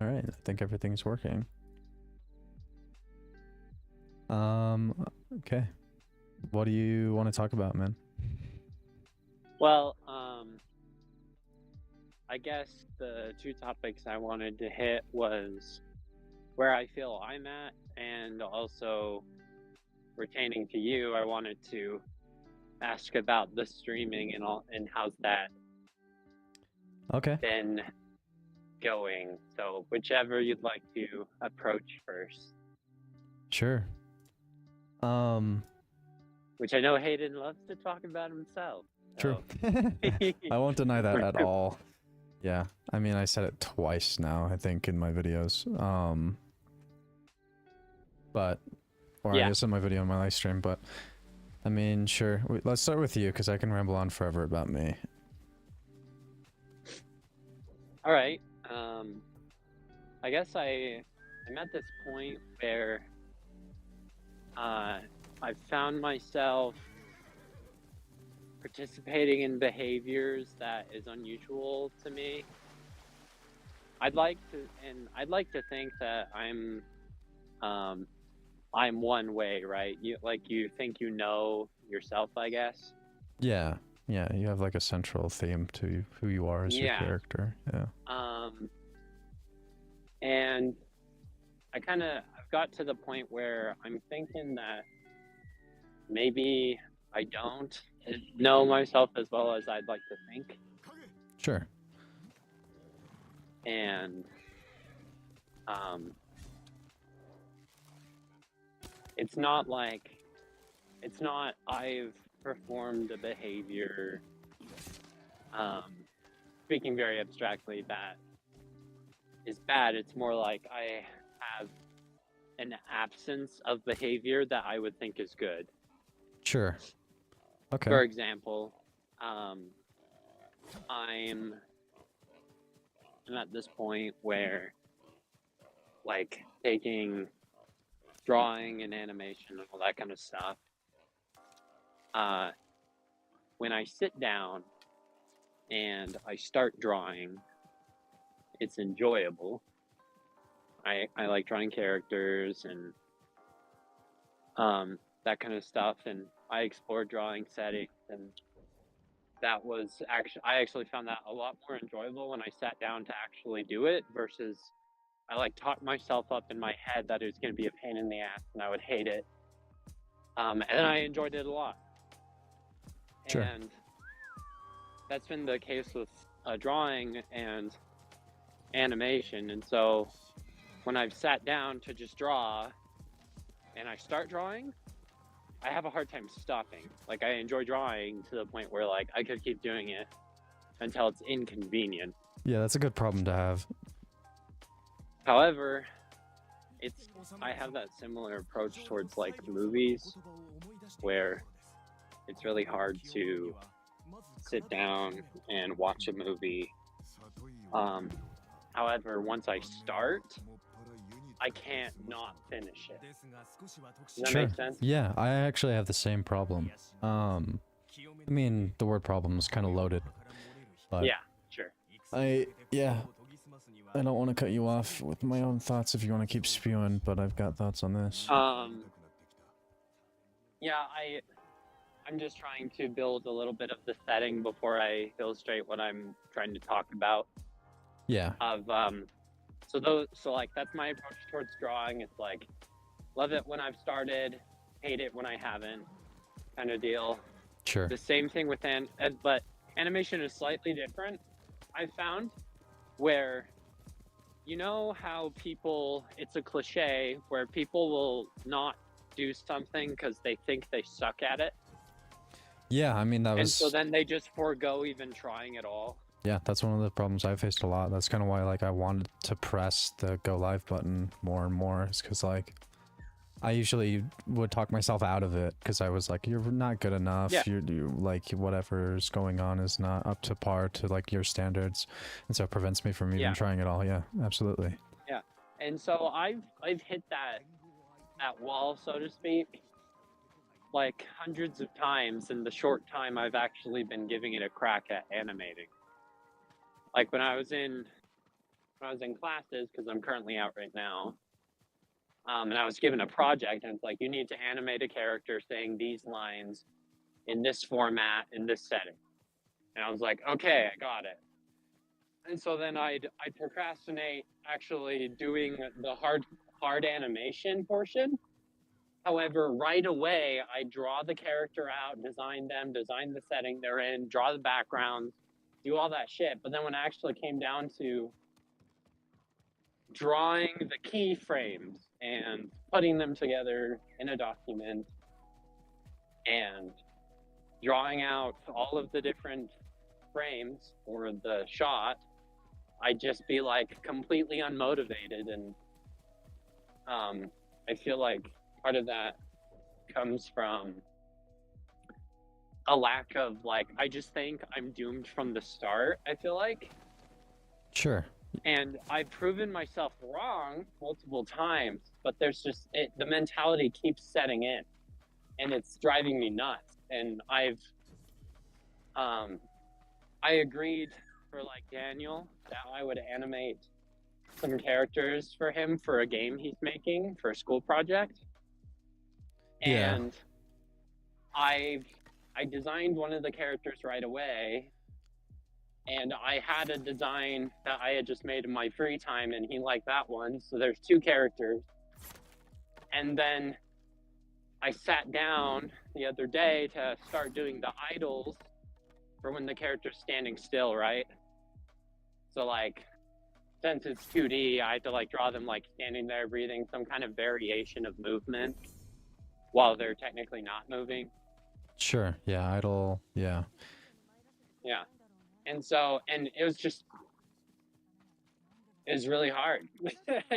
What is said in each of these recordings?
All right, I think everything's working. Okay. What do you want to talk about, man? Well, I guess the two topics I wanted to hit was where I feel I'm at, and also pertaining to you, I wanted to ask about the streaming and all, and how's that Okay. been going? So whichever you'd like to approach first. Sure. Um, Which I know Hayden loves to talk about himself. True. So. I won't deny that at all. Yeah, I mean, I said it twice now, I think, in my videos. But, or I Yeah. guess in my video on my live stream, but, I mean, sure. Let's start with you, because I can ramble on forever about me. All right. I guess I'm at this point where I've found myself participating in behaviors that is unusual to me. I'd like to think that I'm one way, right? You think you know yourself, I guess. Yeah, yeah, you have like a central theme to who you are as your Yeah. character, yeah. And I've got to the point where I'm thinking that maybe I don't know myself as well as I'd like to think. Sure. And it's not I've performed a behavior, speaking very abstractly, that is bad. It's more like I have an absence of behavior that I would think is good. Sure. Okay. For example, I'm at this point where, like, taking drawing and animation and all that kind of stuff, when I sit down and I start drawing, it's enjoyable. I like drawing characters and that kind of stuff, and I explored drawing settings, and that was I actually found that a lot more enjoyable when I sat down to actually do it versus I like talked myself up in my head that it was going to be a pain in the ass and I would hate it. And I enjoyed it a lot. Sure. And that's been the case with drawing and animation. And so when I've sat down to just draw and I start drawing, I have a hard time stopping. Like, I enjoy drawing to the point where, like, I could keep doing it until it's inconvenient. Yeah, that's a good problem to have. However, I have that similar approach towards, like, movies, where it's really hard to sit down and watch a movie. However, once I start, I can't not finish it. Does that make sense? Yeah, I actually have the same problem. I mean, the word problem is kind of loaded, but yeah, sure. I don't want to cut you off with my own thoughts if you want to keep spewing, but I've got thoughts on this. Yeah, I'm just trying to build a little bit of the setting before I illustrate what I'm trying to talk about. Yeah. So like that's my approach towards drawing. It's like, love it when I've started, hate it when I haven't, kind of deal. Sure. The same thing with but animation is slightly different. I've found where, you know how it's a cliche where people will not do something because they think they suck at it. Yeah, I mean, and so then they just forego even trying at all. Yeah, that's one of the problems I faced a lot. That's kind of why, like, I wanted to press the go live button more and more, is because, like, I usually would talk myself out of it because I was like, you're not good enough. Yeah. You like, whatever's going on is not up to par to, like, your standards. And so it prevents me from even trying at all. Yeah, absolutely. Yeah. And so I've hit that wall, so to speak, like hundreds of times in the short time I've actually been giving it a crack at animating. Like when I was in when I was in classes, because I'm currently out right now, and I was given a project, and it's like, you need to animate a character saying these lines in this format, in this setting. And I was like, okay, I got it. And so then I'd procrastinate actually doing the hard animation portion. However, right away, I draw the character out, design them, design the setting they're in, draw the backgrounds, do all that shit. But then when it actually came down to drawing the keyframes and putting them together in a document and drawing out all of the different frames for the shot, I'd just be like completely unmotivated. And I feel like part of that comes from a lack of like, I just think I'm doomed from the start, I feel like. Sure. And I've proven myself wrong multiple times, but there's just the mentality keeps setting in, and it's driving me nuts. And I agreed for like Daniel that I would animate some characters for him for a game he's making for a school project. Yeah. And I designed one of the characters right away. And I had a design that I had just made in my free time, and he liked that one. So there's 2 characters. And then I sat down the other day to start doing the idols for when the character's standing still, right? So like, since it's 2D, I had to like draw them like standing there, breathing, some kind of variation of movement while they're technically not moving. Sure. Yeah. Idle. Yeah. Yeah. And so, and it was really hard.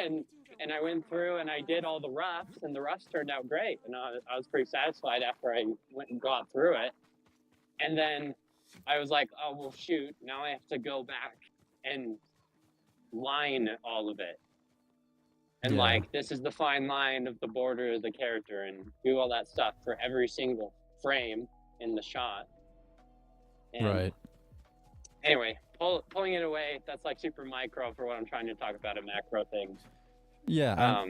and I went through and I did all the roughs, and the roughs turned out great. And I was pretty satisfied after I went and got through it. And then I was like, oh, well, shoot, now I have to go back and line all of it. And like, this is the fine line of the border of the character, and do all that stuff for every single frame in the shot. And right. Anyway, pulling it away, that's like super micro for what I'm trying to talk about, a macro thing. Yeah.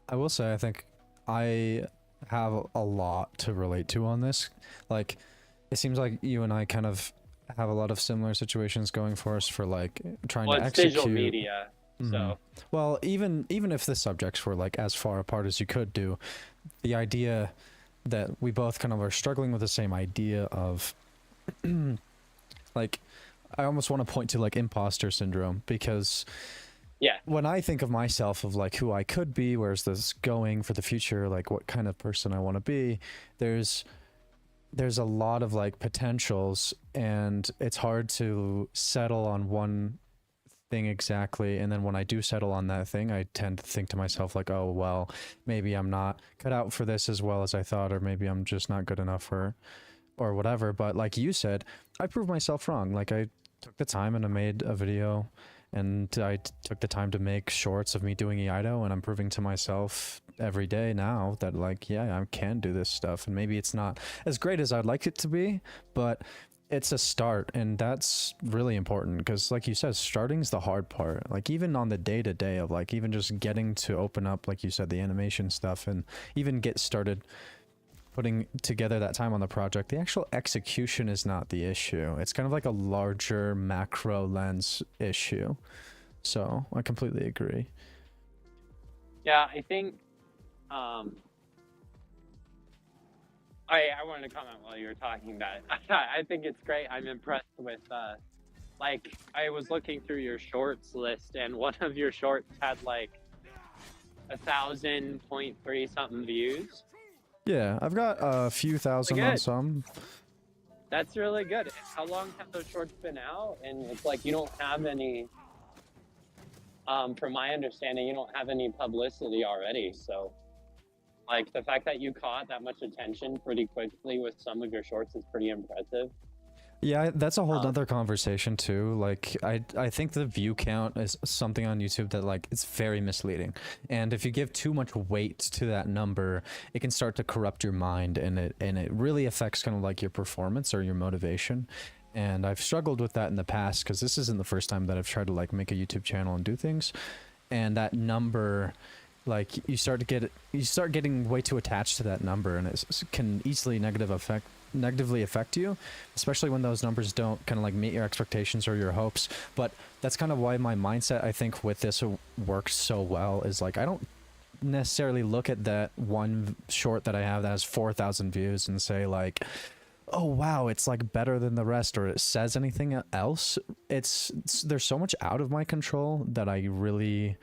I will say, I think I have a lot to relate to on this. Like, it seems like you and I kind of have a lot of similar situations going for us for like trying to execute. Digital media, so. Well, even if the subjects were like as far apart as you could do, the idea that we both kind of are struggling with the same idea of like, I almost want to point to like imposter syndrome, because when I think of myself of like who I could be, where's this going for the future, like what kind of person I want to be, there's a lot of like potentials, and it's hard to settle on one thing exactly. And then when I do settle on that thing, I tend to think to myself like, oh, well, maybe I'm not cut out for this as well as I thought, or maybe I'm just not good enough or whatever. But like you said, I proved myself wrong. Like, I took the time and I made a video, and I took the time to make shorts of me doing EIDO, and I'm proving to myself every day now that like, yeah, I can do this stuff. And maybe it's not as great as I'd like it to be, but it's a start, and that's really important, because like you said, starting's the hard part. Like, even on the day-to-day of like even just getting to open up, like you said, the animation stuff, and even get started putting together that time on the project, the actual execution is not the issue. It's kind of like a larger macro lens issue. So I completely agree. Yeah, I think I wanted to comment while you were talking about it. I think it's great. I'm impressed with like, I was looking through your shorts list, and one of your shorts had like 1,000.3 something views. Yeah, I've got a few thousand on some. That's really good. How long have those shorts been out? And it's like, you don't have any, from my understanding, you don't have any publicity already. So like, the fact that you caught that much attention pretty quickly with some of your shorts is pretty impressive. Yeah, that's a whole nother conversation too. Like, I think the view count is something on YouTube that like, it's very misleading. And if you give too much weight to that number, it can start to corrupt your mind, and it really affects kind of like your performance or your motivation. And I've struggled with that in the past because this isn't the first time that I've tried to like make a YouTube channel and do things. And that number, like you start getting way too attached to that number, and it can easily negatively affect you, especially when those numbers don't kind of like meet your expectations or your hopes. But that's kind of why my mindset, I think, with this works so well, is like I don't necessarily look at that one short that I have that has 4,000 views and say like, oh wow, it's like better than the rest, or it says anything else. There's so much out of my control that I really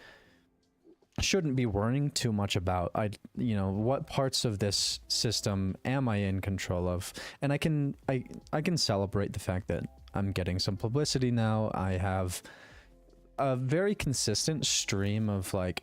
shouldn't be worrying too much about. What parts of this system am I in control of? And I can celebrate the fact that I'm getting some publicity now. I have a very consistent stream of like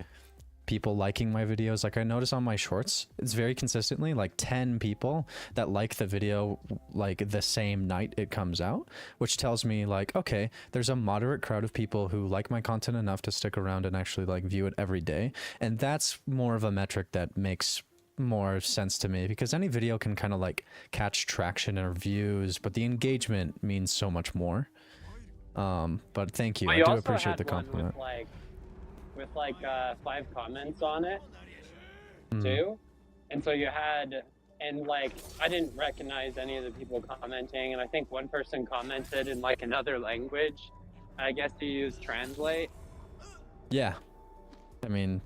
people liking my videos. Like I notice on my shorts, it's very consistently like 10 people that like the video like the same night it comes out, which tells me like, okay, there's a moderate crowd of people who like my content enough to stick around and actually like view it every day. And that's more of a metric that makes more sense to me, because any video can kind of like catch traction or views, but the engagement means so much more. But thank you. Well, I you do also appreciate had the one compliment. with 5 comments on it too, and so you had, and like I didn't recognize any of the people commenting, and I think one person commented in like another language. I guess you used translate. Yeah, I mean,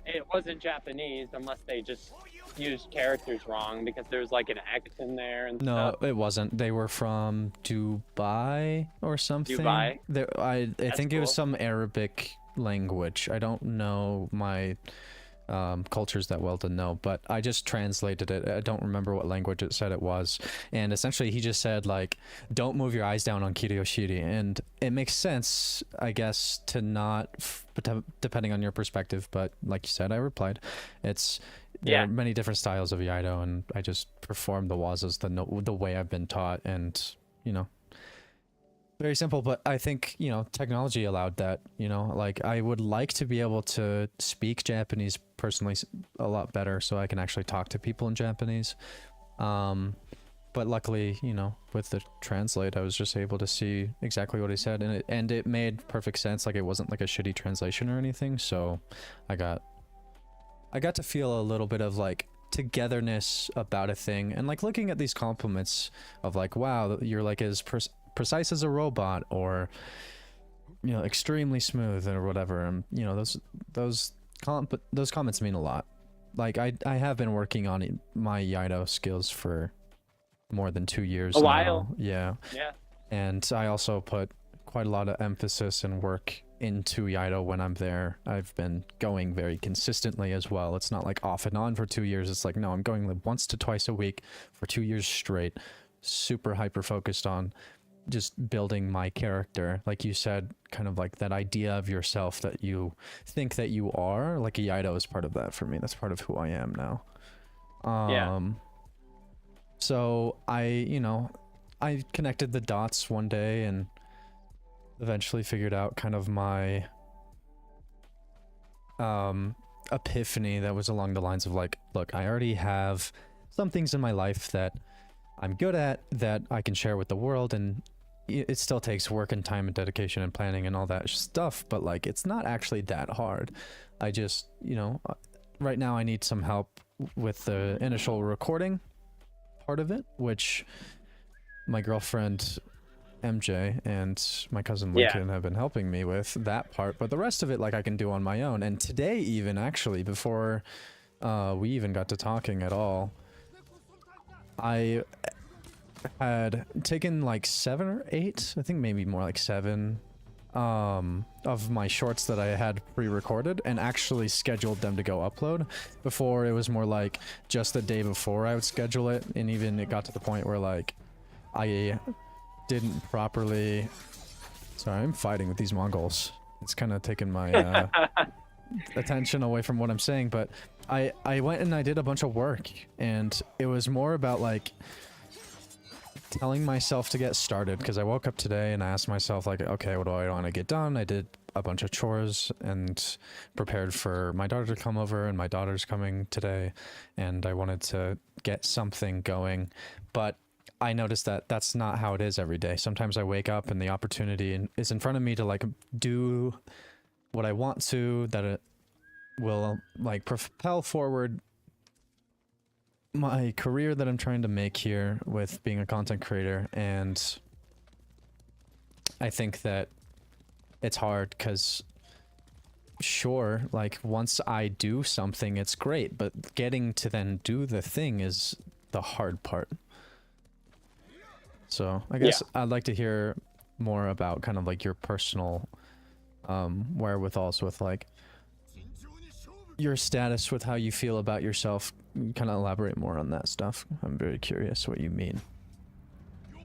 it wasn't Japanese unless they just used characters wrong, because there's like an X in there and no, stuff. it wasn't. They were from Dubai or something. Dubai? I That's think it was cool. some Arabic language. I don't know my cultures that well to know, but I just translated it. I don't remember what language it said it was. And essentially he just said like, don't move your eyes down on Kiryoshiri. And it makes sense, I guess, to not, depending on your perspective. But like you said, I replied, there are many different styles of Yaido, and I just perform the wazas the way I've been taught, and very simple. But I think technology allowed that. Like I would like to be able to speak Japanese personally a lot better, so I can actually talk to people in Japanese. But luckily, with the translate, I was just able to see exactly what he said, and it made perfect sense. Like it wasn't like a shitty translation or anything. So I got to feel a little bit of like togetherness about a thing, and like looking at these compliments of like, wow, you're like as precise as a robot, or extremely smooth or whatever. And those comments mean a lot. Like I have been working on my Yaido skills for more than 2 years A now. while. Yeah. And I also put quite a lot of emphasis and work into Yaido when I'm there. I've been going very consistently as well. It's not like off and on for 2 years. It's like, no, I'm going like once to twice a week for 2 years straight, super hyper focused on just building my character. Like you said, kind of like that idea of yourself that you think that you are. Like a Yaido is part of that for me. That's part of who I am now. So I connected the dots one day and eventually figured out kind of my epiphany that was along the lines of like, look, I already have some things in my life that I'm good at that I can share with the world, and it still takes work and time and dedication and planning and all that stuff, but like it's not actually that hard. I just, right now I need some help with the initial recording part of it, which my girlfriend MJ and my cousin Lincoln have been helping me with that part, but the rest of it like I can do on my own. And today, even actually, before we even got to talking at all, I had taken like 7 or 8, I think maybe more like 7 of my shorts that I had pre-recorded and actually scheduled them to go upload. Before it was more like just the day before I would schedule it, and even it got to the point where like I didn't properly... Sorry, I'm fighting with these Mongols. It's kind of taken my attention away from what I'm saying, but I went and I did a bunch of work, and it was more about like telling myself to get started, because I woke up today and I asked myself like, okay, what do I want to get done? I did a bunch of chores and prepared for my daughter to come over, and my daughter's coming today, and I wanted to get something going, but I noticed that that's not how it is every day. Sometimes I wake up and the opportunity is in front of me to like do what I want to, that it will like propel forward my career that I'm trying to make here with being a content creator. And I think that it's hard because sure, like once I do something, it's great, but getting to then do the thing is the hard part. So I guess I'd like to hear more about kind of like your personal wherewithals with like your status with how you feel about yourself. Kind of elaborate more on that stuff. I'm very curious what you mean.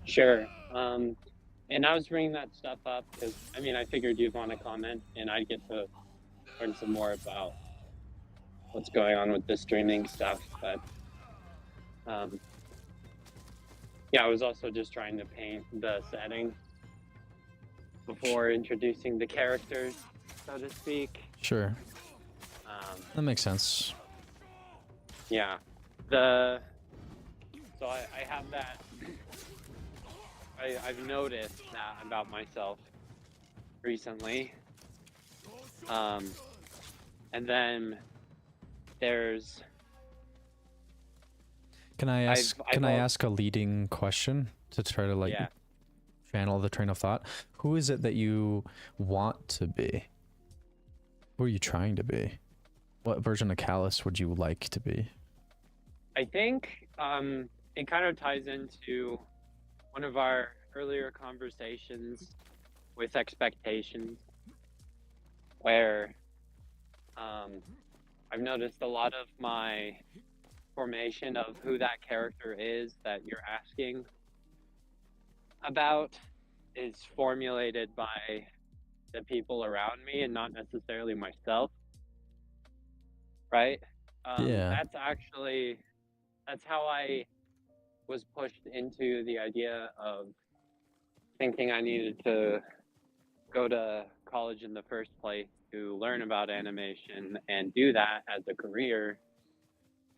Sure. And I was bringing that stuff up because, I mean, I figured you'd want to comment and I'd get to learn some more about what's going on with the streaming stuff. But yeah, I was also just trying to paint the setting before introducing the characters, so to speak. Sure. That makes sense. Yeah. So I have that. I've noticed that about myself recently. And then there's. Can I ask a leading question to try to like channel the train of thought? Who is it that you want to be? Who are you trying to be? What version of Callus would you like to be? I think it kind of ties into one of our earlier conversations with expectations, where I've noticed a lot of my formation of who that character is that you're asking about is formulated by the people around me and not necessarily myself, right? That's how I was pushed into the idea of thinking I needed to go to college in the first place to learn about animation and do that as a career,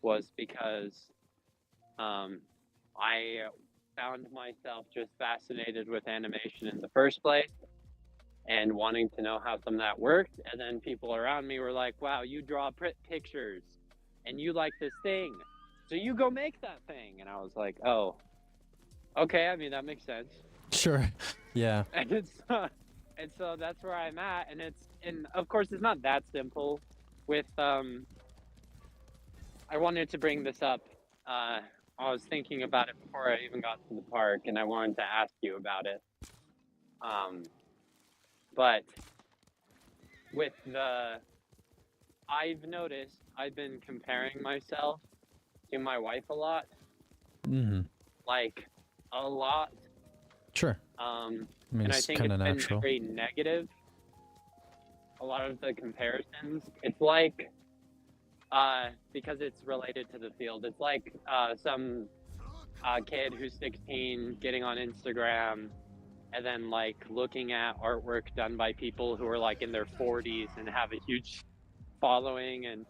was because I found myself just fascinated with animation in the first place and wanting to know how some of that worked. And then people around me were like, wow, you draw pictures and you like this thing, so you go make that thing. And I was like, oh, okay, I mean, that makes sense. Sure. Yeah. And so that's where I'm at. And of course it's not that simple with I wanted to bring this up. I was thinking about it before I even got to the park, and I wanted to ask you about it. But with I've noticed I've been comparing myself to my wife a lot. Mm-hmm. Like, a lot. Sure. I mean, and I think it's been very negative. A lot of the comparisons. It's like, because it's related to the field, it's like some kid who's 16 getting on Instagram and then like looking at artwork done by people who are like in their 40s and have a huge following, and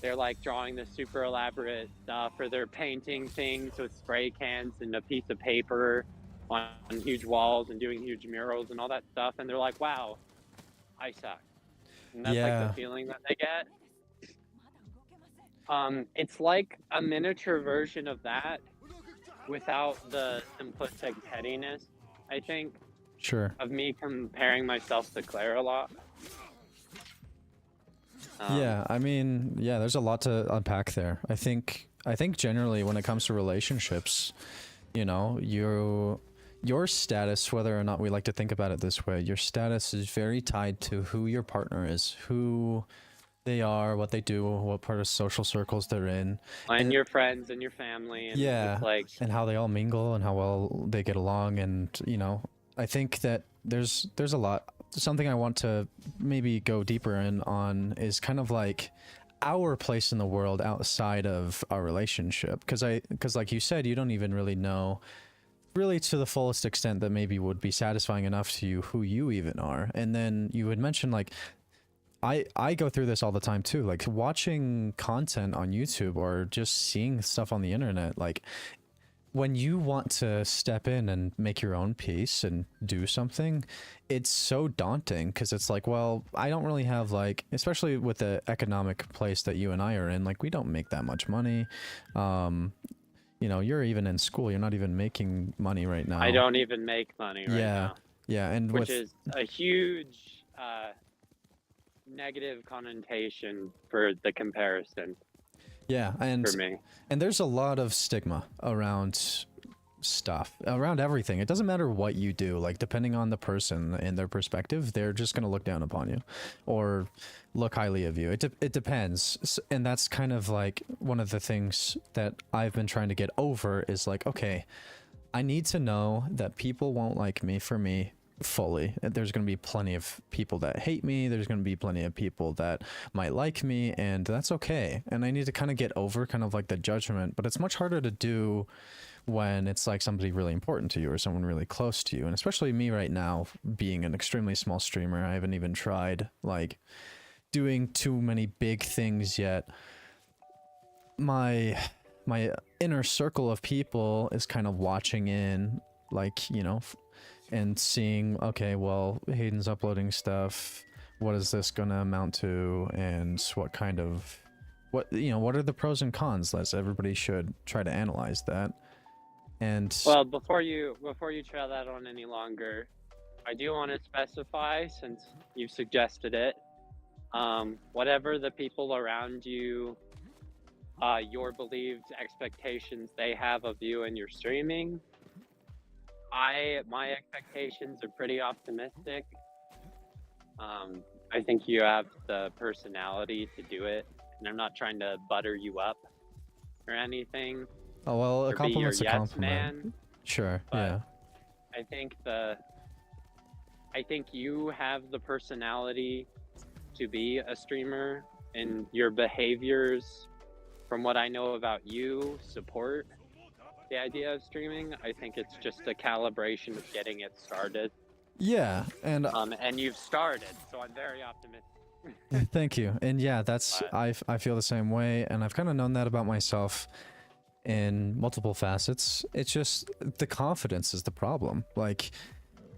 they're like drawing this super elaborate stuff, or they're painting things with spray cans and a piece of paper on huge walls and doing huge murals and all that stuff, and they're like, wow, I suck. And that's like the feeling that they get. It's like a miniature version of that without the simplistic pettiness, I think. Sure. Of me comparing myself to Claire a lot. Yeah, I mean, yeah, there's a lot to unpack there. I think generally when it comes to relationships, you know, your status, whether or not we like to think about it this way, your status is very tied to who your partner is, who they are, what they do, what part of social circles they're in, and your friends and your family, and yeah, like, and how they all mingle and how well they get along. And you know, I think that there's a lot. Something I want to maybe go deeper in on is kind of like our place in the world outside of our relationship, because like you said, you don't even really know really to the fullest extent that maybe would be satisfying enough to you who you even are. And then you would mention like I go through this all the time too, like watching content on YouTube or just seeing stuff on the internet. Like when you want to step in and make your own piece and do something, it's so daunting because it's like, well, I don't really have like, especially with the economic place that you and I are in, like we don't make that much money. You know, you're even in school, you're not even making money right now. I don't even make money right Yeah, now, yeah, and which with is a huge negative connotation for the comparison yeah, for me. and there's a lot of stigma around stuff, around everything. It doesn't matter what you do, like depending on the person and their perspective, they're just going to look down upon you or look highly of you. It depends. And that's kind of like one of the things that I've been trying to get over is like, okay, I need to know that people won't like me for me fully. There's going to be plenty of people that hate me. There's going to be plenty of people that might like me, and that's okay. And I need to kind of get over kind of like the judgment, but it's much harder to do when it's like somebody really important to you or someone really close to you. And especially me right now, being an extremely small streamer, I haven't even tried like doing too many big things yet. My inner circle of people is kind of watching in, like, you know, and seeing, okay, well, Hayden's uploading stuff, what is this gonna amount to, and what kind of, what, you know, what are the pros and cons? Everybody should try to analyze that. And Well, before you try that on any longer, I do want to specify, since you've suggested it, whatever the people around you, your believed expectations they have of you and your streaming, my expectations are pretty optimistic. I think you have the personality to do it, and I'm not trying to butter you up or anything. oh well, a Or be your compliment's a yes compliment. man. Sure, But yeah. I think you have the personality to be a streamer, and your behaviors, from what I know about you, support the idea of streaming. I think it's just a calibration of getting it started. Yeah, and And you've started, so I'm very optimistic. thank you. And yeah, that's But I feel the same way, and I've kind of known that about myself in multiple facets. It's just the confidence is the problem. Like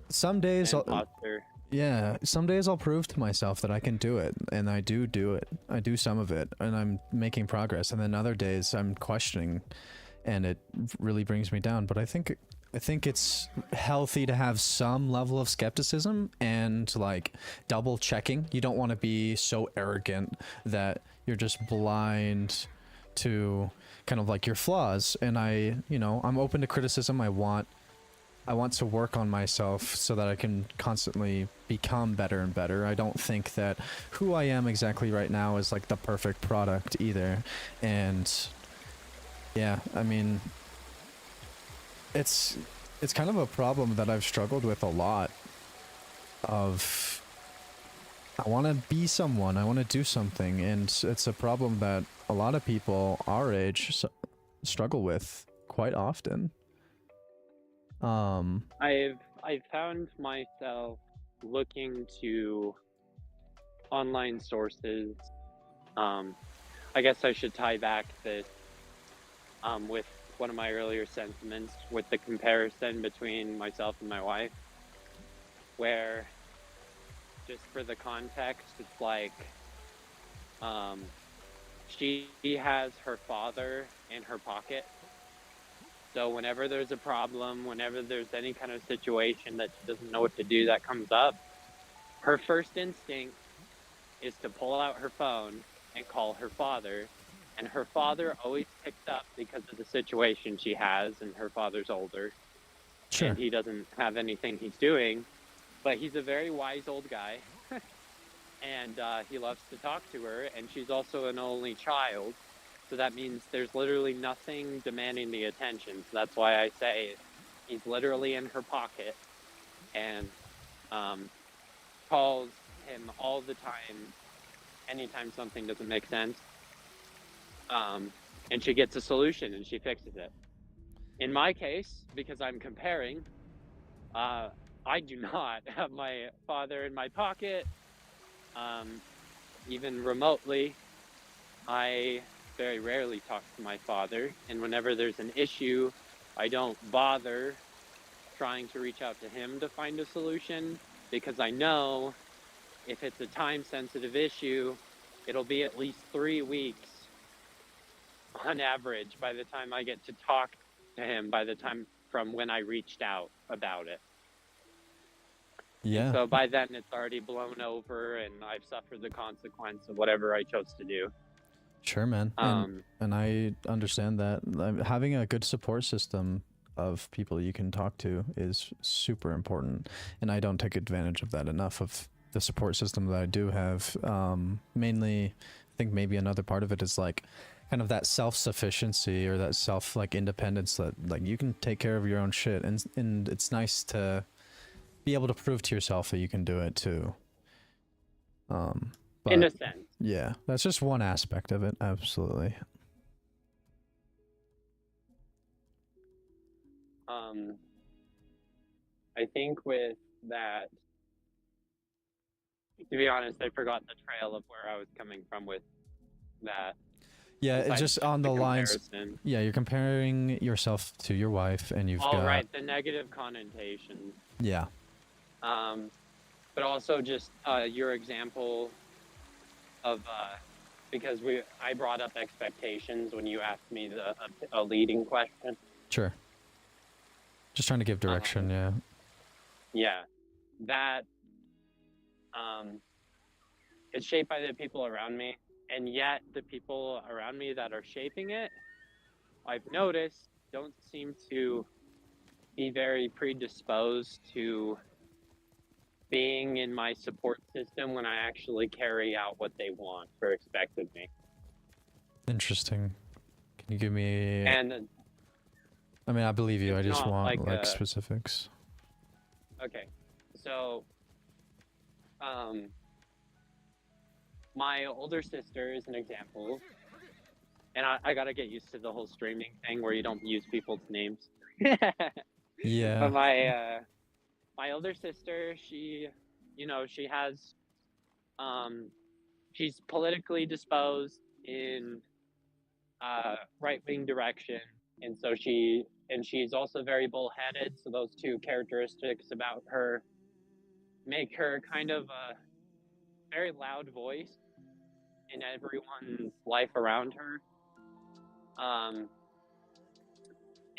some days imposter. yeah, some days I'll prove to myself that I can do it, and I do it. I do some of it, and I'm making progress. And then other days I'm questioning, and it really brings me down. But I think it's healthy to have some level of skepticism and like double checking. You don't want to be so arrogant that you're just blind to kind of like your flaws. And you know, I'm open to criticism. I want to work on myself so that I can constantly become better and better. I don't think that who I am exactly right now is like the perfect product either. And yeah, I mean, it's kind of a problem that I've struggled with a lot of I want to be someone, I want to do something, and it's a problem that a lot of people our age struggle with quite often. I've found myself looking to online sources. I guess I should tie back this with one of my earlier sentiments with the comparison between myself and my wife, where, just for the context, it's like she has her father in her pocket. So whenever there's a problem, whenever there's any kind of situation that she doesn't know what to do that comes up, her first instinct is to pull out her phone and call her father. And her father always picks up because of the situation she has, and her father's older. Sure. And he doesn't have anything he's doing, but he's a very wise old guy. And he loves to talk to her, and she's also an only child. So that means there's literally nothing demanding the attention. So that's why I say he's literally in her pocket, and calls him all the time anytime something doesn't make sense. And she gets a solution and she fixes it. In my case, because I'm comparing, I do not have my father in my pocket, even remotely. I very rarely talk to my father, and whenever there's an issue I don't bother trying to reach out to him to find a solution because I know if it's a time-sensitive issue, it'll be at least 3 weeks on average by the time I get to talk to him by the time from when I reached out about it. And Yeah, so by then it's already blown over and I've suffered the consequence of whatever I chose to do. sure, man. And I understand that having a good support system of people you can talk to is super important, and I don't take advantage of that enough of the support system that I do have. Mainly, I think maybe another part of it is like kind of that self-sufficiency or that self like independence that like you can take care of your own shit, and it's nice to be able to prove to yourself that you can do it too. But in a sense. yeah, that's just one aspect of it. Absolutely. I think with that, to be honest, I forgot the trail of where I was coming from with that. Yeah, it's Besides just on the lines. comparison. Yeah, you're comparing yourself to your wife, and you've got right, the negative connotation. yeah, But also just your example of because I brought up expectations when you asked me a leading question. sure. Just trying to give direction. Yeah. Yeah, that it's shaped by the people around me, and yet the people around me that are shaping it, I've noticed, don't seem to be very predisposed to being in my support system when I actually carry out what they want or expect of me. Interesting. Can you give me? And I mean, I believe you. I it's just not want like specifics. okay, so my older sister is an example, and I gotta get used to the whole streaming thing where you don't use people's names. Yeah. But my older sister, she, she has, she's politically disposed in right-wing direction, and so she's also very bullheaded. So those two characteristics about her make her kind of a very loud voice in everyone's life around her.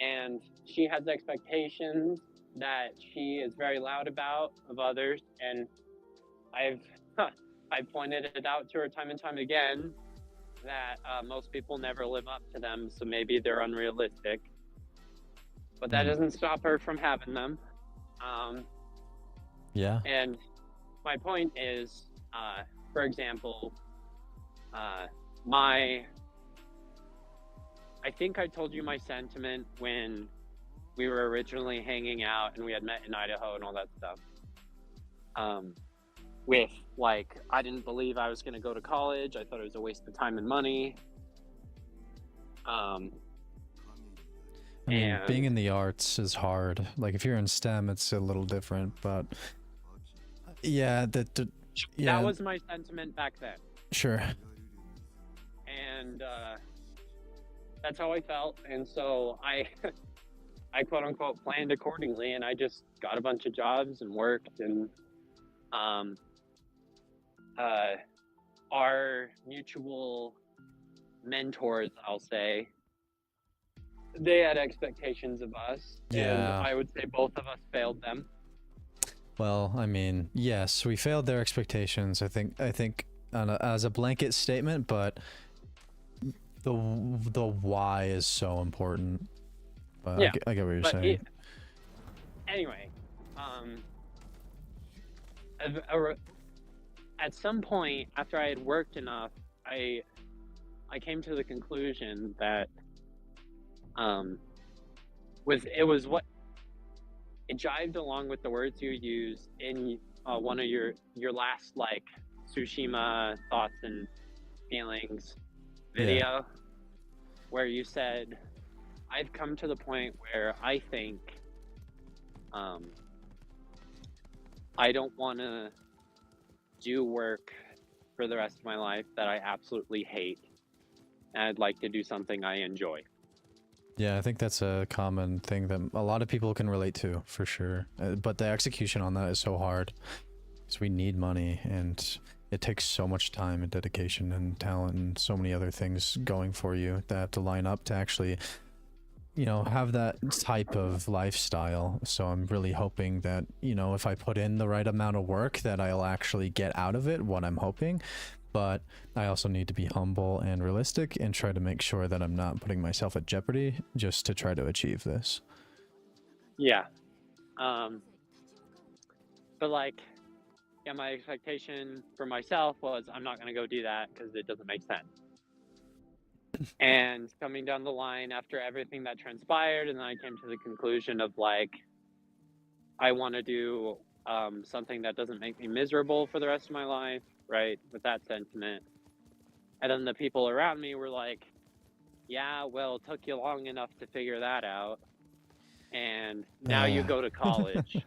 And she has expectations that she is very loud about of others, and I've pointed it out to her time and time again that most people never live up to them, so maybe they're unrealistic. But that doesn't stop her from having them. Yeah. And my point is, for example, I think I told you my sentiment when we were originally hanging out and we had met in Idaho and all that stuff. With like, I didn't believe I was going to go to college. I thought it was a waste of time and money. I mean, being in the arts is hard. Like, if you're in STEM, it's a little different, but yeah, that was my sentiment back then. Sure. And that's how I felt. And so I quote unquote planned accordingly, and I just got a bunch of jobs and worked, and our mutual mentors, I'll say, they had expectations of us, and I would say both of us failed them. Well, I mean, yes, we failed their expectations. I think as a blanket statement, but the why is so important. But yeah, I get what you're saying. Anyway, at some point after I had worked enough, I came to the conclusion that it jived along with the words you used in one of your last like TSUSHIMA thoughts and feelings video, where you said, I've come to the point where I think I don't want to do work for the rest of my life that I absolutely hate, and I'd like to do something I enjoy. Yeah, I think that's a common thing that a lot of people can relate to, for sure. But the execution on that is so hard. Because we need money, and it takes so much time and dedication and talent and so many other things going for you that have to line up to actually, you know, have that type of lifestyle. So I'm really hoping that, you know, if I put in the right amount of work, that I'll actually get out of it what I'm hoping. But I also need to be humble and realistic and try to make sure that I'm not putting myself at jeopardy just to try to achieve this. Yeah. Um, but like, yeah, my expectation for myself was I'm not going to go do that because it doesn't make sense. And coming down the line after everything that transpired, and then I came to the conclusion of like, I want to do something that doesn't make me miserable for the rest of my life, right? With that sentiment. And then the people around me were like, yeah, well, it took you long enough to figure that out. And now you go to college.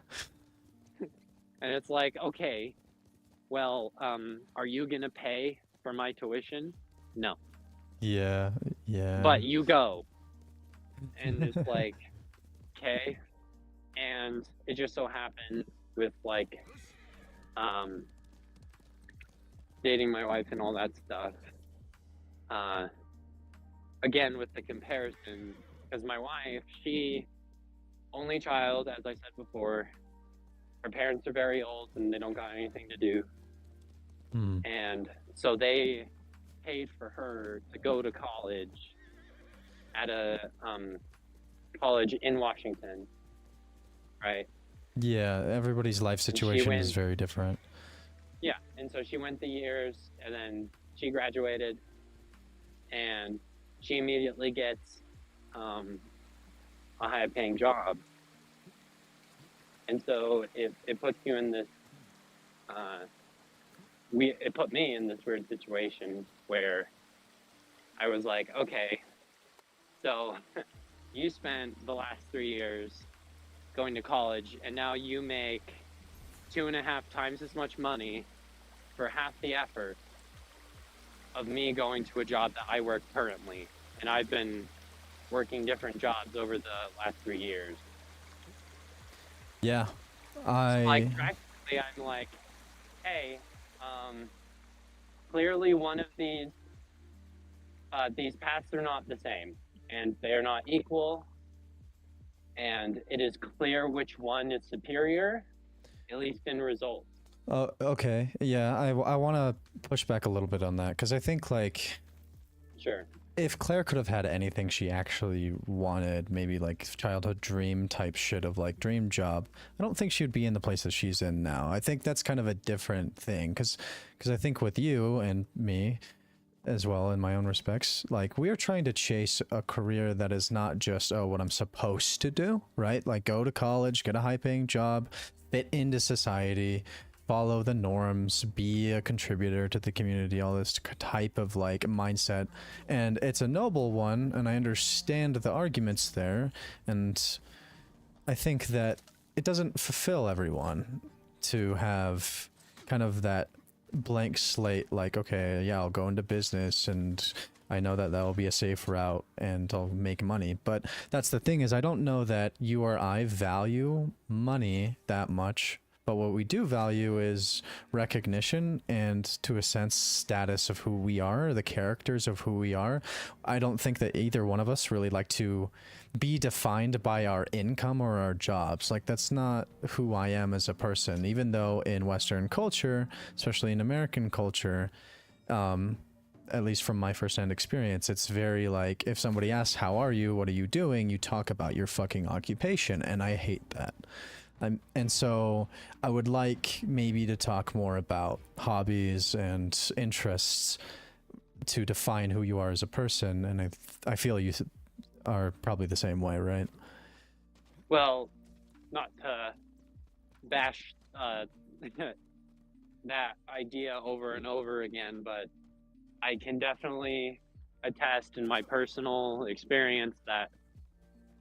And it's like, okay, well, are you going to pay for my tuition? No. Yeah, yeah. But you go. And it's like, okay. And it just so happened with like dating my wife and all that stuff. Again, with the comparison, because my wife, she only child, as I said before, her parents are very old and they don't got anything to do. And so they paid for her to go to college at a college in Washington, right? Yeah, everybody's life situation is very different. Yeah, and so she went the years, and then she graduated, and she immediately gets a high-paying job. And so it puts you in this, it put me in this weird situation where I was like, okay, so you spent the last 3 years going to college, and now you make 2.5 times as much money for half the effort of me going to a job that I work currently. And I've been working different jobs over the last 3 years. Yeah. So like practically I'm like, hey, clearly one of these paths are not the same, and they're not equal, and it is clear which one is superior, at least in results. Oh, okay. Yeah, I want to push back a little bit on that, because I think, like, Sure. if Claire could have had anything she actually wanted, maybe like childhood dream type shit of like dream job, I don't think she would be in the place that she's in now. I think that's kind of a different thing, because I think with you and me as well, in my own respects, like, we are trying to chase a career that is not just, oh, what I'm supposed to do, right? Like, go to college, get a high paying job, fit into society, follow the norms, be a contributor to the community, all this type of like mindset. And it's a noble one, and I understand the arguments there, and I think that it doesn't fulfill everyone to have kind of that blank slate, like, okay, yeah, I'll go into business and I know that that'll be a safe route and I'll make money. But that's the thing, is I don't know that you or I value money that much. But what we do value is recognition and, to a sense, status of who we are, the characters of who we are. I don't think that either one of us really like to be defined by our income or our jobs. Like, that's not who I am as a person, even though in Western culture, especially in American culture, at least from my first-hand experience, it's very like, if somebody asks, how are you, what are you doing, you talk about your fucking occupation, and I hate that. And so I would like maybe to talk more about hobbies and interests to define who you are as a person, and I feel you are probably the same way, right? Well, not to bash that idea over and over again, but I can definitely attest in my personal experience that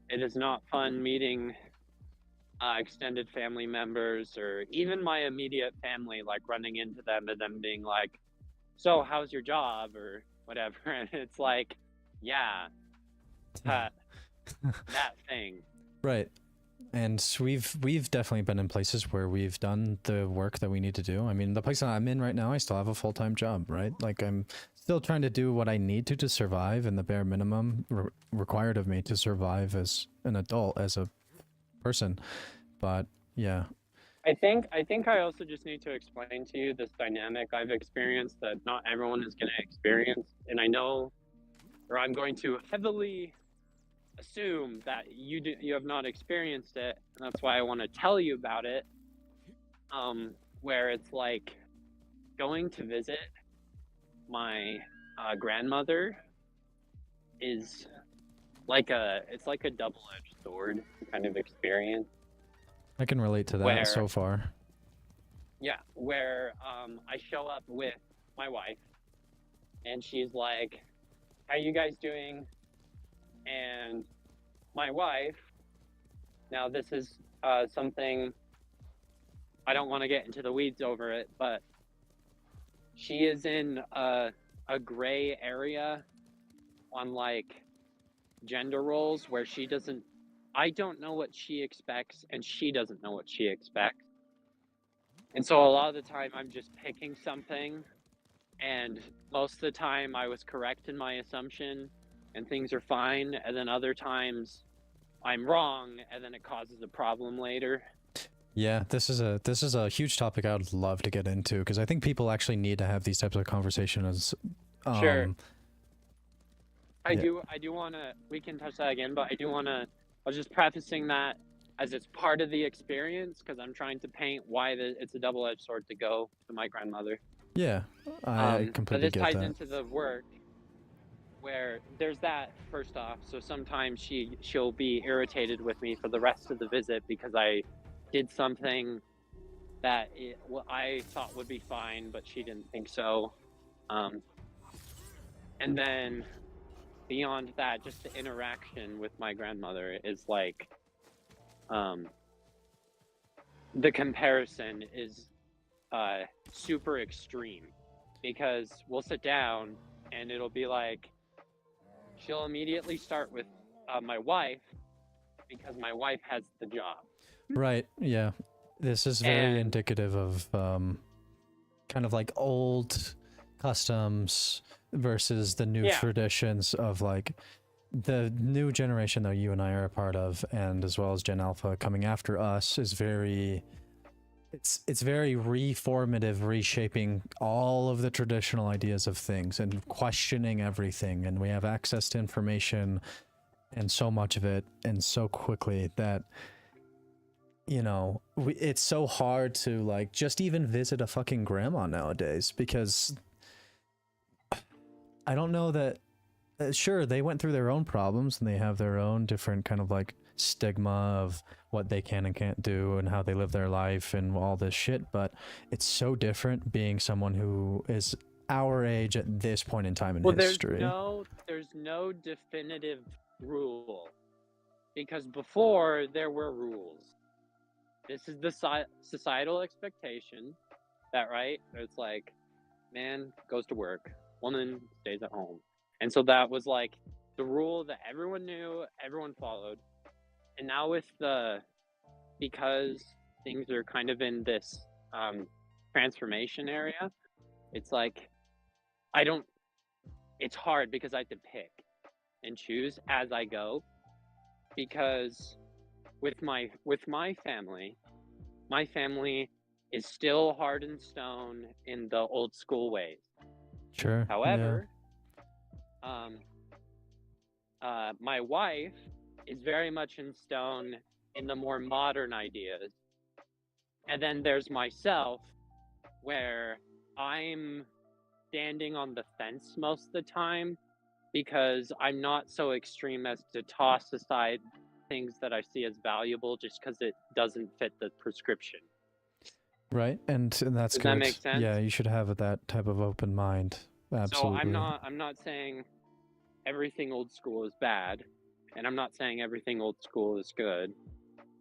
it is not fun meeting extended family members, or even my immediate family, like running into them and them being like, so how's your job or whatever. And it's like, yeah, that thing. Right. And we've definitely been in places where we've done the work that we need to do. I mean, the place that I'm in right now, I still have a full-time job, right? Like I'm still trying to do what I need to survive, and the bare minimum required of me to survive as an adult, as a person. But yeah, I think I also just need to explain to you this dynamic I've experienced that not everyone is going to experience, and I know, or I'm going to heavily assume that you have not experienced it, and that's why I want to tell you about it. Where it's like going to visit my grandmother is it's like a double-edged sword kind of experience. I can relate to that Where so far. yeah, where I show up with my wife, and she's like, "How you guys doing?" And my wife, now this is something, I don't want to get into the weeds over it, but she is in a gray area on like gender roles where I don't know what she expects and she doesn't know what she expects. And so a lot of the time I'm just picking something, and most of the time I was correct in my assumption and things are fine, and then other times I'm wrong and then it causes a problem later. Yeah, this is a huge topic I would love to get into, because I think people actually need to have these types of conversations. Sure. Yeah. I do want to, we can touch that again, but I was just prefacing that as it's part of the experience, because I'm trying to paint why it's a double-edged sword to go to my grandmother. Yeah, I But completely this get ties that. into the work, where there's that first off. So sometimes she'll be irritated with me for the rest of the visit because I did something that I thought would be fine, but she didn't think so. And then beyond that, just the interaction with my grandmother is like, the comparison is super extreme, because we'll sit down and it'll be like, she'll immediately start with my wife, because my wife has the job. Right, yeah. This is very And indicative of kind of like old customs versus the new traditions of like the new generation that you and I are a part of, and as well as Gen Alpha coming after us, is very, it's very reformative, reshaping all of the traditional ideas of things and questioning everything. And we have access to information and so much of it and so quickly that, you know, it's so hard to like just even visit a fucking grandma nowadays, because I don't know that sure, they went through their own problems and they have their own different kind of like stigma of what they can and can't do and how they live their life and all this shit, but it's so different being someone who is our age at this point in time in history. There's no definitive rule, because before there were rules. This is the societal expectation that, right? It's like, man goes to work, woman stays at home. And so that was like the rule that everyone knew, everyone followed. And now because things are kind of in this transformation area, it's like, it's hard because I have to pick and choose as I go, because with my family is still hard in stone in the old school ways. Sure. However, my wife is very much in stone in the more modern ideas. And then there's myself, where I'm standing on the fence most of the time, because I'm not so extreme as to toss aside things that I see as valuable just because it doesn't fit the prescription. Right, and that's Does good. that make sense? Yeah, you should have that type of open mind. Absolutely. So I'm not saying everything old school is bad, and I'm not saying everything old school is good.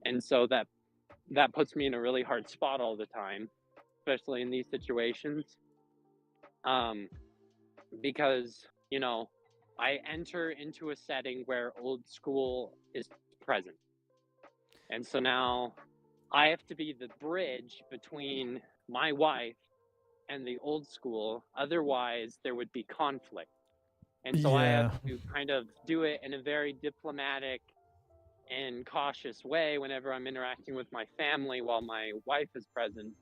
And so that puts me in a really hard spot all the time, especially in these situations. Because, you know, I enter into a setting where old school is present. And so now I have to be the bridge between my wife and the old school. Otherwise, there would be conflict. And so I have Yeah. to kind of do it in a very diplomatic and cautious way whenever I'm interacting with my family while my wife is present,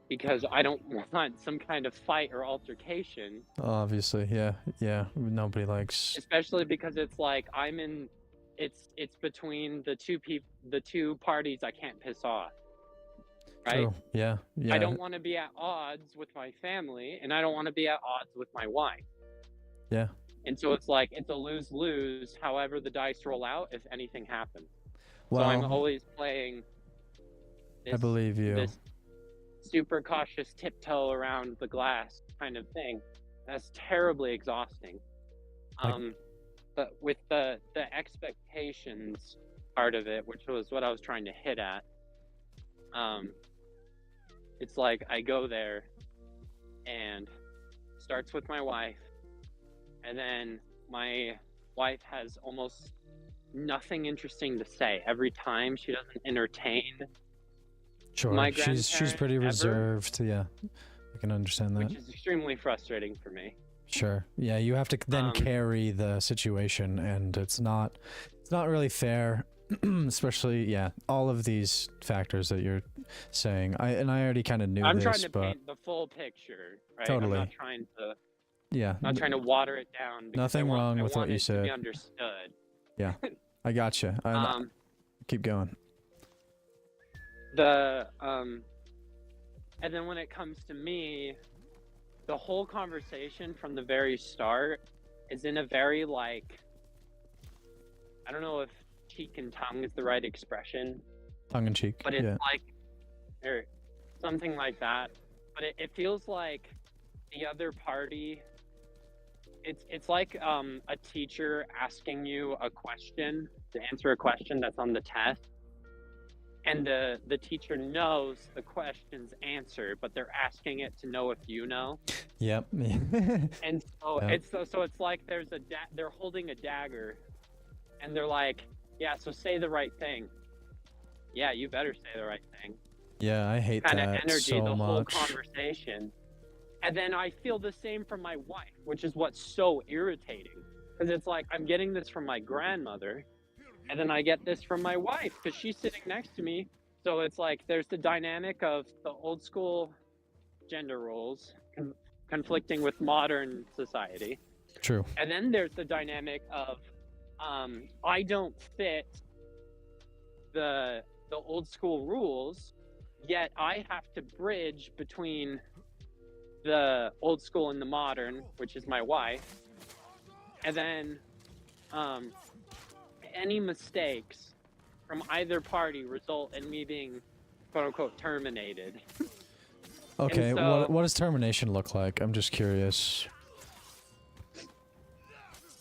because I don't want some kind of fight or altercation, Obviously, yeah, yeah. Nobody likes. especially because it's like it's between the two parties I can't piss off, right? True. Yeah, I yeah, don't want to be at odds with my family and I don't want to be at odds with my wife. yeah. And so it's like it's a lose-lose however the dice roll out if anything happens. So I'm Well, always playing I this believe you. this super cautious tiptoe around the glass kind of thing. That's terribly exhausting. But with the expectations part of it, which was what I was trying to hit at, it's like I go there and starts with my wife, and then my wife has almost nothing interesting to say every time. She doesn't entertain Sure. my She's grandparent pretty ever, reserved. Yeah, I can understand that. which is extremely frustrating for me. Sure. Yeah, you have to then Um, carry the situation, and it's not really fair. Especially, yeah, all of these factors that you're saying. I already kind of knew I'm this, trying to but paint the full picture, right? totally. I'm not trying to Yeah. water it down because Nothing wrong I with want what you it to said. be understood. Yeah, I gotcha. Keep going. And then when it comes to me, the whole conversation from the very start is in a very like, I don't know if cheek and tongue is the right expression, Tongue in cheek. but it's Yeah. like, or something like that. But it feels like the other party, it's like a teacher asking you a question to answer a question that's on the test, and the teacher knows the question's answer, but they're asking it to know if you know. Yep. And so Yeah. it's like they're holding a dagger, and they're like, yeah, so say the right thing. Yeah, you better say the right thing. Yeah, I hate Kind of that energy so the whole much. conversation. And then I feel the same from my wife, which is what's so irritating, because it's like I'm getting this from my grandmother, and then I get this from my wife because she's sitting next to me. So it's like there's the dynamic of the old school gender roles conflicting with modern society, True. and then there's the dynamic of I don't fit the old school rules, yet I have to bridge between the old school and the modern, which is my wife, and then any mistakes from either party result in me being quote unquote terminated. Okay, so- what does termination look like? I'm just curious.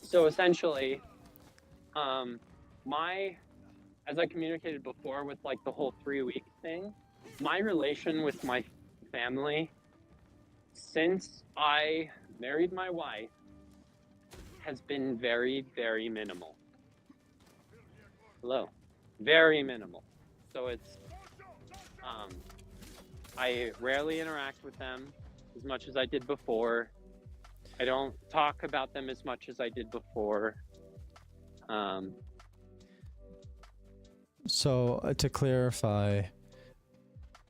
So essentially, as I communicated before with like the whole 3-week thing, my relation with my family since I married my wife has been very, very minimal. Hello. Very minimal. So it's, I rarely interact with them as much as I did before. I don't talk about them as much as I did before. So, to clarify,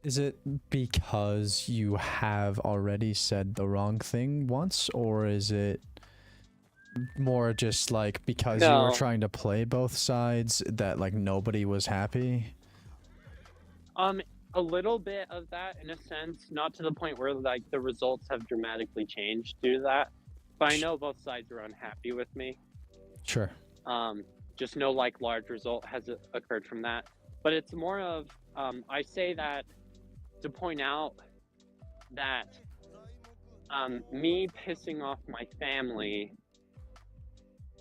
is it because you have already said the wrong thing once, or is it more just like because you were No. trying to play both sides that like nobody was happy? A little bit of that in a sense, not to the point where like the results have dramatically changed due to that. But I know both sides are unhappy with me. Sure. Just no like large result has occurred from that. But it's more of I say that to point out that me pissing off my family,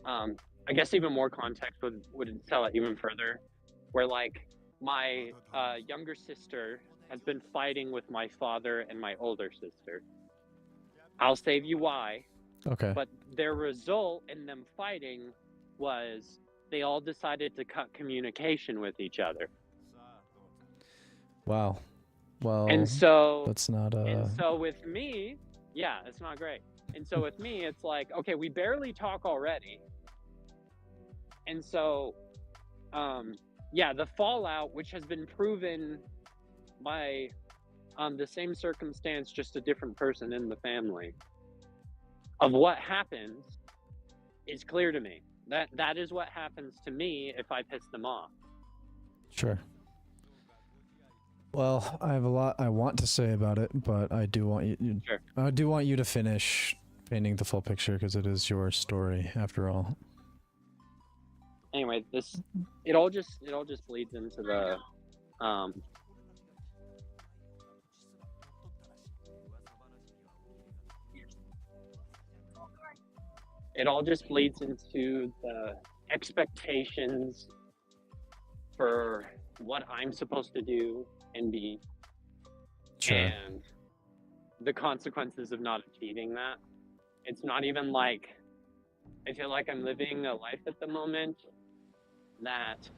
I guess even more context would tell it even further, where like my younger sister has been fighting with my father and my older sister. I'll save you why. Okay. But their result in them fighting was they all decided to cut communication with each other. Wow. Well, And so that's not with me, yeah, it's not great. And so with me, it's like, okay, we barely talk already. And so yeah, the fallout, which has been proven by the same circumstance, just a different person in the family, of what happens is clear to me. That is what happens to me if I piss them off. Sure. Well, I have a lot I want to say about it, but I do want you Sure. I do want you to finish painting the full picture because it is your story after all. Anyway, it all just bleeds into the it all just bleeds into the expectations for what I'm supposed to do and be, Sure. and the consequences of not achieving that. It's not even like I feel like I'm living a life at the moment that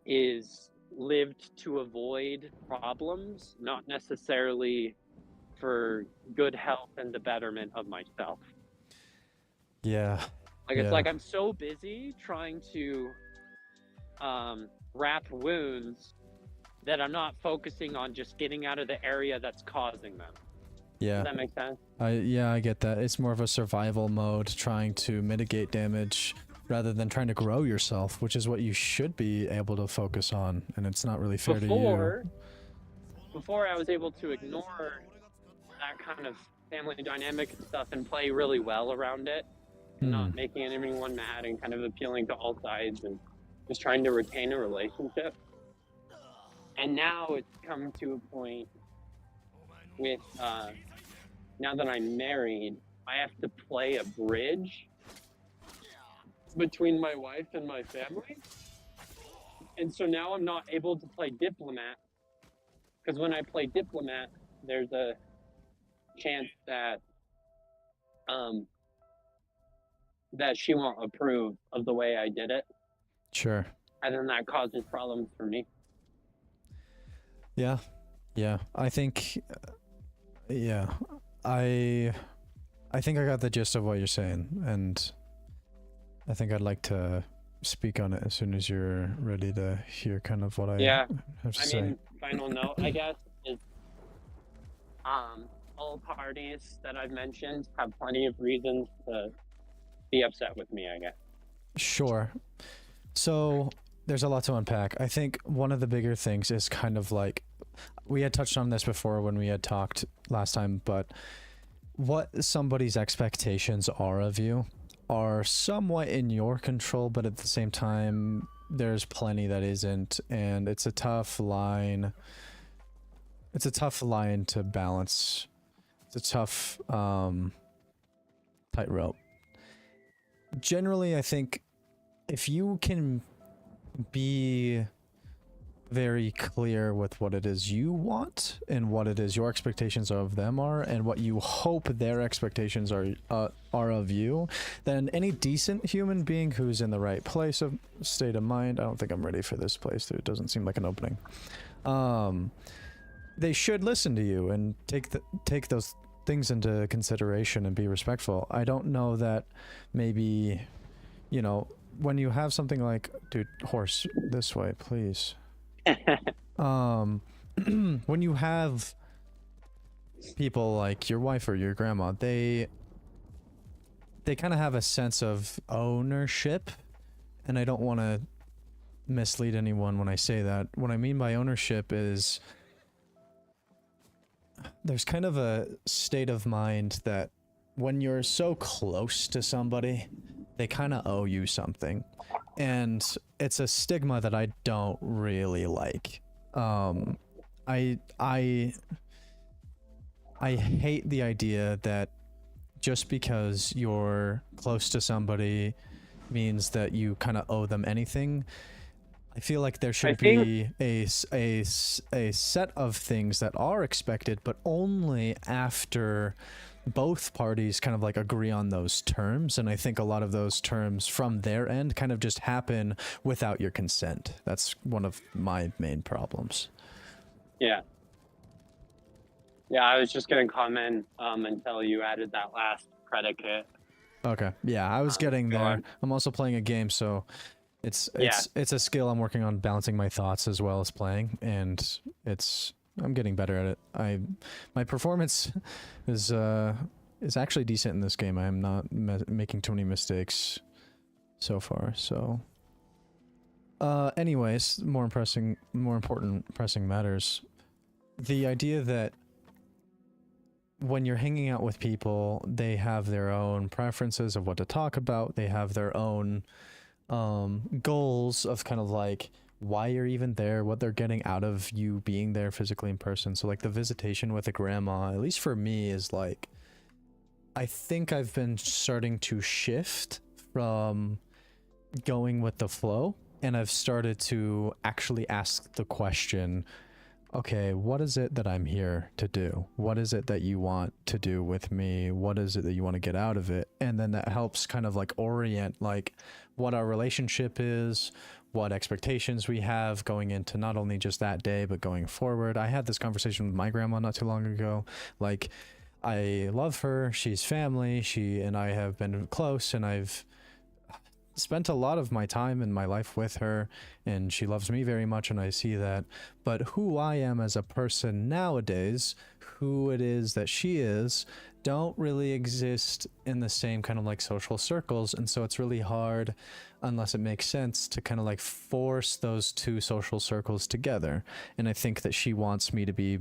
is lived to avoid problems, not necessarily for good health and the betterment of myself. Yeah. Like, it's like I'm so busy trying to wrap wounds that I'm not focusing on just getting out of the area that's causing them. Yeah. Does that make sense? I get that. It's more of a survival mode, trying to mitigate damage rather than trying to grow yourself, which is what you should be able to focus on, and it's not really fair to you. Before I was able to ignore that kind of family dynamic and stuff and play really well around it, not making anyone mad and kind of appealing to all sides and just trying to retain a relationship. And now it's come to a point with, now that I'm married, I have to play a bridge between my wife and my family. And so now I'm not able to play diplomat, because when I play diplomat, there's a chance that that she won't approve of the way I did it. Sure. And then that causes problems for me. Yeah. Yeah. I think yeah. I think I got the gist of what you're saying, and I think I'd like to speak on it as soon as you're ready to hear kind of what I have to say. I mean, final note, I guess, is all parties that I've mentioned have plenty of reasons to be upset with me, I guess. Sure. So there's a lot to unpack. I think one of the bigger things is kind of like, we had touched on this before when we had talked last time, but what somebody's expectations are of you are somewhat in your control, but at the same time, there's plenty that isn't, and it's a tough line. It's a tough line to balance. It's a tough tightrope. Generally, I think if you can be very clear with what it is you want and what it is your expectations of them are and what you hope their expectations are of you, then any decent human being who's in the right place of state of mind, I don't think I'm ready for this place, it doesn't seem like an opening, they should listen to you and take those things into consideration and be respectful. I don't know that maybe, you know, when you have something like, dude, horse, this way, please. When you have people like your wife or your grandma, they kind of have a sense of ownership, and I don't want to mislead anyone when I say that. What I mean by ownership is there's kind of a state of mind that when you're so close to somebody, they kind of owe you something. And it's a stigma that I don't really like. I hate the idea that just because you're close to somebody means that you kind of owe them anything. I feel like there should be a set of things that are expected, but only after both parties kind of like agree on those terms, and I think a lot of those terms from their end kind of just happen without your consent. That's one of my main problems. Yeah. Yeah, I was just gonna comment until you added that last predicate. Okay, yeah, I was getting Go there. on. I'm also playing a game, so Yeah. it's a skill I'm working on, balancing my thoughts as well as playing, and I'm getting better at it. My performance is actually decent in this game. I am not making too many mistakes so far. So, anyways, more important pressing matters. The idea that when you're hanging out with people, they have their own preferences of what to talk about. They have their own goals of kind of like why you're even there, what they're getting out of you being there physically in person. So like the visitation with a grandma, at least for me, is like, I think I've been starting to shift from going with the flow, and I've started to actually ask the question, okay, what is it that I'm here to do? What is it that you want to do with me? What is it that you want to get out of it? And then that helps kind of like orient like what our relationship is, what expectations we have going into not only just that day, but going forward. I had this conversation with my grandma not too long ago. Like, I love her, she's family, she and I have been close, and I've spent a lot of my time in my life with her, and she loves me very much, and I see that. But who I am as a person nowadays, who it is that she is, don't really exist in the same kind of like social circles, and so it's really hard, unless it makes sense, to kind of like force those two social circles together. And I think that she wants me to be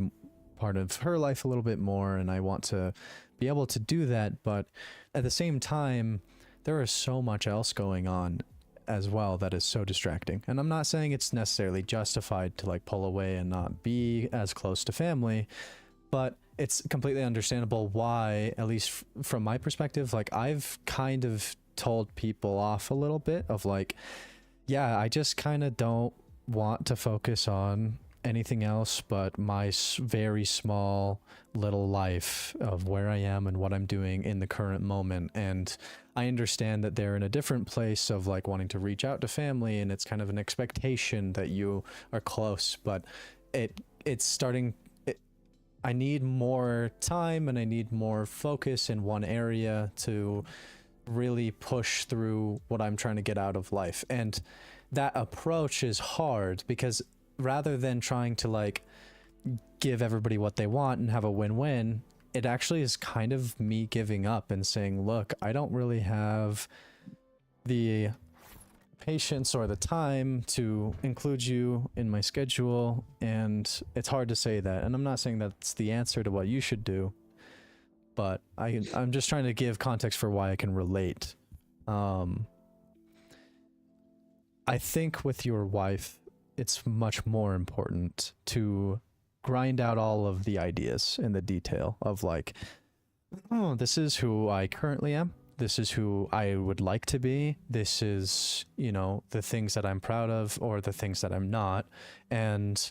part of her life a little bit more, and I want to be able to do that, but at the same time, there is so much else going on as well that is so distracting. And I'm not saying it's necessarily justified to like pull away and not be as close to family, but it's completely understandable why, at least from my perspective, like I've kind of told people off a little bit of like, yeah, I just kind of don't want to focus on anything else but my very small little life of where I am and what I'm doing in the current moment. And I understand that they're in a different place of like wanting to reach out to family, and it's kind of an expectation that you are close, but it's starting. I need more time and I need more focus in one area to really push through what I'm trying to get out of life. And that approach is hard because rather than trying to like give everybody what they want and have a win-win, it actually is kind of me giving up and saying, look, I don't really have the patience or the time to include you in my schedule, and it's hard to say that. And I'm not saying that's the answer to what you should do, but I'm just trying to give context for why I can relate. I think with your wife, it's much more important to grind out all of the ideas in the detail of like, oh, this is who I currently am. This is who I would like to be. This is, you know, the things that I'm proud of or the things that I'm not. And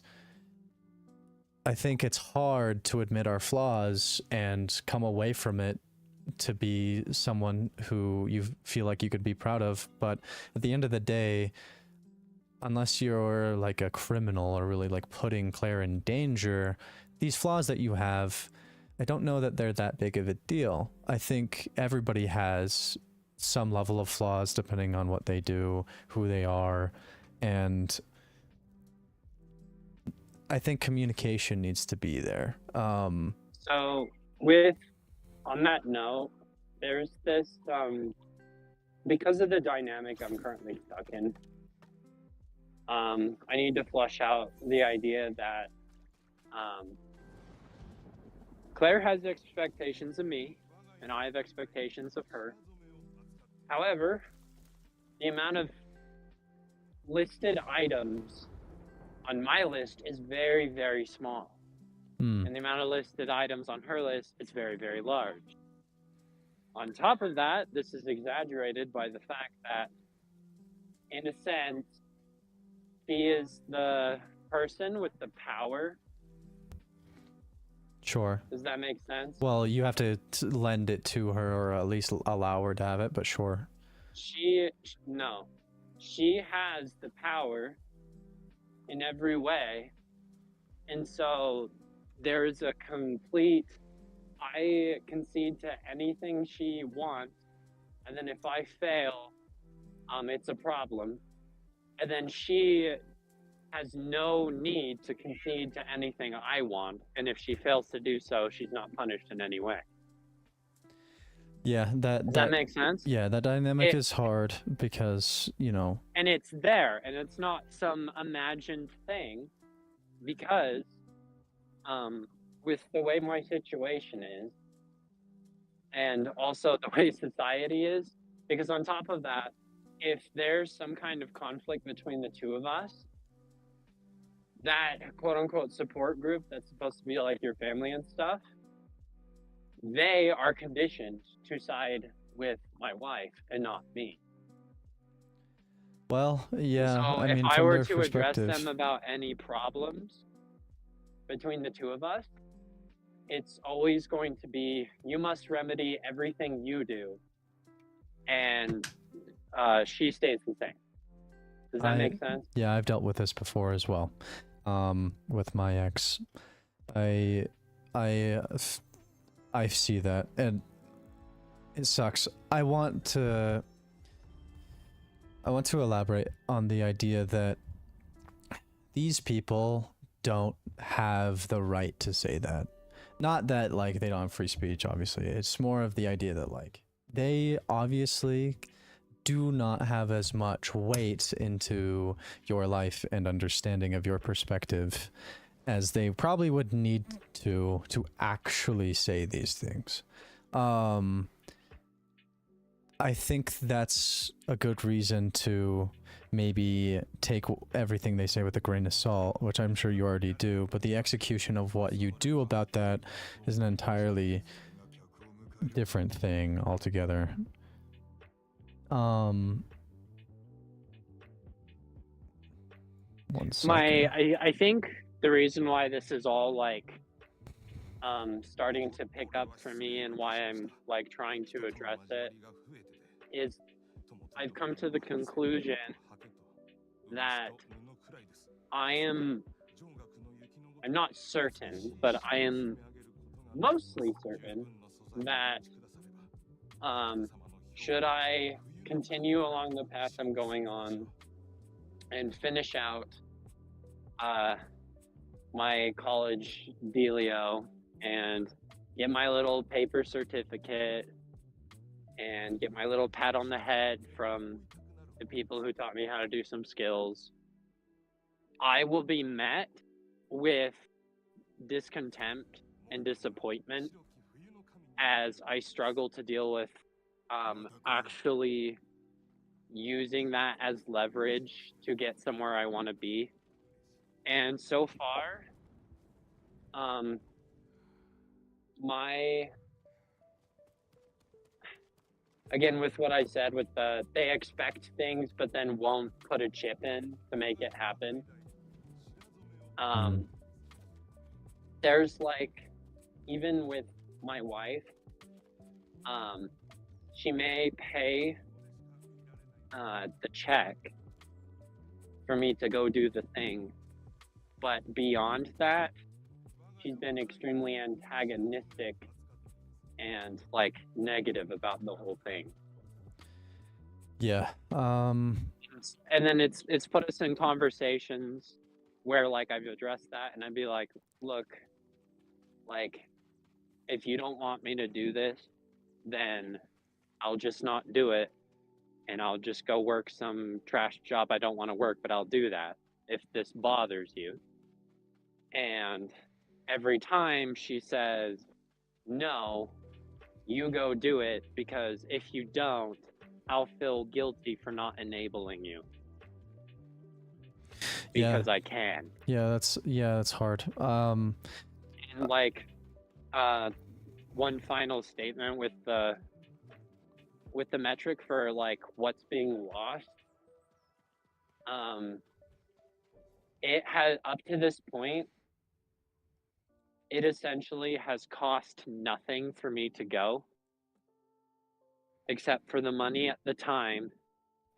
I think it's hard to admit our flaws and come away from it to be someone who you feel like you could be proud of. But at the end of the day, unless you're like a criminal or really like putting Claire in danger, these flaws that you have, I don't know that they're that big of a deal. I think everybody has some level of flaws depending on what they do, who they are, and I think communication needs to be there. So on that note, there's this because of the dynamic I'm currently stuck in, I need to flush out the idea that Claire has expectations of me, and I have expectations of her. However, the amount of listed items on my list is very, very small. And the amount of listed items on her list is very, very large. On top of that, this is exaggerated by the fact that, in a sense, she is the person with the power Sure. Does that make sense? Well, you have to lend it to her, or at least allow her to have it, but sure. No. She has the power in every way. And so there's a complete, I concede to anything she wants. And then if I fail, it's a problem. And then she has no need to concede to anything I want. And if she fails to do so, she's not punished in any way. Yeah, Does that make sense? Yeah, that dynamic is hard because, you know. And it's there, and it's not some imagined thing, because with the way my situation is, and also the way society is, because on top of that, if there's some kind of conflict between the two of us, that quote unquote support group that's supposed to be like your family and stuff, they are conditioned to side with my wife and not me. Well, yeah, So I mean, if I from were their to address perspective, them about any problems between the two of us, it's always going to be, you must remedy everything you do, and she stays the same. Does that make sense? Yeah, I've dealt with this before as well. With my ex, I see that, and it sucks. I want to elaborate on the idea that these people don't have the right to say that. Not that, like, they don't have free speech, obviously. It's more of the idea that, like, they obviously do not have as much weight into your life and understanding of your perspective as they probably would need to actually say these things. I think that's a good reason to maybe take everything they say with a grain of salt, which I'm sure you already do, but the execution of what you do about that is an entirely different thing altogether. One second. I think the reason why this is all like starting to pick up for me, and why I'm like trying to address it, is I've come to the conclusion that I'm not certain, but I am mostly certain that should I continue along the path I'm going on and finish out my college dealio and get my little paper certificate and get my little pat on the head from the people who taught me how to do some skills, I will be met with discontent and disappointment as I struggle to deal with actually using that as leverage to get somewhere I want to be. And so far, again, with what I said, with they expect things but then won't put a chip in to make it happen. There's like, even with my wife, she may pay the check for me to go do the thing, but beyond that, she's been extremely antagonistic and like negative about the whole thing. Yeah. And then it's put us in conversations where like I've addressed that, and I'd be like, look, like, if you don't want me to do this, then I'll just not do it, and I'll just go work some trash job I don't want to work, but I'll do that if this bothers you. And every time she says, no, you go do it, because if you don't, I'll feel guilty for not enabling you. Because I can. Yeah, that's hard. And like, one final statement with the metric for like what's being lost. It has, up to this point, it essentially has cost nothing for me to go, except for the money at the time,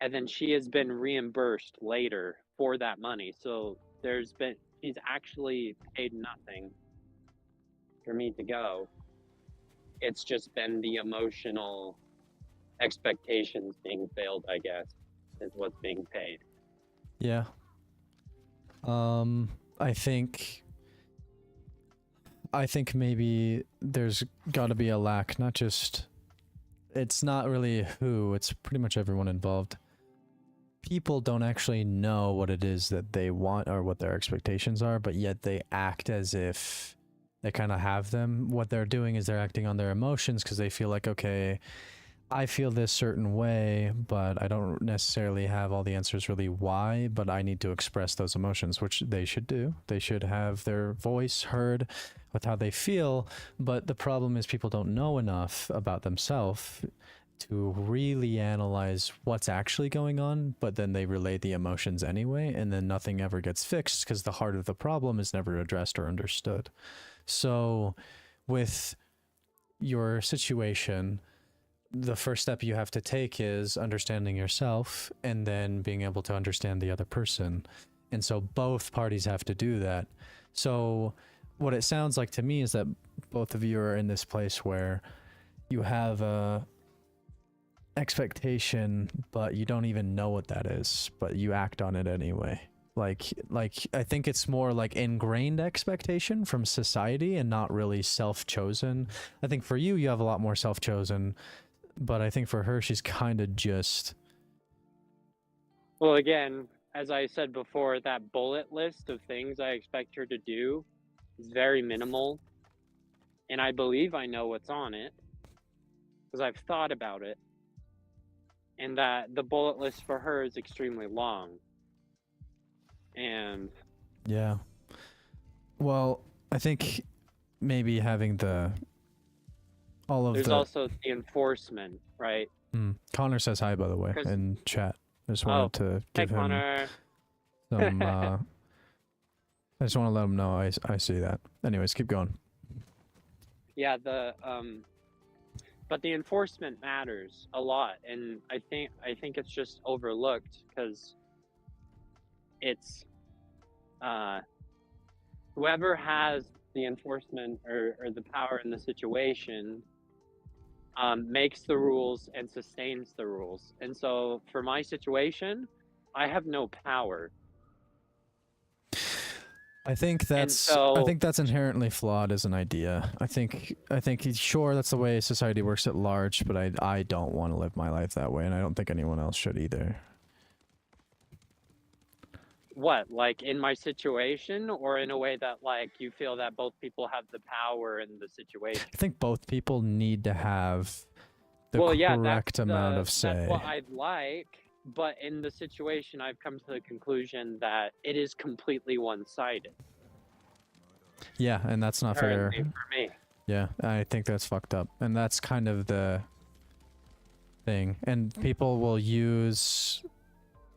and then she has been reimbursed later for that money. So she's actually paid nothing for me to go. It's just been the emotional expectations being failed, I guess, is what's being paid. Yeah. I think maybe there's got to be a lack, not just, it's not really who, it's pretty much everyone involved. People don't actually know what it is that they want or what their expectations are, but yet they act as if they kind of have them. What they're doing is they're acting on their emotions because they feel like, okay, I feel this certain way, but I don't necessarily have all the answers really why, but I need to express those emotions, which they should do. They should have their voice heard with how they feel, but the problem is people don't know enough about themselves to really analyze what's actually going on, but then they relay the emotions anyway, and then nothing ever gets fixed because the heart of the problem is never addressed or understood. So with your situation, the first step you have to take is understanding yourself and then being able to understand the other person. And so both parties have to do that. So what it sounds like to me is that both of you are in this place where you have a expectation, but you don't even know what that is, but you act on it anyway. Like I think it's more like ingrained expectation from society and not really self-chosen. I think for you have a lot more self-chosen, but I think for her, she's kind of just... Well, again, as I said before, that bullet list of things I expect her to do is very minimal, and I believe I know what's on it because I've thought about it, and that the bullet list for her is extremely long. And yeah, well, I think maybe having there's also the enforcement, right? Connor says hi, by the way, in chat. I just wanted to give him Connor. some I just want to let him know I see that. Anyways, keep going. Yeah, but the enforcement matters a lot, and I think it's just overlooked because it's whoever has the enforcement or the power in the situation makes the rules and sustains the rules. And so for my situation, I have no power. I think that's inherently flawed as an idea. I think sure, that's the way society works at large, but I don't want to live my life that way, and I don't think anyone else should either. What, like in my situation, or in a way that like you feel that both people have the power in the situation? I think both people need to have the correct amount of say. That's what I'd like, but in the situation, I've come to the conclusion that it is completely one-sided. Yeah, and that's not fair. For me. Yeah, I think that's fucked up, and that's kind of the thing. And people will use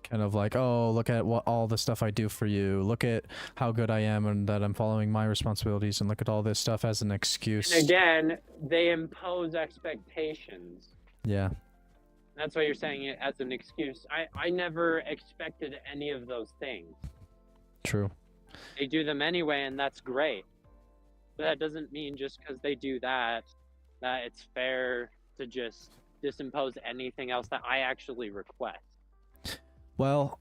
kind of like, oh, look at all the stuff I do for you. Look at how good I am and that I'm following my responsibilities, and look at all this stuff as an excuse. And again, they impose expectations. Yeah. That's why you're saying it as an excuse. I never expected any of those things. True. They do them anyway, and that's great. But that doesn't mean just because they do that it's fair to just disimpose anything else that I actually request. Well,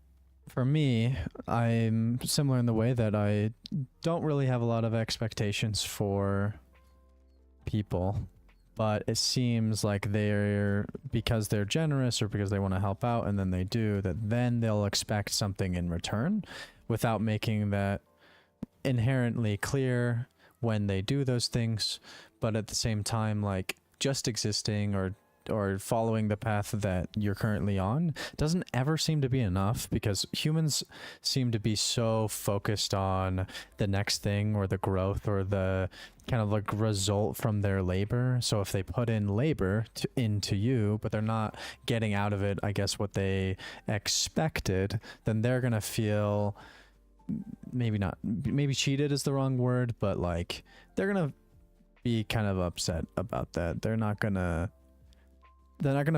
for me, I'm similar in the way that I don't really have a lot of expectations for people, but it seems like because they're generous or because they want to help out and then they do, that then they'll expect something in return without making that inherently clear when they do those things. But at the same time, like, just existing or following the path that you're currently on doesn't ever seem to be enough, because humans seem to be so focused on the next thing or the growth or the kind of like result from their labor. So if they put in labor into you, but they're not getting out of it, I guess, what they expected, then they're gonna feel maybe not, maybe cheated is the wrong word, but like they're gonna be kind of upset about that. They're not gonna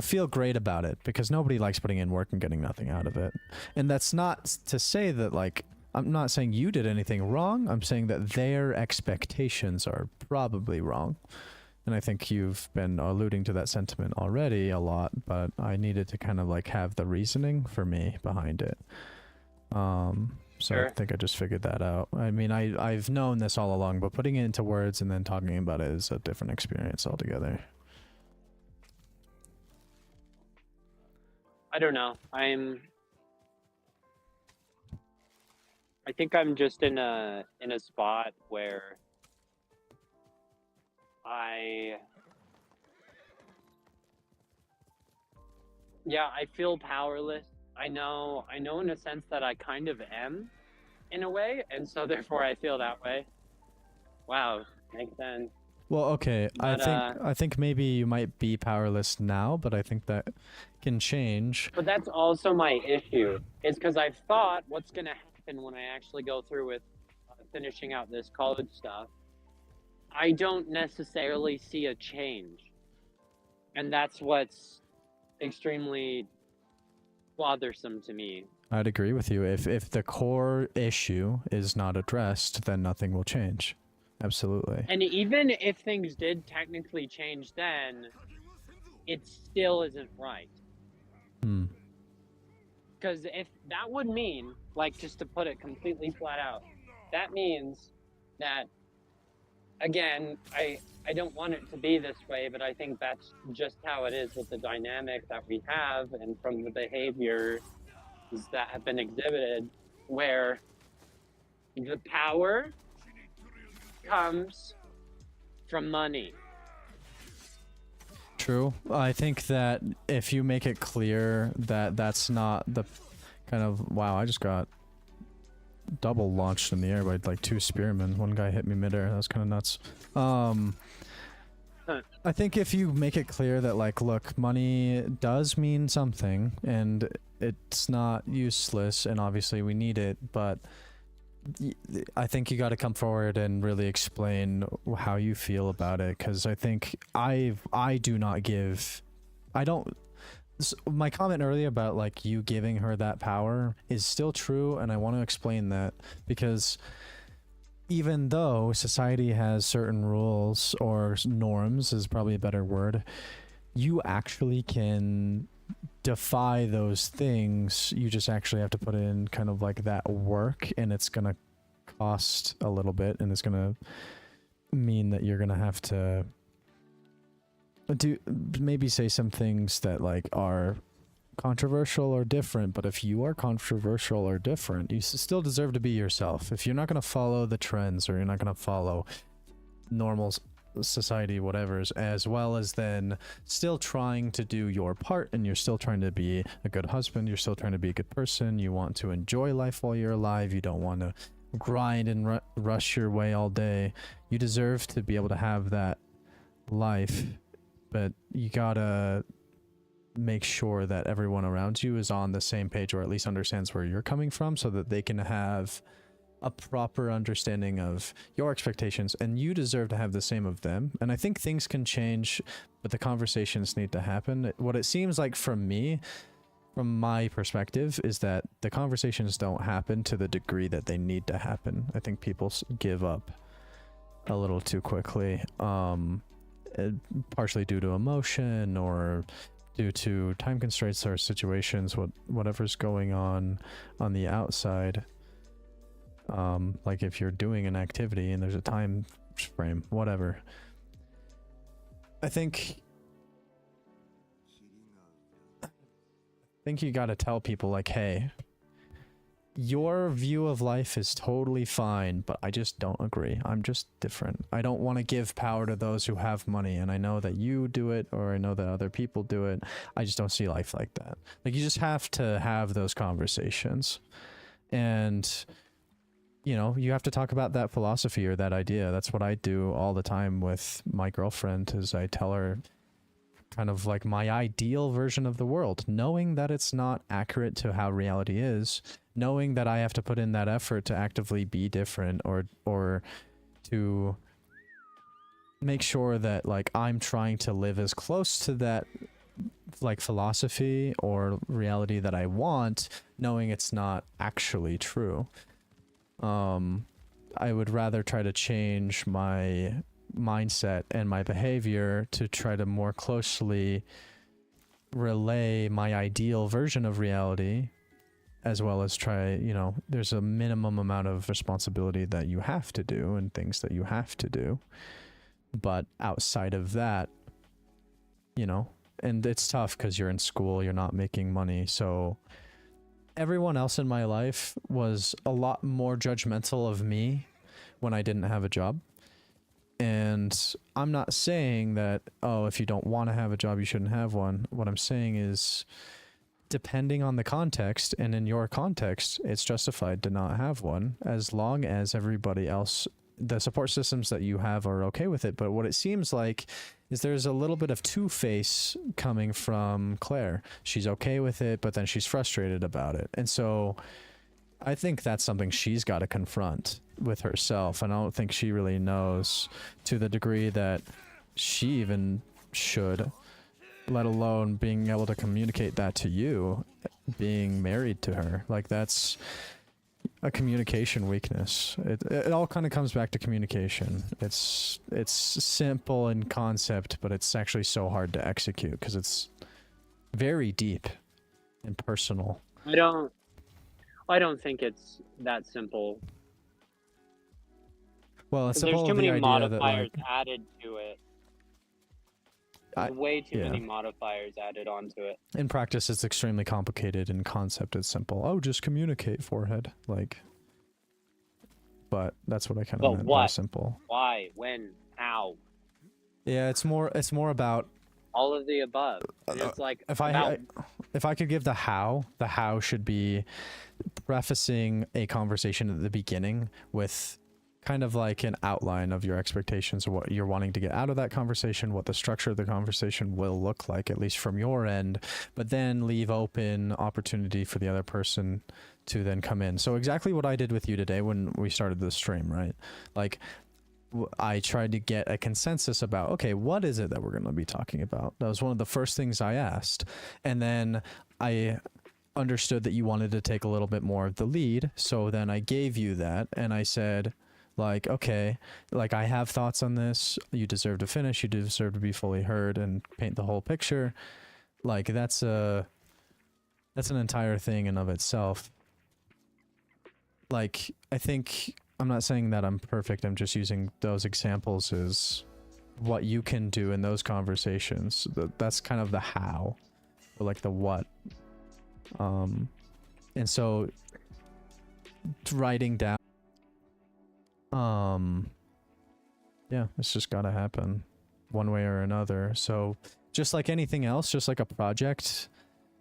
feel great about it because nobody likes putting in work and getting nothing out of it. And that's not to say that, like, I'm not saying you did anything wrong. I'm saying that their expectations are probably wrong. And I think you've been alluding to that sentiment already a lot, but I needed to kind of like have the reasoning for me behind it. So Sure. I think I just figured that out. I mean, I've known this all along, but putting it into words and then talking about it is a different experience altogether. I don't know. I think I'm just in a spot where I feel powerless. I know in a sense that I kind of am in a way, and so therefore I feel that way. Wow, makes sense. Well, okay, But I think maybe you might be powerless now, but I think that can change. but that's also my issue. Is because I've thought what's gonna happen when I actually go through with finishing out this college stuff. I don't necessarily see a change, and that's what's extremely bothersome to me. I'd agree with you. If the core issue is not addressed, then nothing will change. Absolutely. And even if things did technically change then, it still isn't right. Hmm. Because if that would mean, like, just to put it completely flat out, that means that, again, I don't want it to be this way, but I think that's just how it is with the dynamic that we have and from the behaviors that have been exhibited, where the power comes from money. True. I think that if you make it clear that that's not the kind of... Wow, I just got double launched in the air by like 2 spearmen. One guy hit me midair. That was kind of nuts. I think if you make it clear that, like, look, money does mean something and it's not useless and obviously we need it, but I think you got to come forward and really explain how you feel about it, because I think I don't... My comment earlier about like you giving her that power is still true, and I want to explain that because even though society has certain rules, or norms is probably a better word, you actually can defy those things. You just actually have to put in kind of like that work, and it's gonna cost a little bit, and it's gonna mean that you're gonna have to maybe say some things that like are controversial or different. But if you are controversial or different, you still deserve to be yourself. If you're not going to follow the trends, or you're not going to follow normal society whatever's, as well as then still trying to do your part, and you're still trying to be a good husband, you're still trying to be a good person, you want to enjoy life while you're alive, you don't want to grind and rush your way all day, you deserve to be able to have that life. But you gotta make sure that everyone around you is on the same page, or at least understands where you're coming from, so that they can have a proper understanding of your expectations, and you deserve to have the same of them. And I think things can change, but the conversations need to happen. What it seems like from me, from my perspective, is that the conversations don't happen to the degree that they need to happen. I think people give up a little too quickly. Partially due to emotion, or due to time constraints, or situations, whatever's going on the outside. Like if you're doing an activity and there's a time frame, whatever. I think you gotta tell people, like, hey, your view of life is totally fine, but I just don't agree. I'm just different. I don't want to give power to those who have money, and I know that you do it, or I know that other people do it. I just don't see life like that. Like, you just have to have those conversations. And, you know, you have to talk about that philosophy or that idea. That's what I do all the time with my girlfriend, is I tell her kind of like my ideal version of the world, knowing that it's not accurate to how reality is, knowing that I have to put in that effort to actively be different, or to make sure that like I'm trying to live as close to that like philosophy or reality that I want, knowing it's not actually true. I would rather try to change my mindset and my behavior to try to more closely relay my ideal version of reality, as well as try, you know, there's a minimum amount of responsibility that you have to do and things that you have to do. But outside of that, you know, and it's tough because you're in school, you're not making money. So everyone else in my life was a lot more judgmental of me when I didn't have a job. And I'm not saying that, oh, if you don't want to have a job, you shouldn't have one. What I'm saying is, depending on the context, and in your context, it's justified to not have one, as long as everybody else, the support systems that you have, are okay with it. But what it seems like is there's a little bit of two-face coming from Claire. She's okay with it, but then she's frustrated about it. And so I think that's something she's got to confront with herself, and I don't think she really knows to the degree that she even should, let alone being able to communicate that to you, being married to her. Like, that's a communication weakness. It all kind of comes back to communication. It's simple in concept, but it's actually so hard to execute because it's very deep and personal. I don't think it's that simple. Well, it's There's simple too the many idea modifiers that, like, added to it. Way too many modifiers added onto it. in practice, it's extremely complicated. In concept, it's simple. Oh, just communicate, forehead. Like, but that's what I kind of meant by simple. Why? When? How? Yeah, it's more about all of the above. It's like if I could give the how should be prefacing a conversation at the beginning with kind of like an outline of your expectations of what you're wanting to get out of that conversation, what the structure of the conversation will look like, at least from your end, but then leave open opportunity for the other person to then come in. So exactly what I did with you today when we started the stream, right? Like, I tried to get a consensus about, okay, what is it that we're going to be talking about? That was one of the first things I asked. And then I understood that you wanted to take a little bit more of the lead. So then I gave you that and I said, like, okay, like, I have thoughts on this. You deserve to finish. You deserve to be fully heard and paint the whole picture. Like, that's an entire thing in of itself. Like, I think, I'm not saying that I'm perfect. I'm just using those examples as what you can do in those conversations. That's kind of the how, or like the what. And so writing down, yeah, it's just gotta happen one way or another. So just like anything else, just like a project,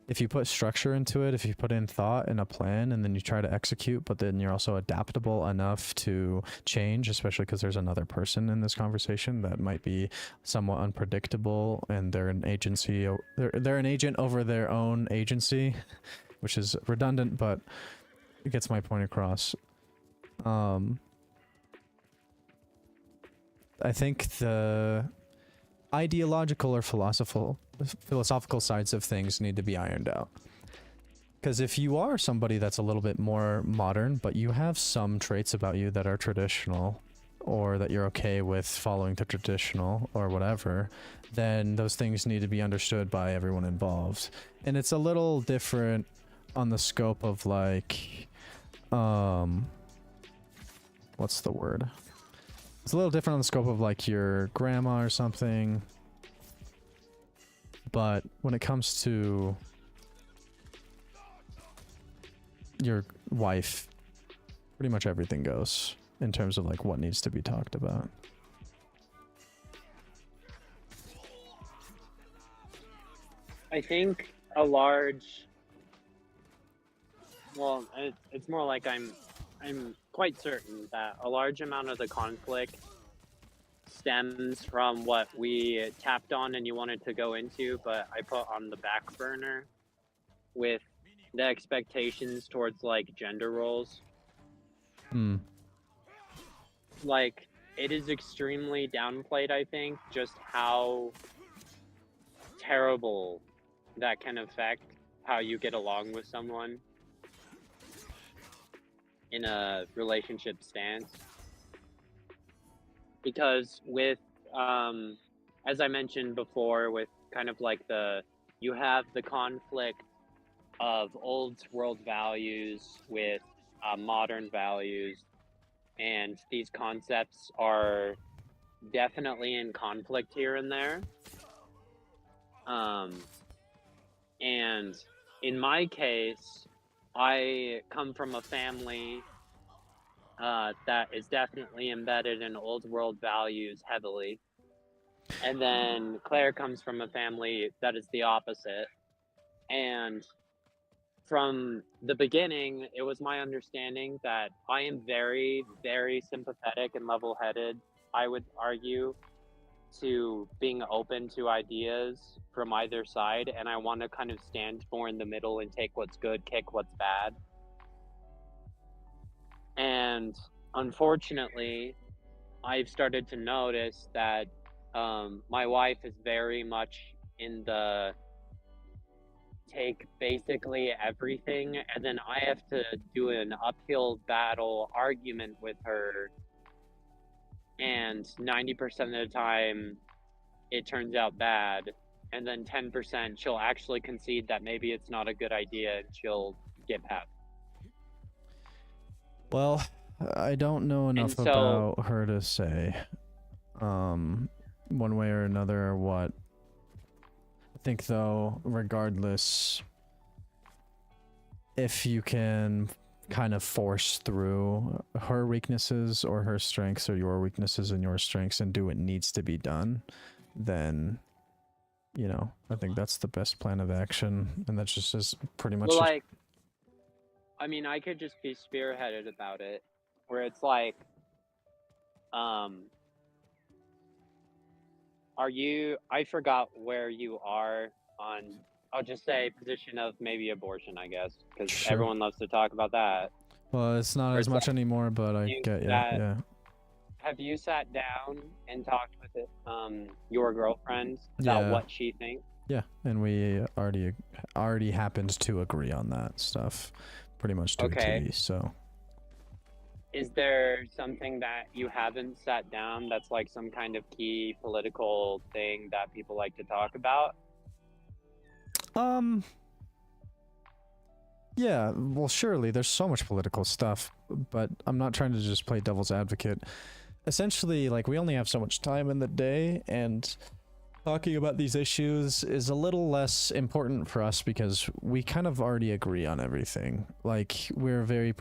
if you put structure into it, if you put in thought and a plan, and then you try to execute, but then you're also adaptable enough to change, especially because there's another person in this conversation that might be somewhat unpredictable, and they're an agency, they're an agent over their own agency, which is redundant, but it gets my point across. I think the ideological or philosophical sides of things need to be ironed out. Because if you are somebody that's a little bit more modern, but you have some traits about you that are traditional, or that you're okay with following the traditional or whatever, then those things need to be understood by everyone involved. And it's a little different on the scope of like, what's the word? It's a little different on the scope of like your grandma or something. But when it comes to your wife, pretty much everything goes in terms of like what needs to be talked about. I think a large, well, it's more like I'm quite certain that a large amount of the conflict stems from what we tapped on and you wanted to go into, but I put on the back burner with the expectations towards like gender roles. Hmm. Like, it is extremely downplayed, I think, just how terrible that can affect how you get along with someone in a relationship stance. Because with, as I mentioned before, with kind of like you have the conflict of old world values with modern values, and these concepts are definitely in conflict here and there. And in my case, I come from a family that is definitely embedded in old world values heavily. And then Claire comes from a family that is the opposite. And from the beginning, it was my understanding that I am very, very sympathetic and level headed, I would argue, to being open to ideas from either side. And I want to kind of stand more in the middle and take what's good, kick what's bad. And unfortunately, I've started to notice that my wife is very much in the take basically everything, and then I have to do an uphill battle argument with her, and 90% of the time it turns out bad, and then 10% she'll actually concede that maybe it's not a good idea and she'll get past. Well, I don't know enough And so- about her to say, one way or another or what. I think though, regardless, if you can kind of force through her weaknesses or her strengths or your weaknesses and your strengths and do what needs to be done, then, you know, I think that's the best plan of action. And that's just is pretty much Well, just- like, I mean, I could just be spearheaded about it, where it's like, I forgot where you are on, I'll just say position of maybe abortion, I guess, because Sure. Everyone loves to talk about that. Well, it's not Or as it's much like anymore, but I you get that- yeah. Have you sat down and talked with your girlfriend about Yeah. what she thinks? Yeah, and we already happened to agree on that stuff pretty much to Okay. a T, so. Is there something that you haven't sat down that's like some kind of key political thing that people like to talk about? Yeah, well, surely there's so much political stuff, but I'm not trying to just play devil's advocate. Essentially, like, we only have so much time in the day, and talking about these issues is a little less important for us because we kind of already agree on everything. Like, we're very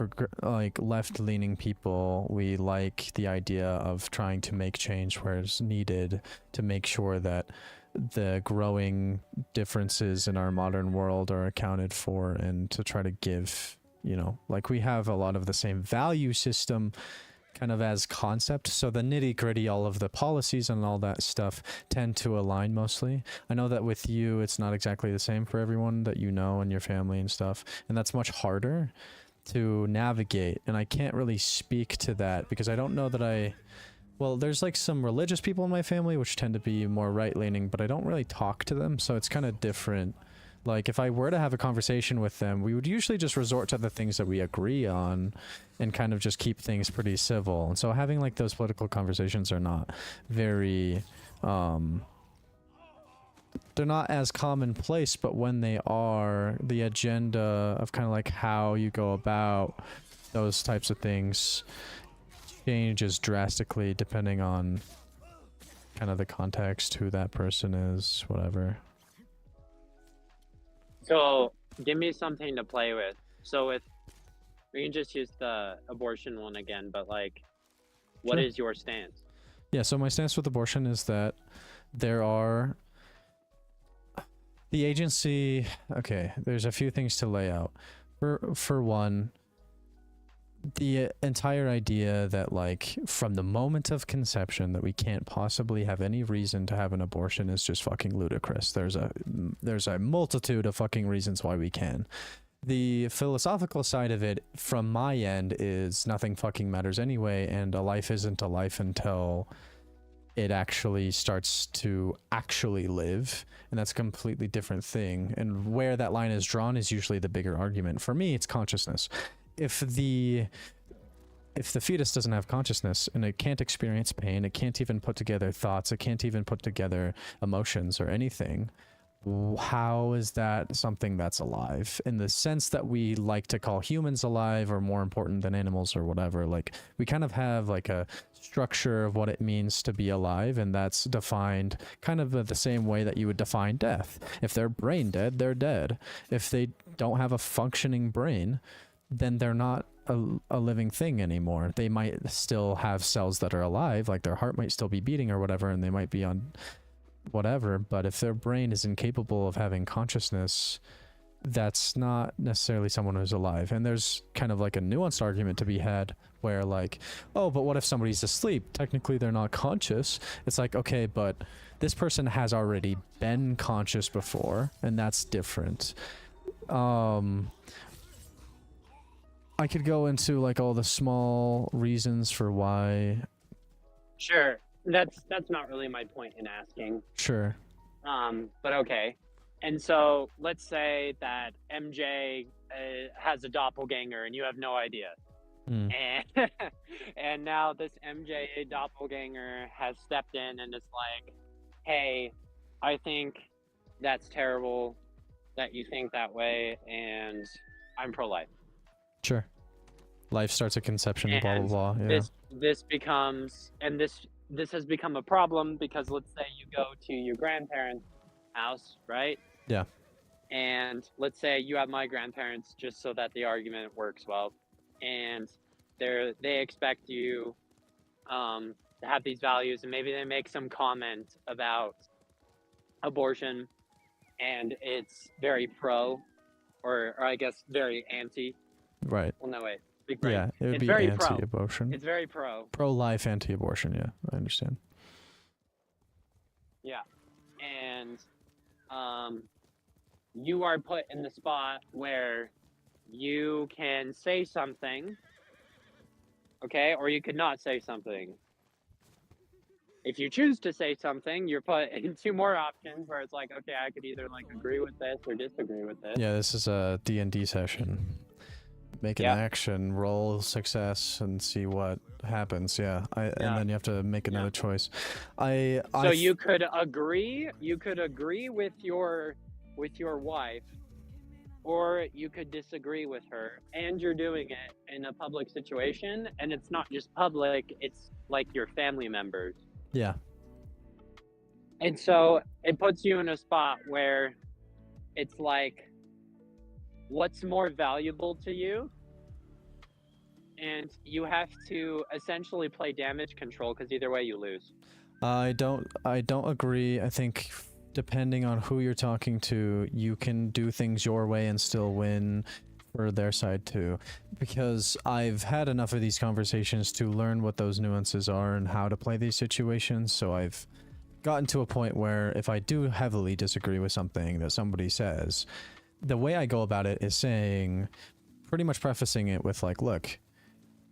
left-leaning people. We like the idea of trying to make change where it's needed to make sure that the growing differences in our modern world are accounted for, and to try to give, you know, like, we have a lot of the same value system kind of as concept, so the nitty-gritty, all of the policies and all that stuff tend to align mostly. I know that with you it's not exactly the same for everyone that you know and your family and stuff, and that's much harder to navigate, and I can't really speak to that because I don't know that well, there's like some religious people in my family which tend to be more right-leaning, but I don't really talk to them, so it's kind of different. Like, if I were to have a conversation with them, we would usually just resort to the things that we agree on and kind of just keep things pretty civil. And so having like those political conversations are not very, they're not as commonplace, but when they are, the agenda of kind of like how you go about those types of things changes drastically depending on kind of the context, who that person is, whatever. So give me something to play with. So we can just use the abortion one again, but like, what Sure. is your stance? Yeah, so my stance with abortion is that the agency, okay, there's a few things to lay out. For one, the entire idea that like from the moment of conception that we can't possibly have any reason to have an abortion is just fucking ludicrous. There's a multitude of fucking reasons why we can. The philosophical side of it from my end is nothing fucking matters anyway, and a life isn't a life until it actually starts to actually live, and that's a completely different thing. And where that line is drawn is usually the bigger argument. For me, it's consciousness. If the fetus doesn't have consciousness and it can't experience pain, it can't even put together thoughts, it can't even put together emotions or anything, how is that something that's alive? In the sense that we like to call humans alive or more important than animals or whatever, like we kind of have like a structure of what it means to be alive, and that's defined kind of the same way that you would define death. If they're brain dead, they're dead. If they don't have a functioning brain, then they're not a living thing anymore. They might still have cells that are alive, like their heart might still be beating or whatever, and they might be on whatever, but if their brain is incapable of having consciousness, that's not necessarily someone who's alive. And there's kind of like a nuanced argument to be had where like, oh, but what if somebody's asleep? Technically they're not conscious. It's like, okay, but this person has already been conscious before, and that's different. I could go into like all the small reasons for why. Sure. That's not really my point in asking. Sure. But okay. And so let's say that MJ has a doppelganger and you have no idea. Mm. And now this MJ doppelganger has stepped in and it's like, hey, I think that's terrible that you think that way, and I'm pro-life. Sure. Life starts at conception, And blah blah blah. Yeah. this becomes, and this has become a problem because let's say you go to your grandparents' house, right? Yeah. And let's say you have my grandparents, just so that the argument works well, and they expect you to have these values, and maybe they make some comment about abortion, and it's very pro, or I guess very anti. Right. Well, no, wait. Big brain. Yeah, it would It's be very pro. anti-abortion. It's very pro. Pro-life, anti-abortion. Yeah, I understand. Yeah, and you are put in the spot where you can say something, okay, or you could not say something. If you choose to say something, you're put in two more options where it's like, okay, I could either like agree with this or disagree with this. Yeah, this is a D&D session. Make an action, roll success, and see what happens. Yeah, and then you have to make another choice. So you could agree. You could agree with your wife, or you could disagree with her, and you're doing it in a public situation, and it's not just public; it's like your family members. Yeah. And so it puts you in a spot where it's like, what's more valuable to you? And you have to essentially play damage control, because either way you lose. I don't agree. I think depending on who you're talking to, you can do things your way and still win for their side too. Because I've had enough of these conversations to learn what those nuances are and how to play these situations. So I've gotten to a point where if I do heavily disagree with something that somebody says, the way I go about it is saying, pretty much prefacing it with like, look,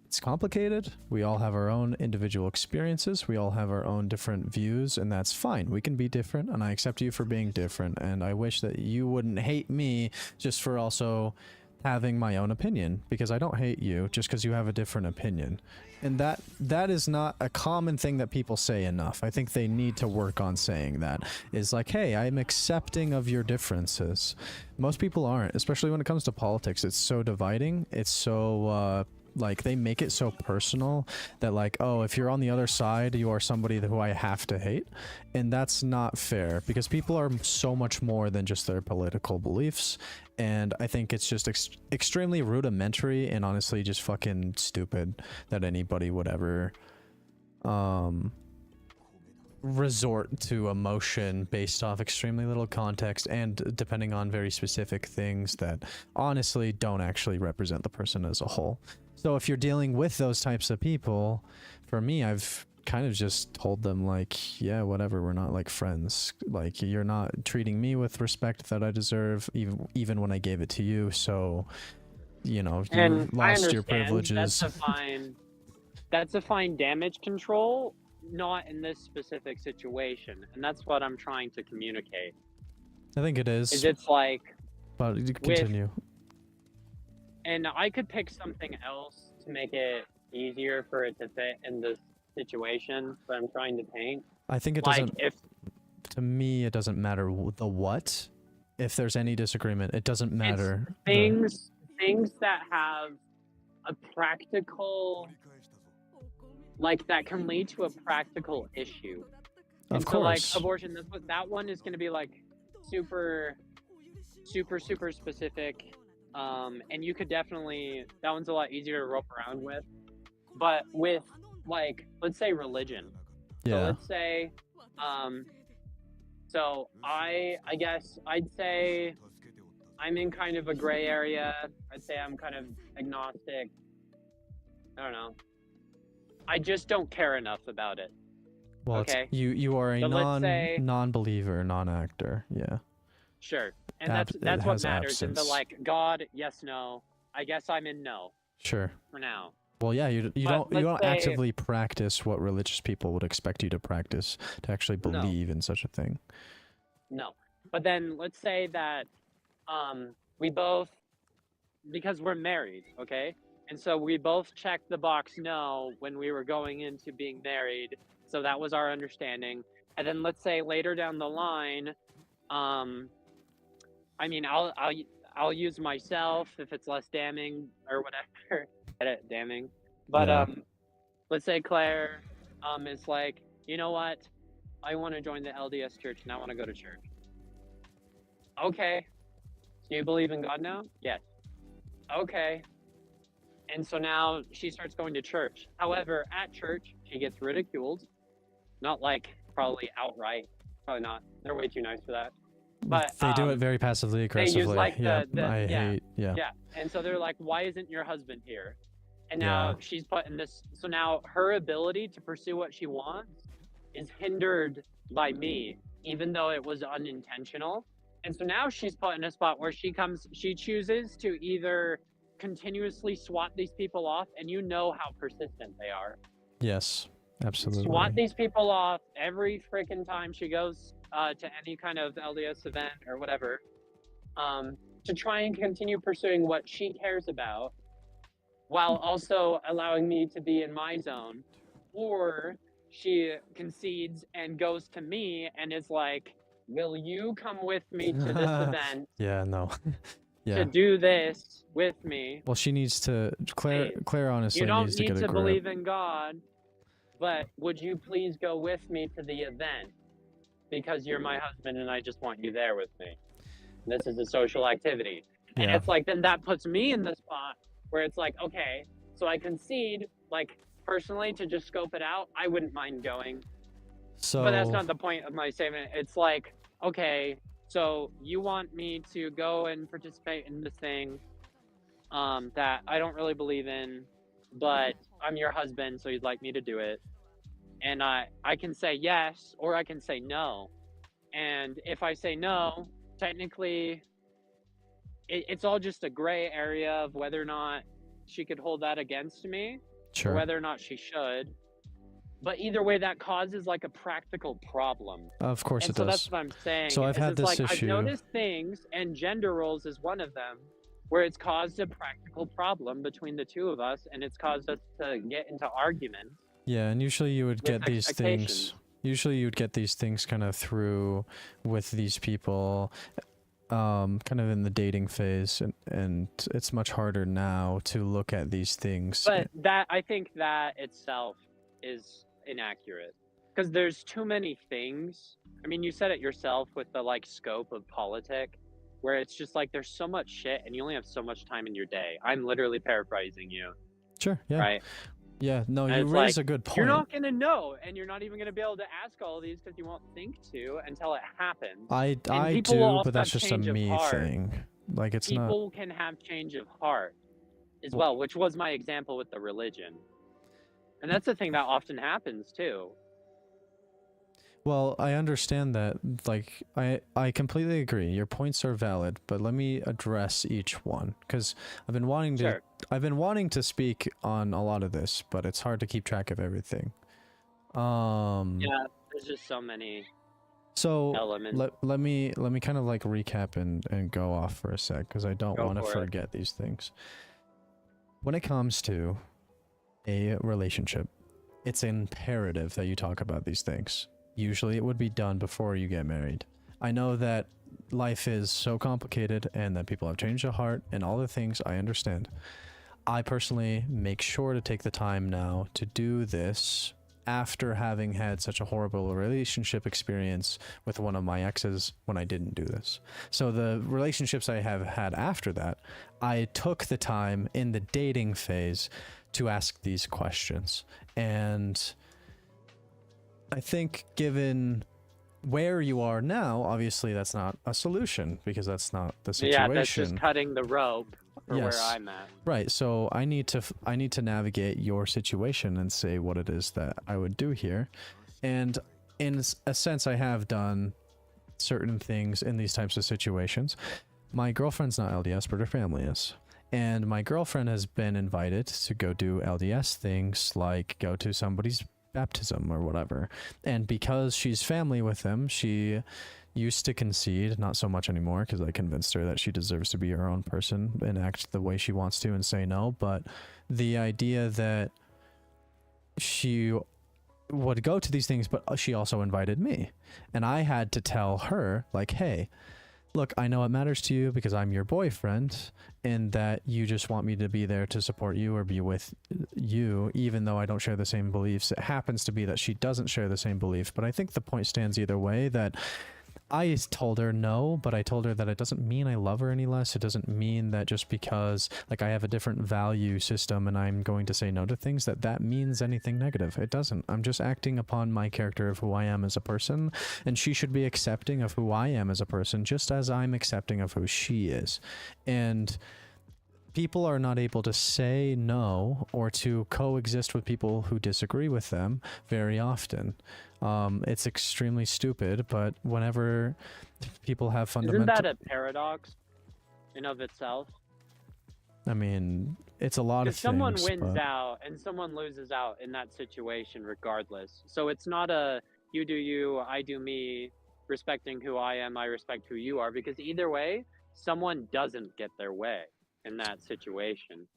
it's complicated. We all have our own individual experiences. We all have our own different views, and that's fine. We can be different, and I accept you for being different, and I wish that you wouldn't hate me just for also having my own opinion, because I don't hate you just because you have a different opinion. And that is not a common thing that people say enough. I think they need to work on saying that. Is like, hey, I'm accepting of your differences. Most people aren't, especially when it comes to politics. It's so dividing. It's so like they make it so personal that like, oh, if you're on the other side, you are somebody who I have to hate. And that's not fair, because people are so much more than just their political beliefs. And I think it's just extremely rudimentary and honestly just fucking stupid that anybody would ever resort to emotion based off extremely little context and depending on very specific things that honestly don't actually represent the person as a whole. So if you're dealing with those types of people, for me, I've kind of just told them like, yeah, whatever, we're not like friends. Like you're not treating me with respect that I deserve, even when I gave it to you. So, you know, you And I lost your understand privileges. that's a fine damage control, not in this specific situation. And that's what I'm trying to communicate. I think it is, It's like but you with, continue. and I could pick something else to make it easier for it to fit in this situation that I'm trying to paint. I think it Like doesn't, if to me, it doesn't matter the what. If there's any disagreement, it doesn't matter. it's things that have a practical, like that can lead to a practical issue. Of And so course. like abortion, that one is going to be like super specific. And you could definitely, that one's a lot easier to rope around with. But with like, let's say religion. So Yeah. let's say, so I guess I'd say I'm in kind of a gray area. I'd say I'm kind of agnostic. I don't know. I just don't care enough about it. Well, Okay. it's, you are a So let's say- non-believer, non-actor. Yeah. Sure. And It that's what has matters. And the absence. like, God, yes, no. I guess I'm in no Sure. for now. Well, yeah, you But don't let's say- actively practice what religious people would expect you to practice to actually No. believe in such a thing. No. But then let's say that we both, because we're married, okay? And so we both checked the box no when we were going into being married. So that was our understanding. And then let's say later down the line, I mean, I'll use myself if it's less damning or whatever. Edit damning. But Yeah. let's say Claire is like, you know what? I want to join the LDS church and I want to go to church. Okay. Do you believe in God now? Yes. Okay. And so now she starts going to church. However, at church, she gets ridiculed. Not like probably outright. Probably not. They're way too nice for that. But They do it very passively aggressively. like yeah, the yeah. hate. Yeah. Yeah. And so they're like, why isn't your husband here? And now Yeah. she's put in this. So now her ability to pursue what she wants is hindered by me, even though it was unintentional. And so now she's put in a spot where she chooses to either continuously swat these people off, and you know how persistent they are. Yes. Absolutely. Swat these people off every freaking time she goes to any kind of LDS event or whatever, to try and continue pursuing what she cares about, while also allowing me to be in my zone. Or she concedes and goes to me and is like, will you come with me to this event Yeah. No. Yeah. to do this with me? Well, she needs to. Claire honestly You don't needs to need get a to grip. believe in God, but would you please go with me to the event? Because you're my husband and I just want you there with me. This is a social activity. And Yeah. it's like, then that puts me in the spot where it's like, okay, so I concede, like, personally, to just scope it out, I wouldn't mind going. So. But that's not the point of my statement. It's like, okay, so you want me to go and participate in this thing that I don't really believe in, but I'm your husband, so you'd like me to do it. And I can say yes, or I can say no. And if I say no, technically, it's all just a gray area of whether or not she could hold that against me, Sure. or whether or not she should. But either way, that causes like a practical problem. Of course And it so does. that's what I'm saying. So I've is had it's this like, issue. I've noticed things, and gender roles is one of them, where it's caused a practical problem between the two of us, and it's caused us to get into arguments. Yeah, and usually you would with get these things. Usually you would get these things kind of through with these people, kind of in the dating phase, and it's much harder now to look at these things. But I think that itself is inaccurate, because there's too many things. I mean, you said it yourself with the like scope of politic, where it's just like there's so much shit and you only have so much time in your day. I'm literally paraphrasing you. Sure. Yeah. Right. Yeah. No, And you it's raise like, a good point. You're not gonna know, and you're not even gonna be able to ask all of these because you won't think to until it happens. I people will do, also but that's have just a change of me heart. thing. Like it's not. People can have change of heart. as Well, well, which was my example with the religion. And that's the thing that often happens too. well, I understand that. Like, I completely agree. Your points are valid, but let me address each one because I've been wanting to. Sure. I've been wanting to speak on a lot of this, but it's hard to keep track of everything. Yeah, there's just so many So elements. let me kind of like recap and go off for a sec because I don't Go want to for it. forget these things. When it comes to a relationship, it's imperative that you talk about these things. Usually it would be done before you get married. I know that life is so complicated and that people have changed their heart and all the things. I understand. I personally make sure to take the time now to do this after having had such a horrible relationship experience with one of my exes when I didn't do this. So the relationships I have had after that, I took the time in the dating phase to ask these questions. And I think given where you are now, obviously that's not a solution because that's not the situation. Yeah, that's just cutting the rope for where Yes. I'm at. Right. So I need to navigate your situation and say what it is that I would do here. And in a sense I have done certain things in these types of situations. My girlfriend's not LDS, but her family is. And my girlfriend has been invited to go do LDS things like go to somebody's baptism or whatever. And because she's family with them, she used to concede, not so much anymore because I convinced her that she deserves to be her own person and act the way she wants to and say no. But the idea that she would go to these things, but she also invited me. And I had to tell her, like, hey, look, I know it matters to you because I'm your boyfriend and that you just want me to be there to support you or be with you, even though I don't share the same beliefs. It happens to be that she doesn't share the same belief, but I think the point stands either way that I told her no, but I told her that it doesn't mean I love her any less. It doesn't mean that just because like I have a different value system and I'm going to say no to things that means anything negative. It doesn't. I'm just acting upon my character of who I am as a person, and she should be accepting of who I am as a person just as I'm accepting of who she is. And people are not able to say no or to coexist with people who disagree with them very often. It's extremely stupid, but whenever people have fundamental... Isn't that a paradox in of itself? I mean, it's a lot of Because things. someone wins but... out and someone loses out in that situation regardless. So it's not a you do you, I do me, respecting who I am, I respect who you are, because either way, someone doesn't get their way in that situation.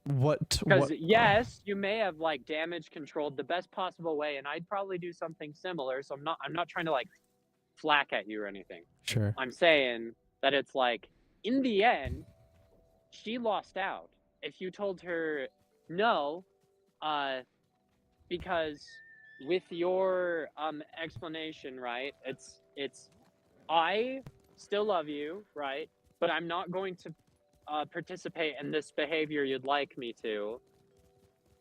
Because yes, you may have like damage controlled the best possible way, and I'd probably do something similar. So I'm not trying to like flack at you or anything. Sure. I'm saying that it's like in the end, she lost out. If you told her no, because with your explanation, right? It's I still love you, right? But I'm not going to participate in this behavior you'd like me to,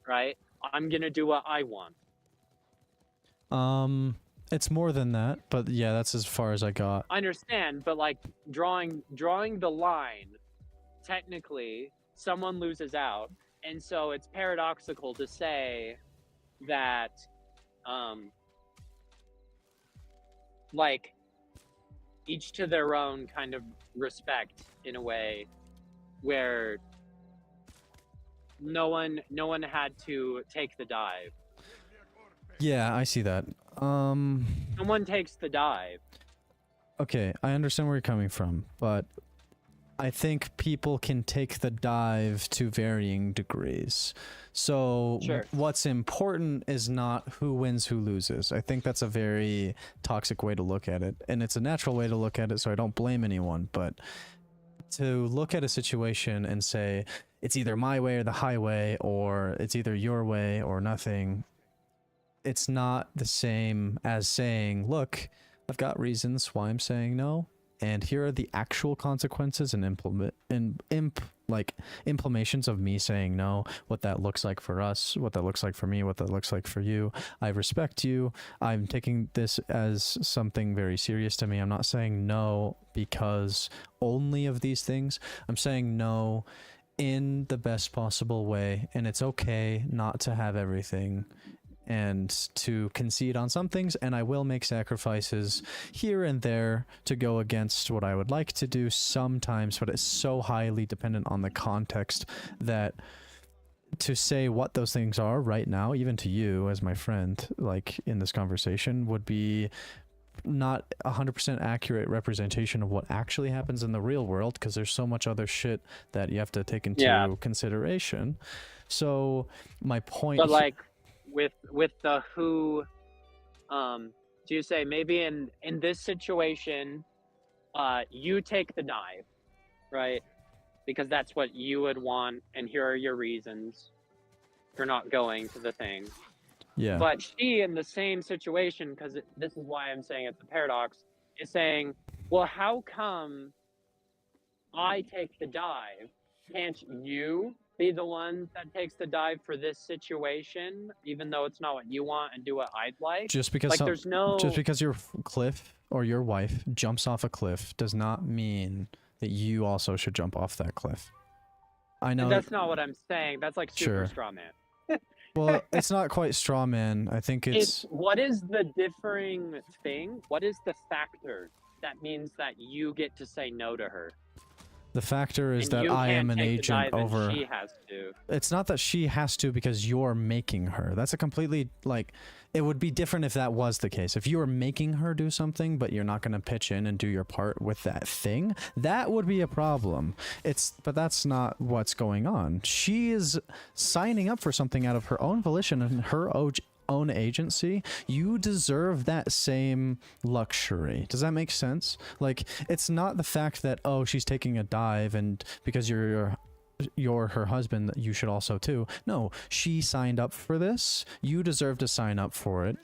right? I'm gonna do what I want. It's more than that, but yeah, that's as far as I got. I understand, but like drawing the line, technically, someone loses out, and so it's paradoxical to say that, like, each to their own kind of respect in a way where no one had to take the dive. Yeah, I see that. Someone takes the dive. Okay, I understand where you're coming from, but I think people can take the dive to varying degrees. So Sure. what's important is not who wins, who loses. I think that's a very toxic way to look at it, and it's a natural way to look at it, so I don't blame anyone, but to look at a situation and say it's either my way or the highway, or it's either your way or nothing, it's not the same as saying, look, I've got reasons why I'm saying no, and here are the actual consequences and implementations of me saying no, what that looks like for us, what that looks like for me, what that looks like for you. I respect you. I'm taking this as something very serious to me. I'm not saying no because only of these things. I'm saying no in the best possible way, and it's okay not to have everything and to concede on some things, and I will make sacrifices here and there to go against what I would like to do sometimes, but it's so highly dependent on the context that to say what those things are right now, even to you as my friend, like in this conversation, would be not 100% accurate representation of what actually happens in the real world, because there's so much other shit that you have to take into consideration. So my point, but like with the who, do you say maybe in this situation, you take the dive, right? Because that's what you would want, and here are your reasons for not going to the thing. yeah, But she, in the same situation, because this is why I'm saying it's a paradox, is saying, well, how come I take the dive? Can't you be the one that takes the dive for this situation, even though it's not what you want, and do what I'd like? just because Like, there's no... just because your cliff or your wife jumps off a cliff does not mean that you also should jump off that cliff. I know That's not what I'm saying. That's like super Sure. straw man. Well, it's not quite straw man. I think it's what is the differing thing? What is the factor that means that you get to say no to her? the factor is And that you I am can't an take the agent dive and over. she has to. It's not that she has to because you're making her. That's a completely, like, it would be different if that was the case. If you were making her do something, but you're not going to pitch in and do your part with that thing, that would be a problem. But that's not what's going on. She is signing up for something out of her own volition and her own agency. You deserve that same luxury. Does that make sense? Like, it's not the fact that, oh, she's taking a dive and because you're her husband, you should also too. No, she signed up for this. You deserve to sign up for it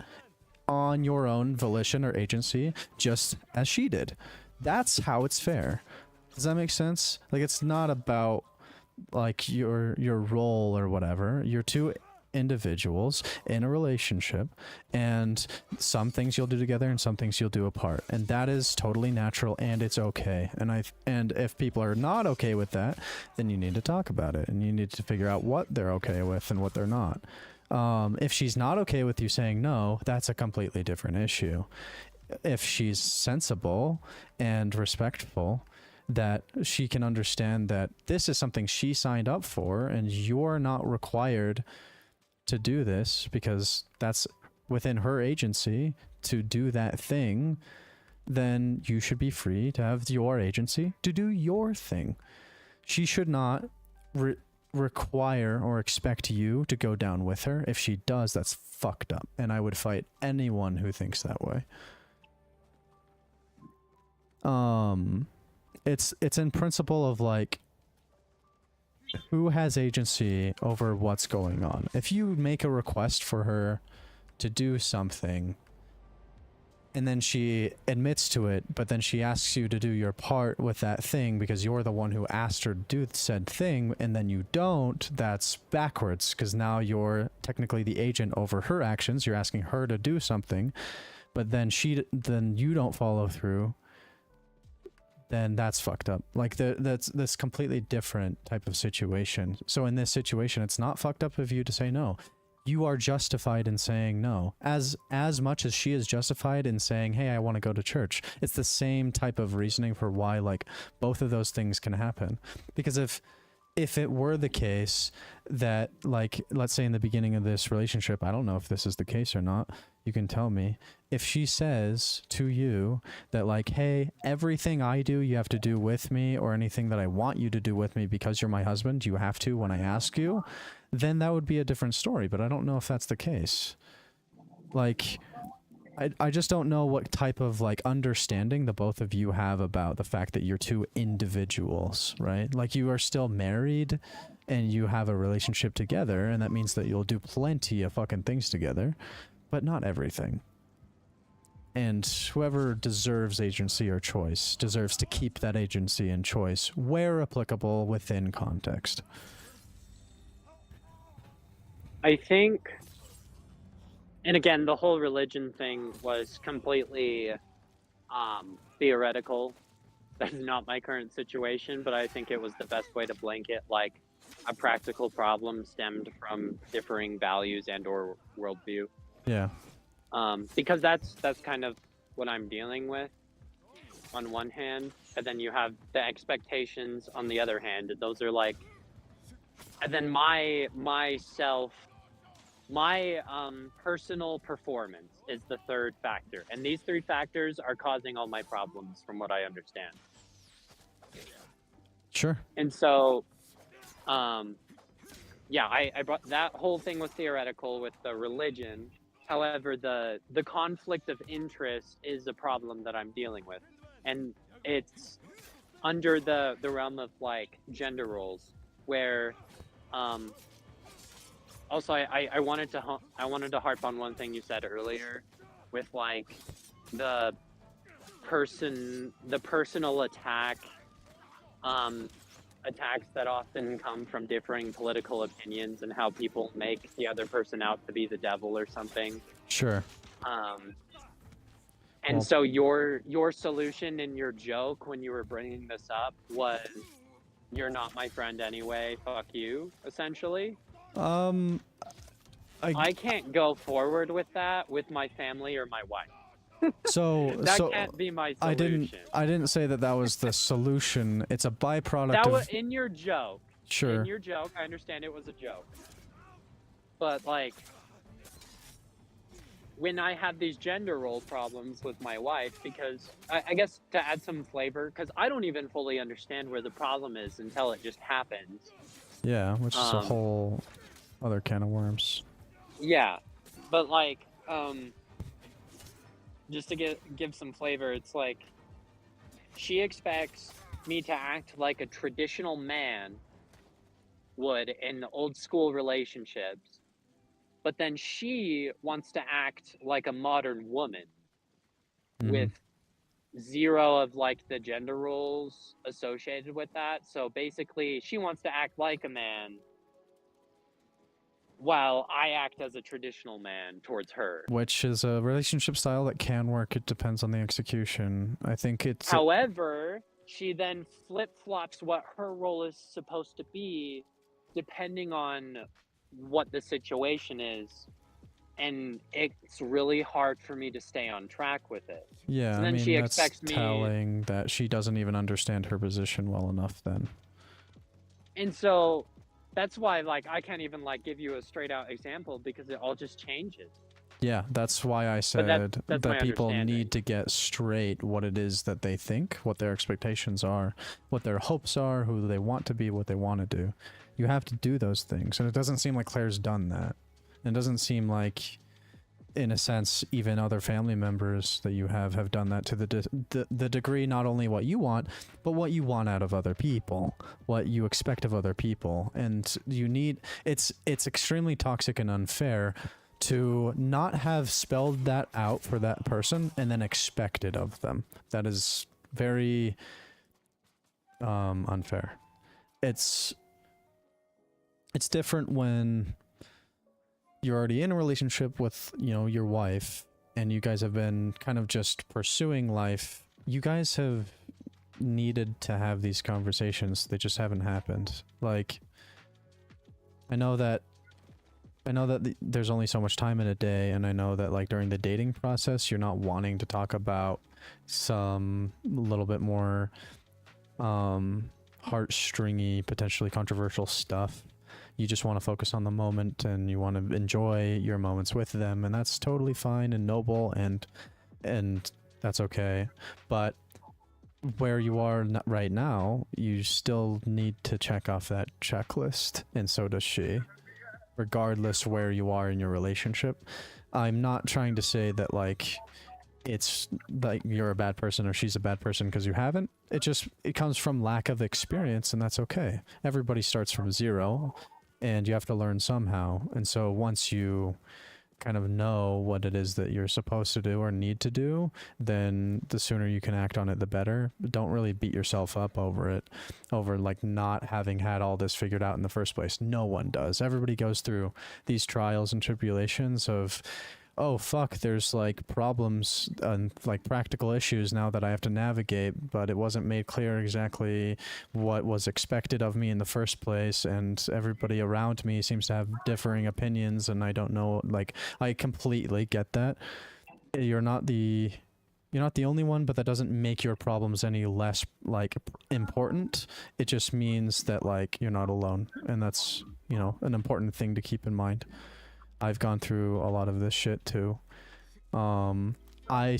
on your own volition or agency, just as she did. That's how it's fair. Does that make sense? Like, it's not about like your role or whatever. You're two individuals in a relationship, and some things you'll do together and some things you'll do apart, and that is totally natural, and it's okay. And if people are not okay with that, then you need to talk about it, and you need to figure out what they're okay with and what they're not. If she's not okay with you saying no, that's a completely different issue. If she's sensible and respectful, that she can understand that this is something she signed up for and you're not required to do this because that's within her agency to do that thing, then you should be free to have your agency to do your thing. She should not require or expect you to go down with her. If she does, that's fucked up, and I would fight anyone who thinks that way. It's in principle of like, who has agency over what's going on? If you make a request for her to do something and then she admits to it, but then she asks you to do your part with that thing because you're the one who asked her to do said thing, and then you don't, that's backwards, because now you're technically the agent over her actions. You're asking her to do something, but then you don't follow through. Then that's fucked up. Like, that's completely different type of situation. So in this situation, it's not fucked up of you to say no. You are justified in saying no, as much as she is justified in saying, hey, I want to go to church. It's the same type of reasoning for why, like, both of those things can happen. Because if it were the case that, like, let's say in the beginning of this relationship, I don't know if this is the case or not, you can tell me, if she says to you that, like, hey, everything I do you have to do with me, or anything that I want you to do with me because you're my husband, you have to when I ask you, then that would be a different story. But I don't know if that's the case. Like, I just don't know what type of, like, understanding the both of you have about the fact that you're two individuals, right? Like, you are still married and you have a relationship together, and that means that you'll do plenty of fucking things together, but not everything. And whoever deserves agency or choice deserves to keep that agency and choice where applicable within context. I think, and again, the whole religion thing was completely theoretical, that's not my current situation, but I think it was the best way to blanket like a practical problem stemmed from differing values and or worldview. Yeah. Because that's kind of what I'm dealing with on one hand, and then you have the expectations on the other hand. Those are like, and then my personal performance is the third factor, and these three factors are causing all my problems, from what I understand. Sure. And so, yeah, I brought that whole thing was theoretical with the religion. However, the conflict of interest is a problem that I'm dealing with, and it's under the realm of like gender roles, where also I wanted to harp on one thing you said earlier, with like the personal attacks that often come from differing political opinions and how people make the other person out to be the devil or something. Sure. And Well, so your solution in your joke when you were bringing this up was, "You're not my friend anyway. Fuck you," essentially. I can't go forward with that with my family or my wife. That can't be my solution. I didn't say that that was the solution. It's a byproduct That of... was in your joke. Sure. In your joke, I understand it was a joke. But like, when I have these gender role problems with my wife, because I guess to add some flavor, because I don't even fully understand where the problem is until it just happens. Yeah, which is a whole other can of worms. Yeah, but like, just to give some flavor, it's like she expects me to act like a traditional man would in old school relationships, but then she wants to act like a modern woman with zero of like the gender roles associated with that. So basically, she wants to act like a man while I act as a traditional man towards her. Which is a relationship style that can work. It depends on the execution. I think it's... However, she then flip-flops what her role is supposed to be depending on what the situation is, and it's really hard for me to stay on track with it. Yeah, so then I mean, she that's expects me... telling that she doesn't even understand her position well enough then. And so that's why, like, I can't even like give you a straight out example, because it all just changes. Yeah, that's why I said that's that people need to get straight what it is that they think, what their expectations are, what their hopes are, who they want to be, what they want to do. You have to do those things, and it doesn't seem like Claire's done that. It doesn't seem like, in a sense, even other family members that you have done that to the degree, not only what you want, but what you want out of other people, what you expect of other people. And you need... It's extremely toxic and unfair to not have spelled that out for that person and then expect it of them. That is very unfair. It's different when you're already in a relationship with, you know, your wife, and you guys have been kind of just pursuing life. You guys have needed to have these conversations. They just haven't happened. Like, I know that there's only so much time in a day, and I know that like during the dating process, you're not wanting to talk about some little bit more heartstringy, potentially controversial stuff. You just want to focus on the moment, and you want to enjoy your moments with them, and that's totally fine and noble, and that's okay. But where you are right now, you still need to check off that checklist, and so does she, regardless where you are in your relationship. I'm not trying to say that like it's like you're a bad person or she's a bad person because you haven't. It comes from lack of experience, and that's okay. Everybody starts from zero, and you have to learn somehow. And so once you kind of know what it is that you're supposed to do or need to do, then the sooner you can act on it, the better. Don't really beat yourself up over it, over like not having had all this figured out in the first place. No one does. Everybody goes through these trials and tribulations of oh fuck, there's like problems and like practical issues now that I have to navigate, but it wasn't made clear exactly what was expected of me in the first place, and everybody around me seems to have differing opinions, and I don't know, like, I completely get that. You're not the only one, but that doesn't make your problems any less like important. It just means that like you're not alone, and that's, you know, an important thing to keep in mind. I've gone through a lot of this shit too. I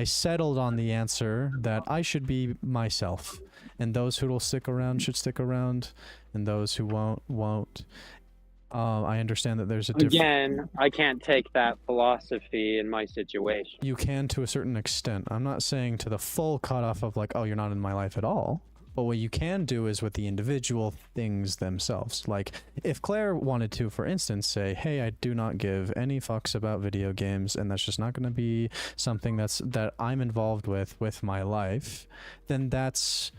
settled on the answer that I should be myself, and those who will stick around should stick around, and those who won't. I understand that there's a Again, I can't take that philosophy in my situation. You can to a certain extent. I'm not saying to the full cutoff of like, oh, you're not in my life at all. But what you can do is with the individual things themselves. Like, if Claire wanted to, for instance, say, hey, I do not give any fucks about video games, and that's just not going to be something that I'm involved with my life, then that's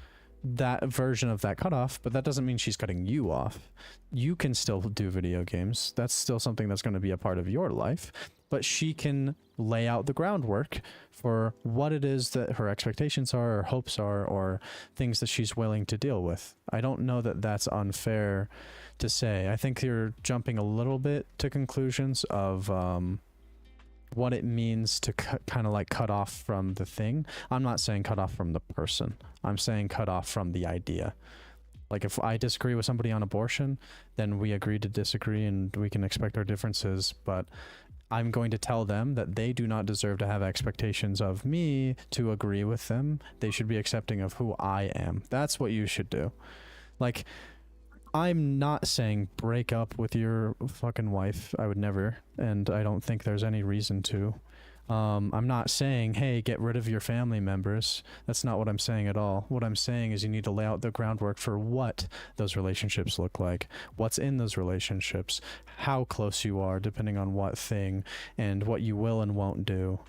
that version of that cutoff, but that doesn't mean she's cutting you off. You can still do video games. That's still something that's going to be a part of your life, but she can lay out the groundwork for what it is that her expectations are, or hopes are, or things that she's willing to deal with. I don't know that that's unfair to say. I think you're jumping a little bit to conclusions of what it means to kind of like cut off from the thing. I'm not saying cut off from the person. I'm saying cut off from the idea. Like, if I disagree with somebody on abortion, then we agree to disagree and we can expect our differences, but I'm going to tell them that they do not deserve to have expectations of me to agree with them. They should be accepting of who I am. That's what you should do. Like, I'm not saying break up with your fucking wife. I would never, and I don't think there's any reason to. I'm not saying, hey, get rid of your family members. That's not what I'm saying at all. What I'm saying is you need to lay out the groundwork for what those relationships look like, what's in those relationships, how close you are, depending on what thing, and what you will and won't do.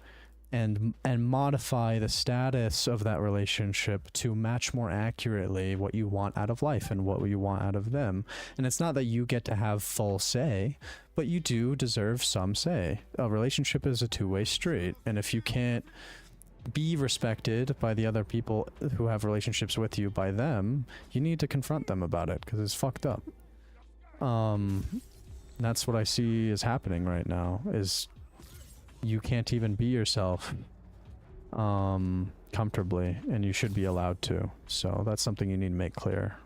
And modify the status of that relationship to match more accurately what you want out of life and what you want out of them. And it's not that you get to have full say, but you do deserve some say. A relationship is a two-way street, and if you can't be respected by the other people who have relationships with you by them, you need to confront them about it, because it's fucked up. That's what I see is happening right now, is you can't even be yourself comfortably, and you should be allowed to. So that's something you need to make clear.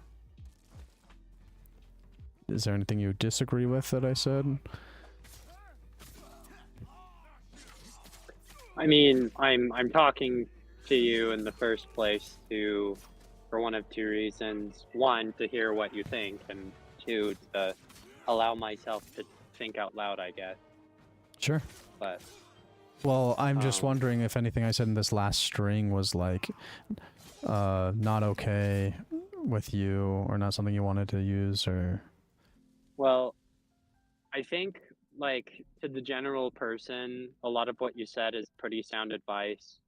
Is there anything you disagree with that I said? I mean, I'm talking to you in the first place for one of two reasons. One, to hear what you think, and two, to allow myself to think out loud, I guess. Sure. But well, I'm just wondering if anything I said in this last string was like not okay with you, or not something you wanted to use, or... Well, I think, like, to the general person, a lot of what you said is pretty sound advice.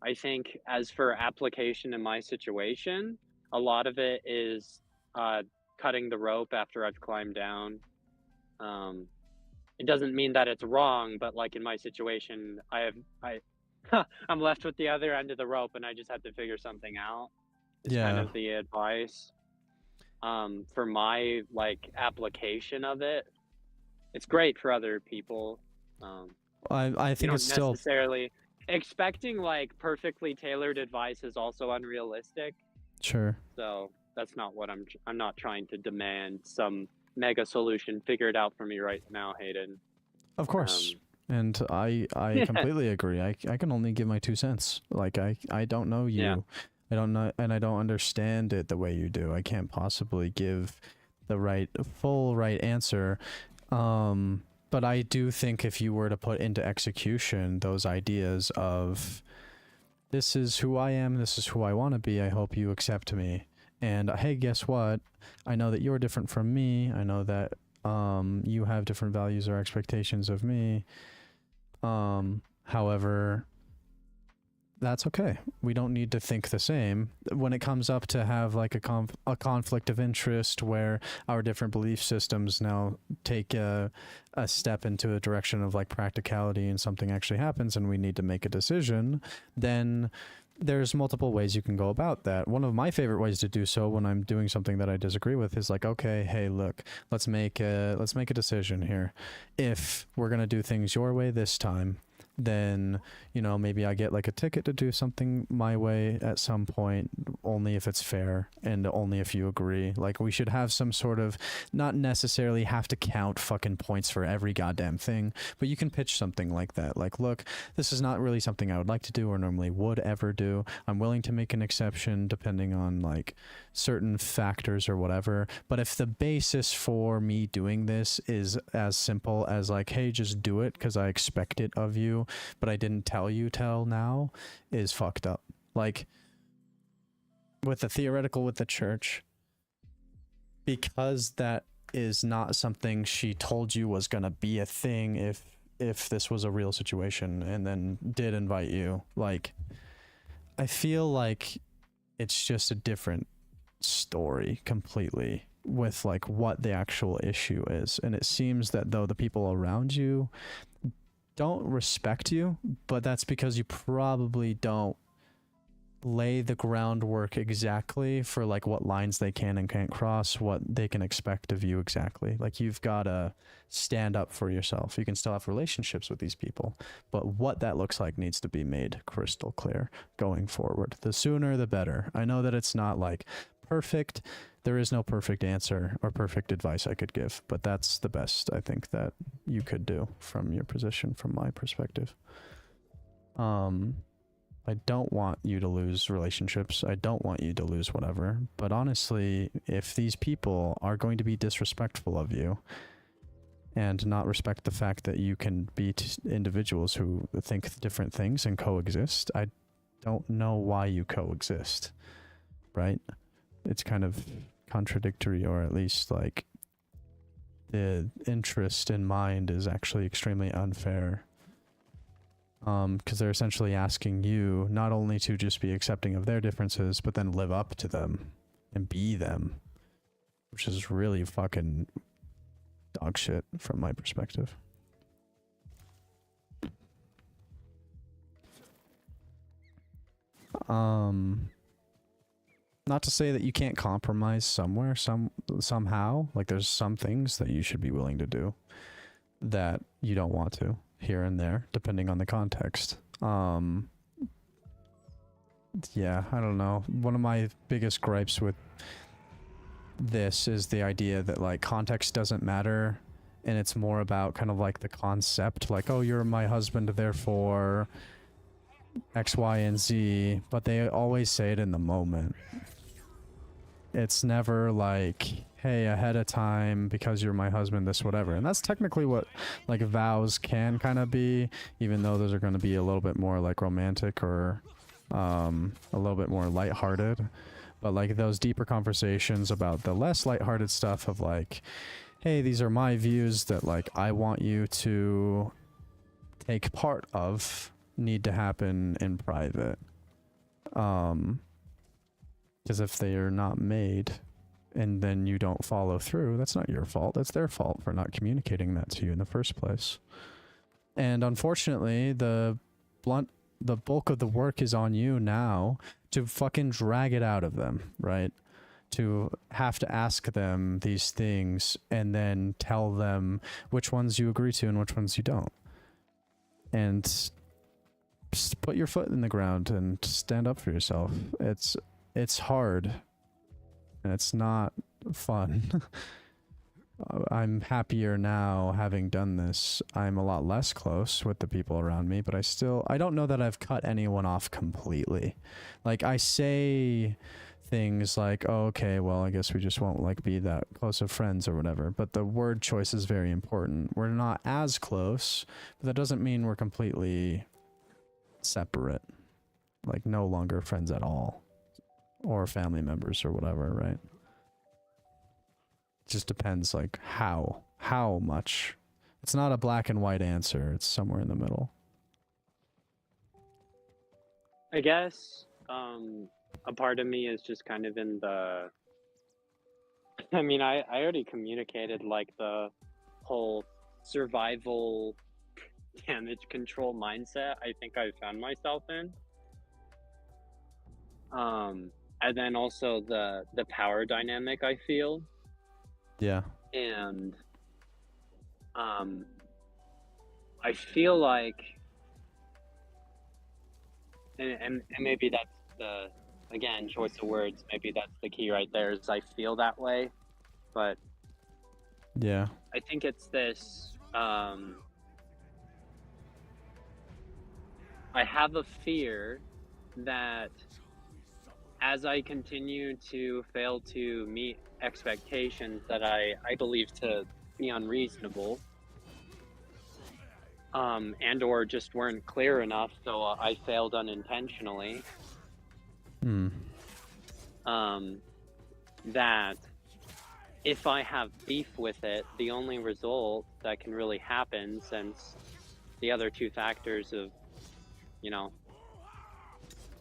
I think as for application in my situation, a lot of it is cutting the rope after I've climbed down. It doesn't mean that it's wrong, but like in my situation, I'm left with the other end of the rope, and I just have to figure something out. It's kind of the advice. For my like application of it, it's great for other people. I think it's still necessarily expecting like perfectly tailored advice is also unrealistic. Sure. So that's not what I'm not trying to demand some mega solution figured out for me right now, Hayden. Of course. And I completely agree. I can only give my 2 cents. Like, I don't know you. Yeah. I don't know, and I don't understand it the way you do. I can't possibly give the full right answer. But I do think if you were to put into execution those ideas of, this is who I am, this is who I want to be, I hope you accept me. And hey, guess what? I know that you're different from me. I know that you have different values or expectations of me. However, that's okay. We don't need to think the same. When it comes up to have like a conflict of interest where our different belief systems now take a step into a direction of like practicality and something actually happens and we need to make a decision, then there's multiple ways you can go about that. One of my favorite ways to do so when I'm doing something that I disagree with is like, okay, hey, look, let's make a decision here. If we're going to do things your way this time, then, you know, maybe I get like a ticket to do something my way at some point, only if it's fair and only if you agree. Like, we should have some sort of, not necessarily have to count fucking points for every goddamn thing, but you can pitch something like that. Like, look, this is not really something I would like to do or normally would ever do. I'm willing to make an exception depending on like certain factors or whatever. But if the basis for me doing this is as simple as like, hey, just do it because I expect it of you, but I didn't tell you till now, is fucked up. Like, with the theoretical with the church, because that is not something she told you was gonna be a thing if this was a real situation and then did invite you, like, I feel like it's just a different story completely with like what the actual issue is. And it seems that though the people around you don't respect you, but that's because you probably don't lay the groundwork exactly for like what lines they can and can't cross, what they can expect of you exactly. Like, you've got to stand up for yourself. You can still have relationships with these people, but what that looks like needs to be made crystal clear going forward. The sooner the better. I know that it's not like perfect. There is no perfect answer or perfect advice I could give, but that's the best I think that you could do from your position, from my perspective. I don't want you to lose relationships. I don't want you to lose whatever. But honestly, if these people are going to be disrespectful of you and not respect the fact that you can be individuals who think different things and coexist, I don't know why you coexist, right? It's kind of contradictory, or at least like the interest in mind is actually extremely unfair. Because they're essentially asking you not only to just be accepting of their differences, but then live up to them and be them, which is really fucking dog shit from my perspective. Not to say that you can't compromise somewhere, somehow. Like, there's some things that you should be willing to do that you don't want to, here and there, depending on the context. Yeah, I don't know. One of my biggest gripes with this is the idea that like context doesn't matter, and it's more about kind of like the concept, like, oh, you're my husband, therefore X, Y, and Z, but they always say it in the moment. It's never like, hey, ahead of time, because you're my husband, this, whatever. And that's technically what like vows can kind of be, even though those are going to be a little bit more like romantic or a little bit more lighthearted. But like those deeper conversations about the less lighthearted stuff of like, hey, these are my views that like I want you to take part of, need to happen in private. Because if they are not made and then you don't follow through, that's not your fault. That's their fault for not communicating that to you in the first place. And unfortunately, the bulk of the work is on you now to fucking drag it out of them, right? To have to ask them these things and then tell them which ones you agree to and which ones you don't. And just put your foot in the ground and stand up for yourself. It's hard, and it's not fun. I'm happier now having done this. I'm a lot less close with the people around me, but I don't know that I've cut anyone off completely. Like, I say things like, oh, okay, well, I guess we just won't like be that close of friends or whatever, but the word choice is very important. We're not as close, but that doesn't mean we're completely separate. Like, no longer friends at all. Or family members or whatever, right? It just depends like how much. It's not a black and white answer, it's somewhere in the middle. I guess a part of me is just kind of in the I mean, I already communicated like the whole survival damage control mindset I think I found myself in. And then also the power dynamic I feel. Yeah. And um I feel like and maybe that's the again choice of words, maybe that's the key right there is I feel that way. But Yeah. I think it's this I have a fear that as I continue to fail to meet expectations that I believe to be unreasonable, and or just weren't clear enough, so I failed unintentionally, Hmm. that if I have beef with it, the only result that can really happen, since the other two factors of, you know,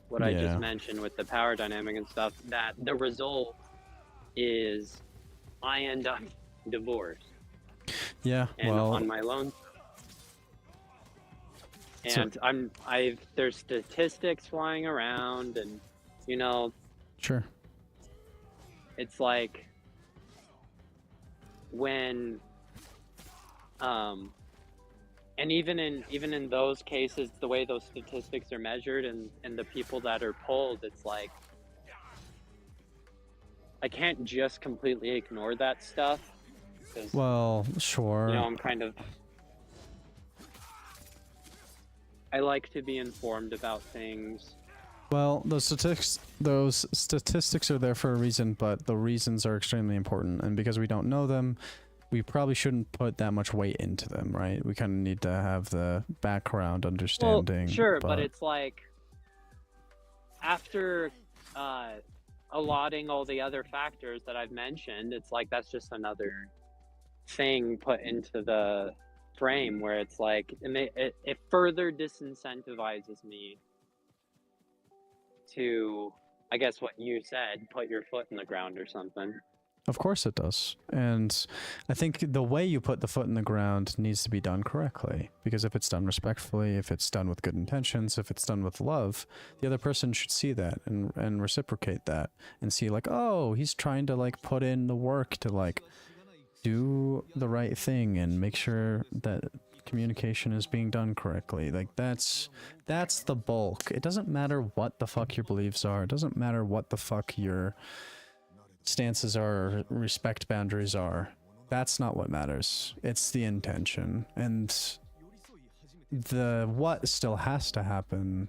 what I just Yeah. mentioned with the power dynamic and stuff, that the result is I end up divorced Yeah. and Well, on my own. so And there's statistics flying around, and you know, sure. it's like when, and even in those cases, the way those statistics are measured and the people that are polled, it's like I can't just completely ignore that stuff because Well, sure. I'm kind of I like to be informed about things. Well, those statistics are there for a reason, but the reasons are extremely important, and because we don't know them, we probably shouldn't put that much weight into them, right? We kind of need to have the background Well, understanding, sure, but but it's like after uh, allotting all the other factors that I've mentioned, it's like that's just another thing put into the frame where it's like it further disincentivizes me to, I guess what you said, put your foot in the ground or something. of course it does. And I think the way you put the foot in the ground needs to be done correctly, because if it's done respectfully, if it's done with good intentions, if it's done with love, the other person should see that and reciprocate that and see like, oh, he's trying to like put in the work to like do the right thing and make sure that communication is being done correctly. Like that's the bulk. It doesn't matter what the fuck your beliefs are. It doesn't matter what the fuck your stances are, respect boundaries are. That's not what matters. It's the intention. And the what still has to happen,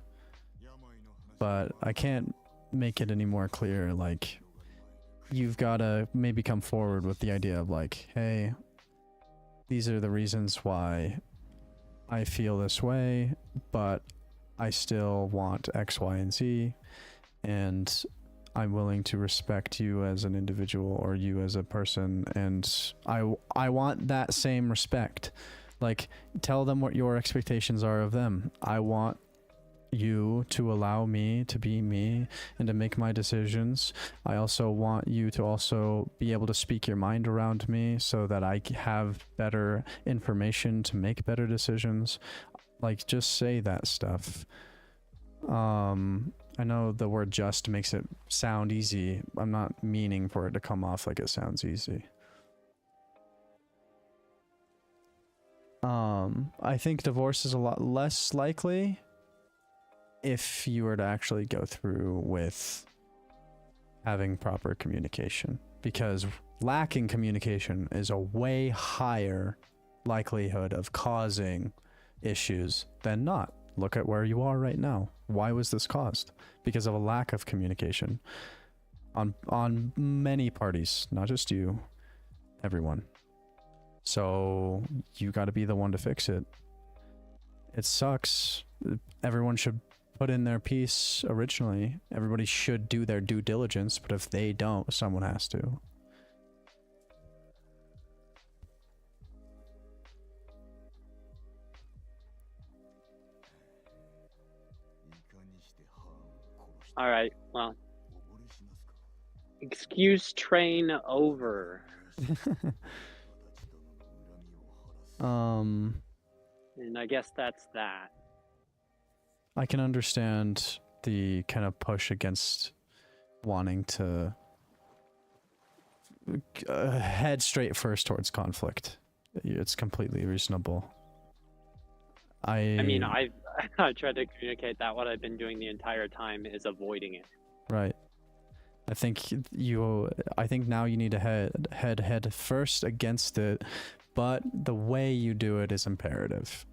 but I can't make it any more clear. Like, you've got to maybe come forward with the idea of like, hey, these are the reasons why I feel this way, but I still want X, Y, and Z, and I'm willing to respect you as an individual or you as a person, and I want that same respect. Like, tell them what your expectations are of them. I want you to allow me to be me and to make my decisions. I also want you to also be able to speak your mind around me so that I have better information to make better decisions. Like, just say that stuff. I know the word just makes it sound easy. I'm not meaning for it to come off like it sounds easy. I think divorce is a lot less likely if you were to actually go through with having proper communication, because lacking communication is a way higher likelihood of causing issues than not. Look at where you are right now. Why was this caused? Because of a lack of communication on many parties, not just you, everyone. So you got to be the one to fix it. It sucks. Everyone should put in their piece originally. Everybody should do their due diligence, but if they don't, someone has to. All right. Well, excuse train over. um, And I guess that's that. I can understand the kind of push against wanting to head straight first towards conflict. It's completely reasonable. I mean, I tried to communicate that what I've been doing the entire time is avoiding it. Right. I think I think now you need to head first against it, but the way you do it is imperative.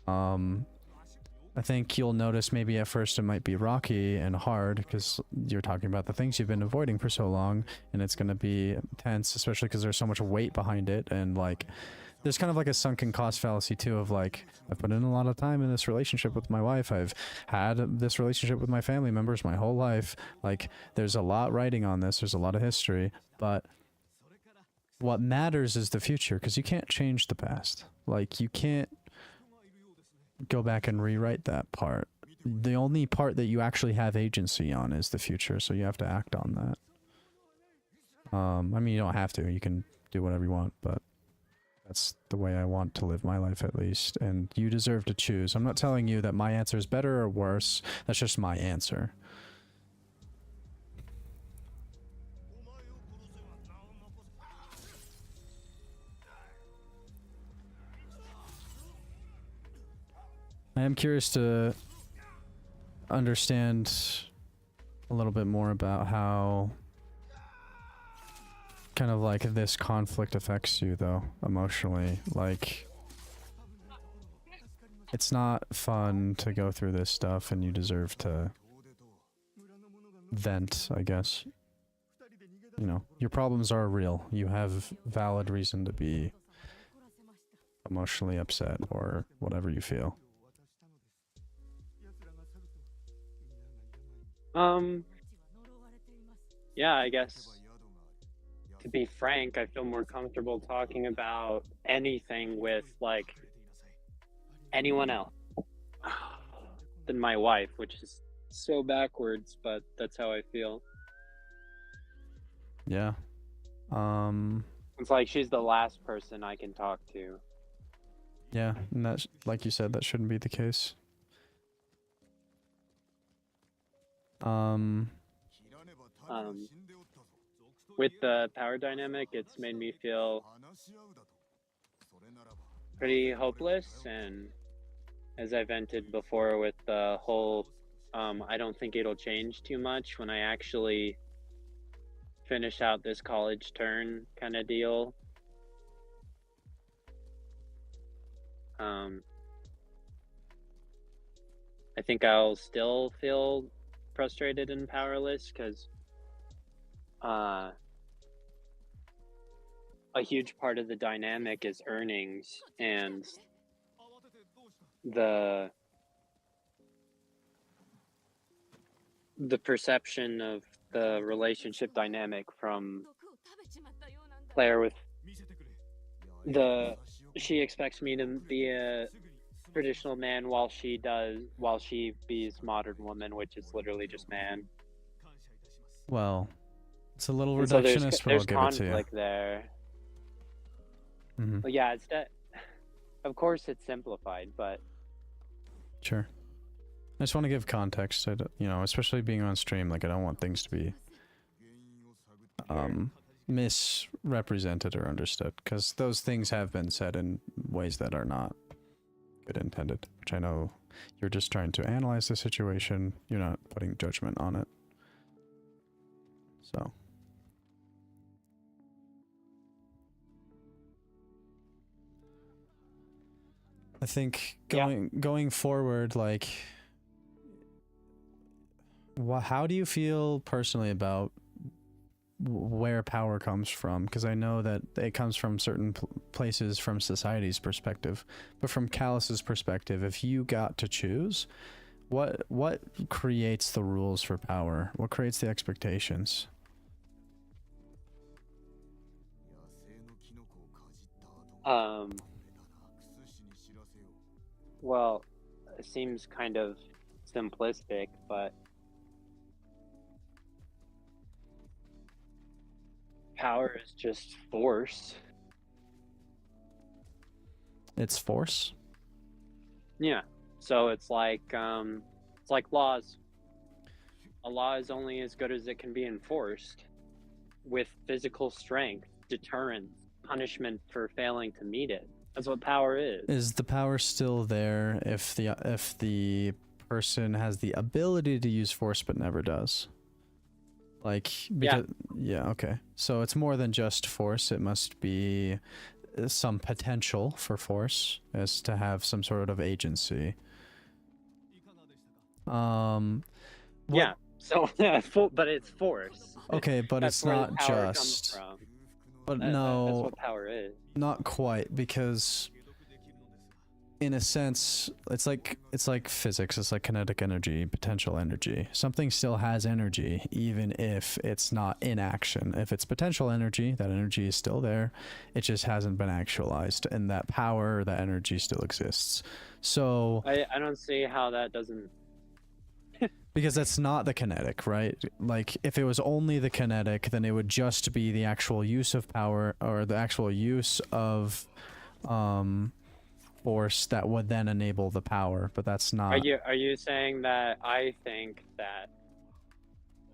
I think you'll notice maybe at first it might be rocky and hard because you're talking about the things you've been avoiding for so long, and it's going to be tense, especially because there's so much weight behind it, and like there's kind of like a sunken cost fallacy too of like, I've put in a lot of time in this relationship with my wife, I've had this relationship with my family members my whole life, like there's a lot writing on this, there's a lot of history, but what matters is the future, because you can't change the past. Like you can't go back and rewrite that part. The only part that you actually have agency on is the future, so you have to act on that. I mean, you don't have to, you can do whatever you want, but that's the way I want to live my life, at least, and you deserve to choose. I'm not telling you that my answer is better or worse, that's just my answer. I am curious to understand a little bit more about how kind of like this conflict affects you though, emotionally. Like, it's not fun to go through this stuff and you deserve to vent, I guess. You know, your problems are real. You have valid reason to be emotionally upset or whatever you feel. Yeah, I guess to be frank, I feel more comfortable talking about anything with like anyone else than my wife, which is so backwards, but that's how I feel. Yeah. It's like she's the last person I can talk to. Yeah, and that's, like you said, that shouldn't be the case. With the power dynamic, it's made me feel pretty hopeless, and as I vented before with the whole I don't think it'll change too much when I actually finish out this college turn kind of deal. I think I'll still feel frustrated and powerless because a huge part of the dynamic is earnings, and the perception of the relationship dynamic from Claire with she expects me to be a traditional man while she be's modern woman, which is literally just man. Well, it's a little And so reductionist, but I'll there's give it to you. conflict there. Mm-hmm. But yeah, of course it's simplified, but Sure. I just want to give context. You know, especially being on stream, like I don't want things to be misrepresented or understood, because those things have been said in ways that are not good intended, which I know you're just trying to analyze the situation, you're not putting judgment on it. So I think going forward, like, how do you feel personally about where power comes from? Because I know that it comes from certain places from society's perspective, but from Callus's perspective, if you got to choose, what creates the rules for power? What creates the expectations? Well, it seems kind of simplistic, but power is just force. It's force. Yeah. So it's like laws. A law is only as good as it can be enforced with physical strength, deterrence, punishment for failing to meet it. That's what power is. Is the power still there if the person has the ability to use force but never does? Like, because, yeah, okay. So it's more than just force. It must be some potential for force as to have some sort of agency. Yeah. So, but it's force. Okay, but That's it's where the not power just. comes from. But That's no, what power is. not quite, because in a sense, it's like physics. It's like kinetic energy, potential energy. Something still has energy, even if it's not in action. If it's potential energy, that energy is still there. It just hasn't been actualized, and that power, that energy still exists. So I don't see how that doesn't. because that's not the kinetic, right? Like, if it was only the kinetic, then it would just be the actual use of power, or the actual use of force that would then enable the power, but that's not. Are you saying that I think that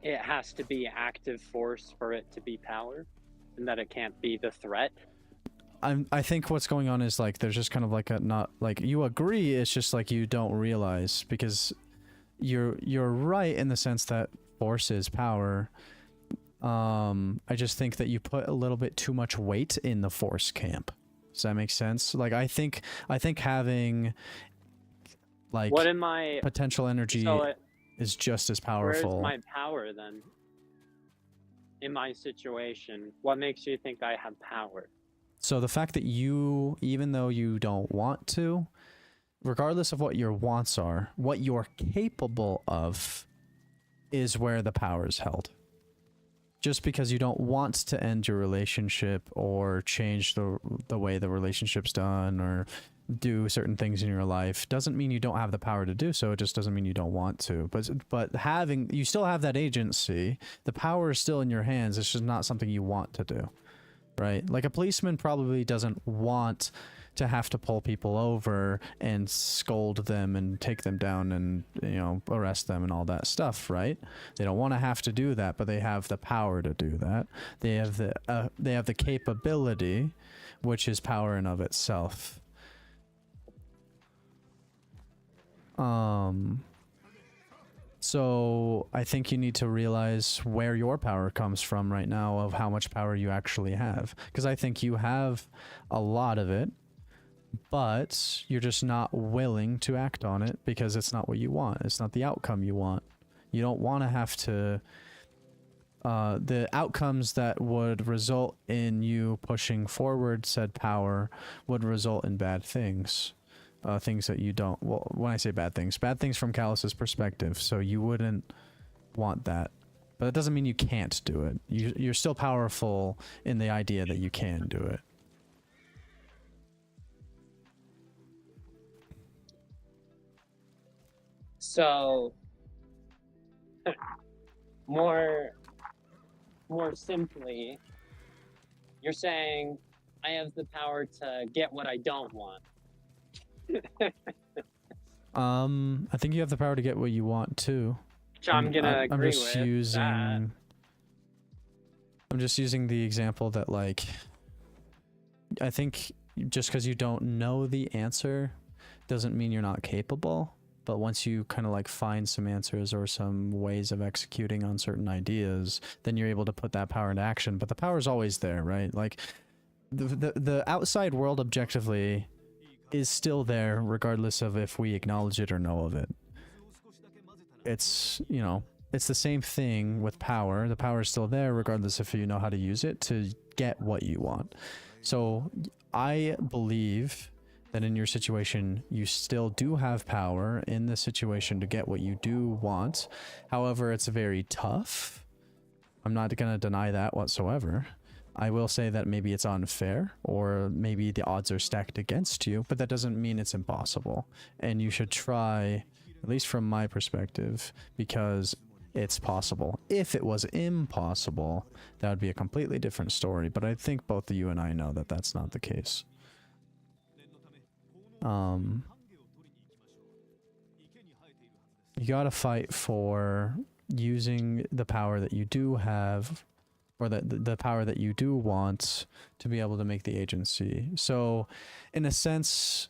it has to be active force for it to be power, and that it can't be the threat? I think what's going on is like there's just kind of like a, not like you agree, it's just like you don't realize, because you're right in the sense that force is power. I just think that you put a little bit too much weight in the force camp. Does that make sense? Like, I think having like What am I potential energy is just as powerful. Where's my power then? In my situation, what makes you think I have power? So the fact that you, even though you don't want to, regardless of what your wants are, what you're capable of is where the power is held. Just because you don't want to end your relationship or change the way the relationship's done or do certain things in your life doesn't mean you don't have the power to do so. It just doesn't mean you don't want to. But having, you still have that agency. The power is still in your hands. It's just not something you want to do, right? Like, a policeman probably doesn't want to have to pull people over and scold them and take them down and, you know, arrest them and all that stuff, right? They don't want to have to do that, but they have the power to do that. They have the capability, which is power in of itself. So I think you need to realize where your power comes from right now, of how much power you actually have, because I think you have a lot of it, but you're just not willing to act on it because it's not what you want. It's not the outcome you want. You don't want to have to... the outcomes that would result in you pushing forward said power would result in bad things. Things that you don't... Well, when I say bad things from Callus's perspective, so you wouldn't want that. But that doesn't mean you can't do it. You're still powerful in the idea that you can do it. So, more simply, you're saying I have the power to get what I don't want. I think you have the power to get what you want too. Which I'm gonna agree just with using that. I'm just using the example that, like, I think just because you don't know the answer doesn't mean you're not capable. But once you kind of like find some answers or some ways of executing on certain ideas, then you're able to put that power into action. But the power is always there, right? Like, the outside world objectively is still there regardless of if we acknowledge it or know of it. It's, you know, it's the same thing with power. The power is still there regardless if you know how to use it to get what you want. So I believe that in your situation, you still do have power in the situation to get what you do want. However, it's very tough. I'm not going to deny that whatsoever. I will say that maybe it's unfair, or maybe the odds are stacked against you, but that doesn't mean it's impossible. And you should try, at least from my perspective, because it's possible. If it was impossible, that would be a completely different story, but I think both you and I know that that's not the case. You gotta fight for using the power that you do have, or the power that you do want to be able to make the agency. So, in a sense,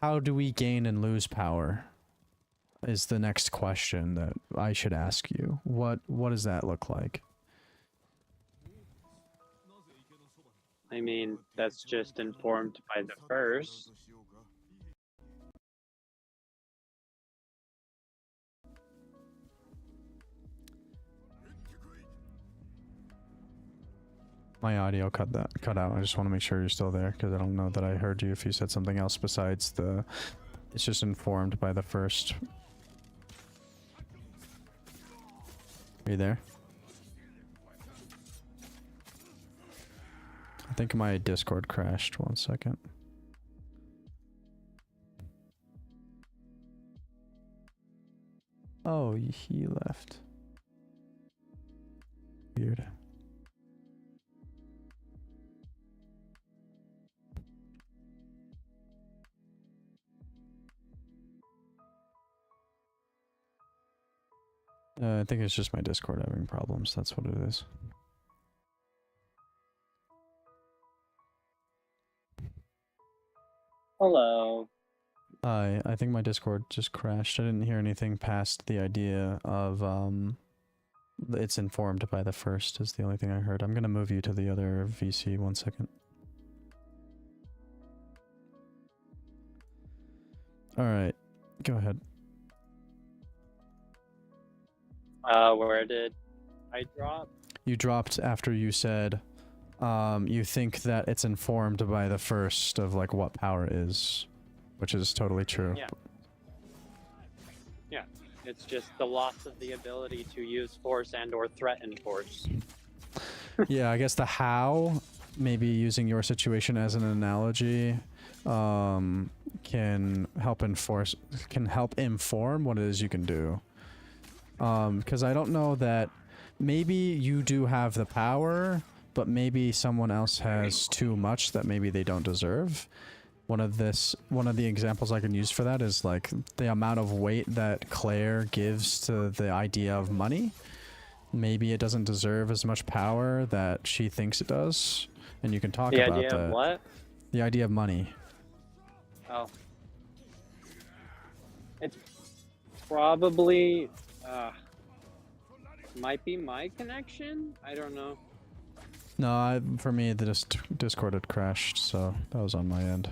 how do we gain and lose power? Is the next question that I should ask you. What does that look like? I mean, that's just informed by the first. My audio cut out. I just want to make sure you're still there, because I don't know that I heard you if you said something else besides the... It's just informed by the first. Are you there? I think my Discord crashed. 1 second. Oh, he left. Weird. I think it's just my Discord having problems. That's what it is. Hello. I think my Discord just crashed. I didn't hear anything past the idea of it's informed by the first is the only thing I heard. I'm gonna move you to the other VC 1 second. Alright, go ahead. Where did I drop? You dropped after you said you think that it's informed by the first of like what power is, which is totally true. Yeah. Yeah, it's just the loss of the ability to use force and or threaten force. Yeah, I guess the how, maybe using your situation as an analogy, can help inform what it is you can do. Because I don't know that maybe you do have the power, but maybe someone else has too much that maybe they don't deserve. One of the examples I can use for that is like the amount of weight that Claire gives to the idea of money. Maybe it doesn't deserve as much power that she thinks it does, and you can talk about that. The idea of what? The idea of money. Oh. It's probably, might be my connection? I don't know. No, for me, the Discord had crashed, so that was on my end.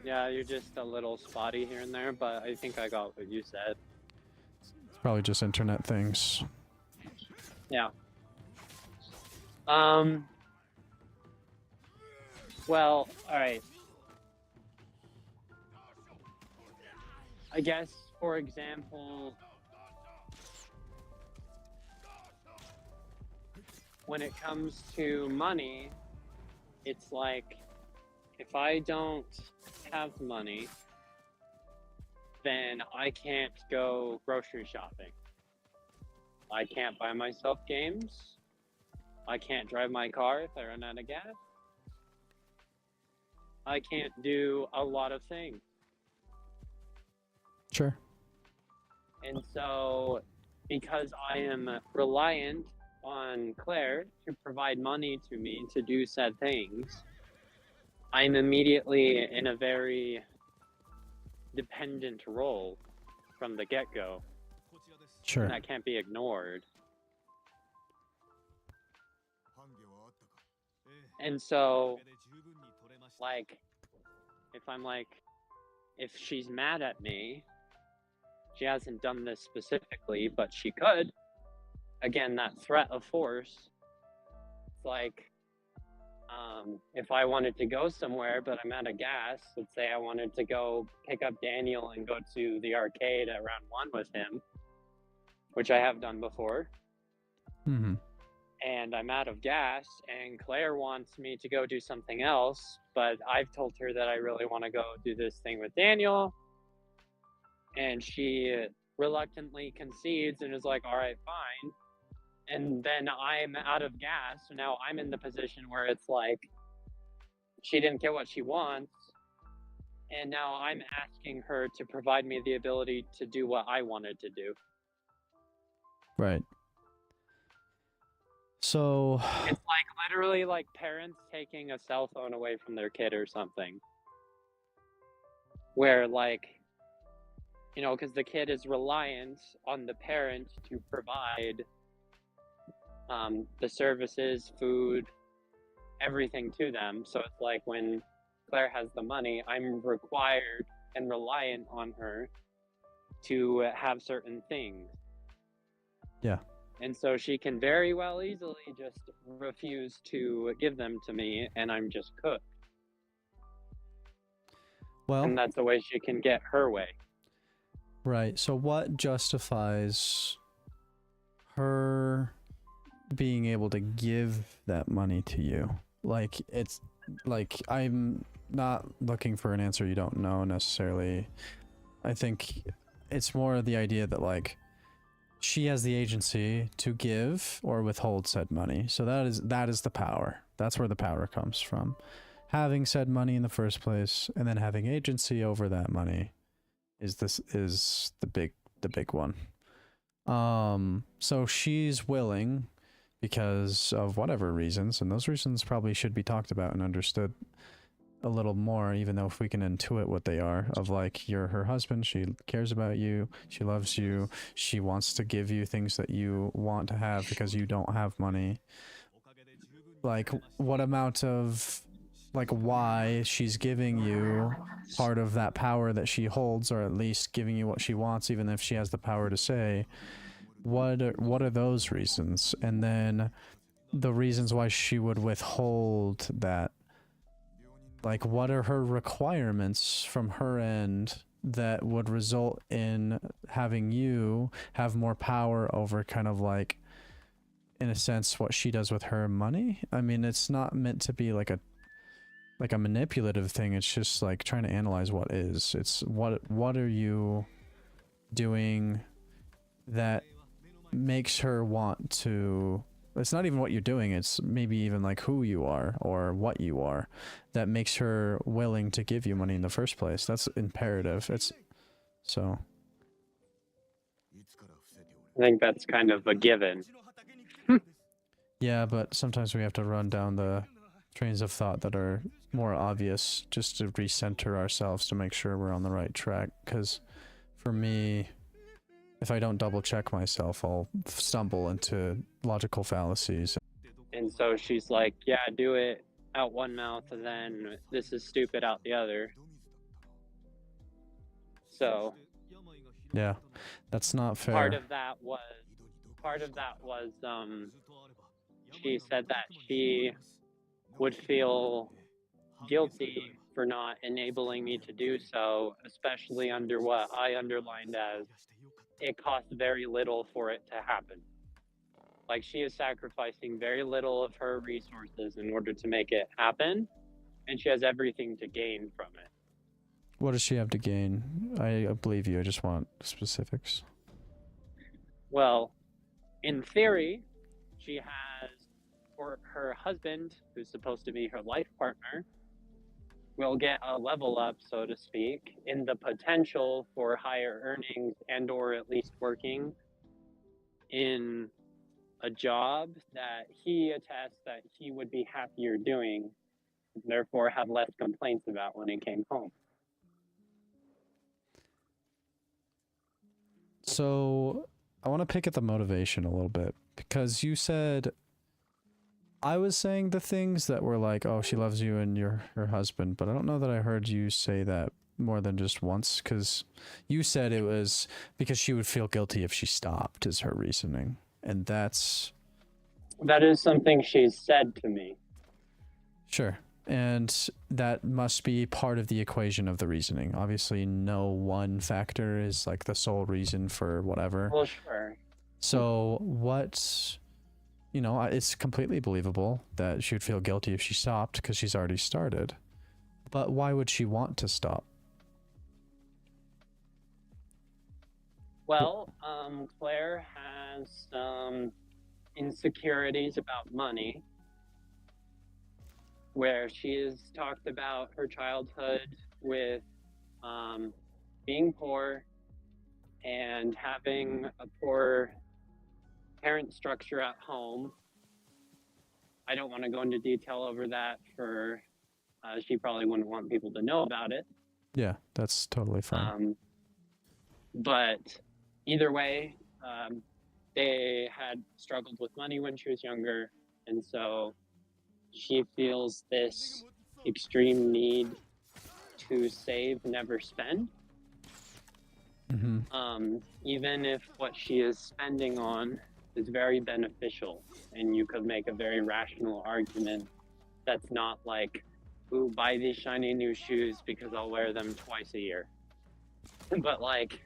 Yeah, you're just a little spotty here and there, but I think I got what you said. It's probably just internet things. Yeah. Well, alright. I guess, for example, when it comes to money, it's like, if I don't have money, then I can't go grocery shopping. I can't buy myself games. I can't drive my car if I run out of gas. I can't do a lot of things. Sure. And so, because I am reliant on Claire to provide money to me to do said things, I'm immediately in a very dependent role from the get-go. Sure. And that can't be ignored. And so, like, if she's mad at me, she hasn't done this specifically, but she could. Again, that threat of force. It's like, if I wanted to go somewhere, but I'm out of gas, let's say I wanted to go pick up Daniel and go to the arcade at round 1 with him, which I have done before. Mm-hmm. And I'm out of gas, and Claire wants me to go do something else, but I've told her that I really want to go do this thing with Daniel, and she reluctantly concedes and is like, all right, fine. And then I'm out of gas. So now I'm in the position where it's like she didn't get what she wants. And now I'm asking her to provide me the ability to do what I wanted to do. Right. So it's like literally like parents taking a cell phone away from their kid or something. Where like, you know, because the kid is reliant on the parent to provide the services, food, everything to them. So it's like when Claire has the money, I'm required and reliant on her to have certain things. Yeah. And so she can very well easily just refuse to give them to me, and I'm just cooked. Well, and that's the way she can get her way. Right. So what justifies her being able to give that money to you? Like, it's like, I'm not looking for an answer you don't know necessarily. I think it's more the idea that like she has the agency to give or withhold said money. So that is the power. That's where the power comes from. Having said money in the first place and then having agency over that money is the big one. So she's willing because of whatever reasons, and those reasons probably should be talked about and understood a little more, even though if we can intuit what they are, of like, you're her husband, she cares about you, she loves you, she wants to give you things that you want to have because you don't have money. Like, what amount of, like, why she's giving you part of that power that she holds, or at least giving you what she wants, even if she has the power to say, what are those reasons? And then the reasons why she would withhold that. Like, what are her requirements from her end that would result in having you have more power over kind of like, in a sense, what she does with her money? I mean, it's not meant to be like a manipulative thing. It's just like trying to analyze what is. It's what are you doing that makes her want to... It's not even what you're doing, it's maybe even like who you are or what you are that makes her willing to give you money in the first place. That's imperative. It's so... I think that's kind of a given. Yeah, but sometimes we have to run down the trains of thought that are more obvious just to recenter ourselves to make sure we're on the right track. Because for me, if I don't double check myself, I'll stumble into logical fallacies. And so she's like, yeah, do it out one mouth and then this is stupid out the other. So yeah, that's not fair. Part of that was she said that she would feel guilty for not enabling me to do so, especially under what I underlined as it costs very little for it to happen. Like, she is sacrificing very little of her resources in order to make it happen, and she has everything to gain from it. What does she have to gain? I believe you, I just want specifics. Well, in theory, she has, for her husband, who's supposed to be her life partner, will get a level up, so to speak, in the potential for higher earnings and or at least working in a job that he attests that he would be happier doing, therefore have less complaints about when he came home. So I want to pick at the motivation a little bit, because you said... I was saying the things that were like, oh, she loves you and you're her husband, but I don't know that I heard you say that more than just once, because you said it was because she would feel guilty if she stopped, is her reasoning. And that is something she's said to me. Sure. And that must be part of the equation of the reasoning. Obviously, no one factor is like the sole reason for whatever. Well, sure. So what... You know, it's completely believable that she would feel guilty if she stopped because she's already started. But why would she want to stop? Well, Claire has some insecurities about money, where she has talked about her childhood with being poor and having a poor parent structure at home. I don't want to go into detail over that for she probably wouldn't want people to know about it. Yeah, that's totally fine. But either way, they had struggled with money when she was younger, and so she feels this extreme need to save, never spend. Even if what she is spending on is very beneficial, and you could make a very rational argument that's not like, ooh, buy these shiny new shoes because I'll wear them twice a year. But like,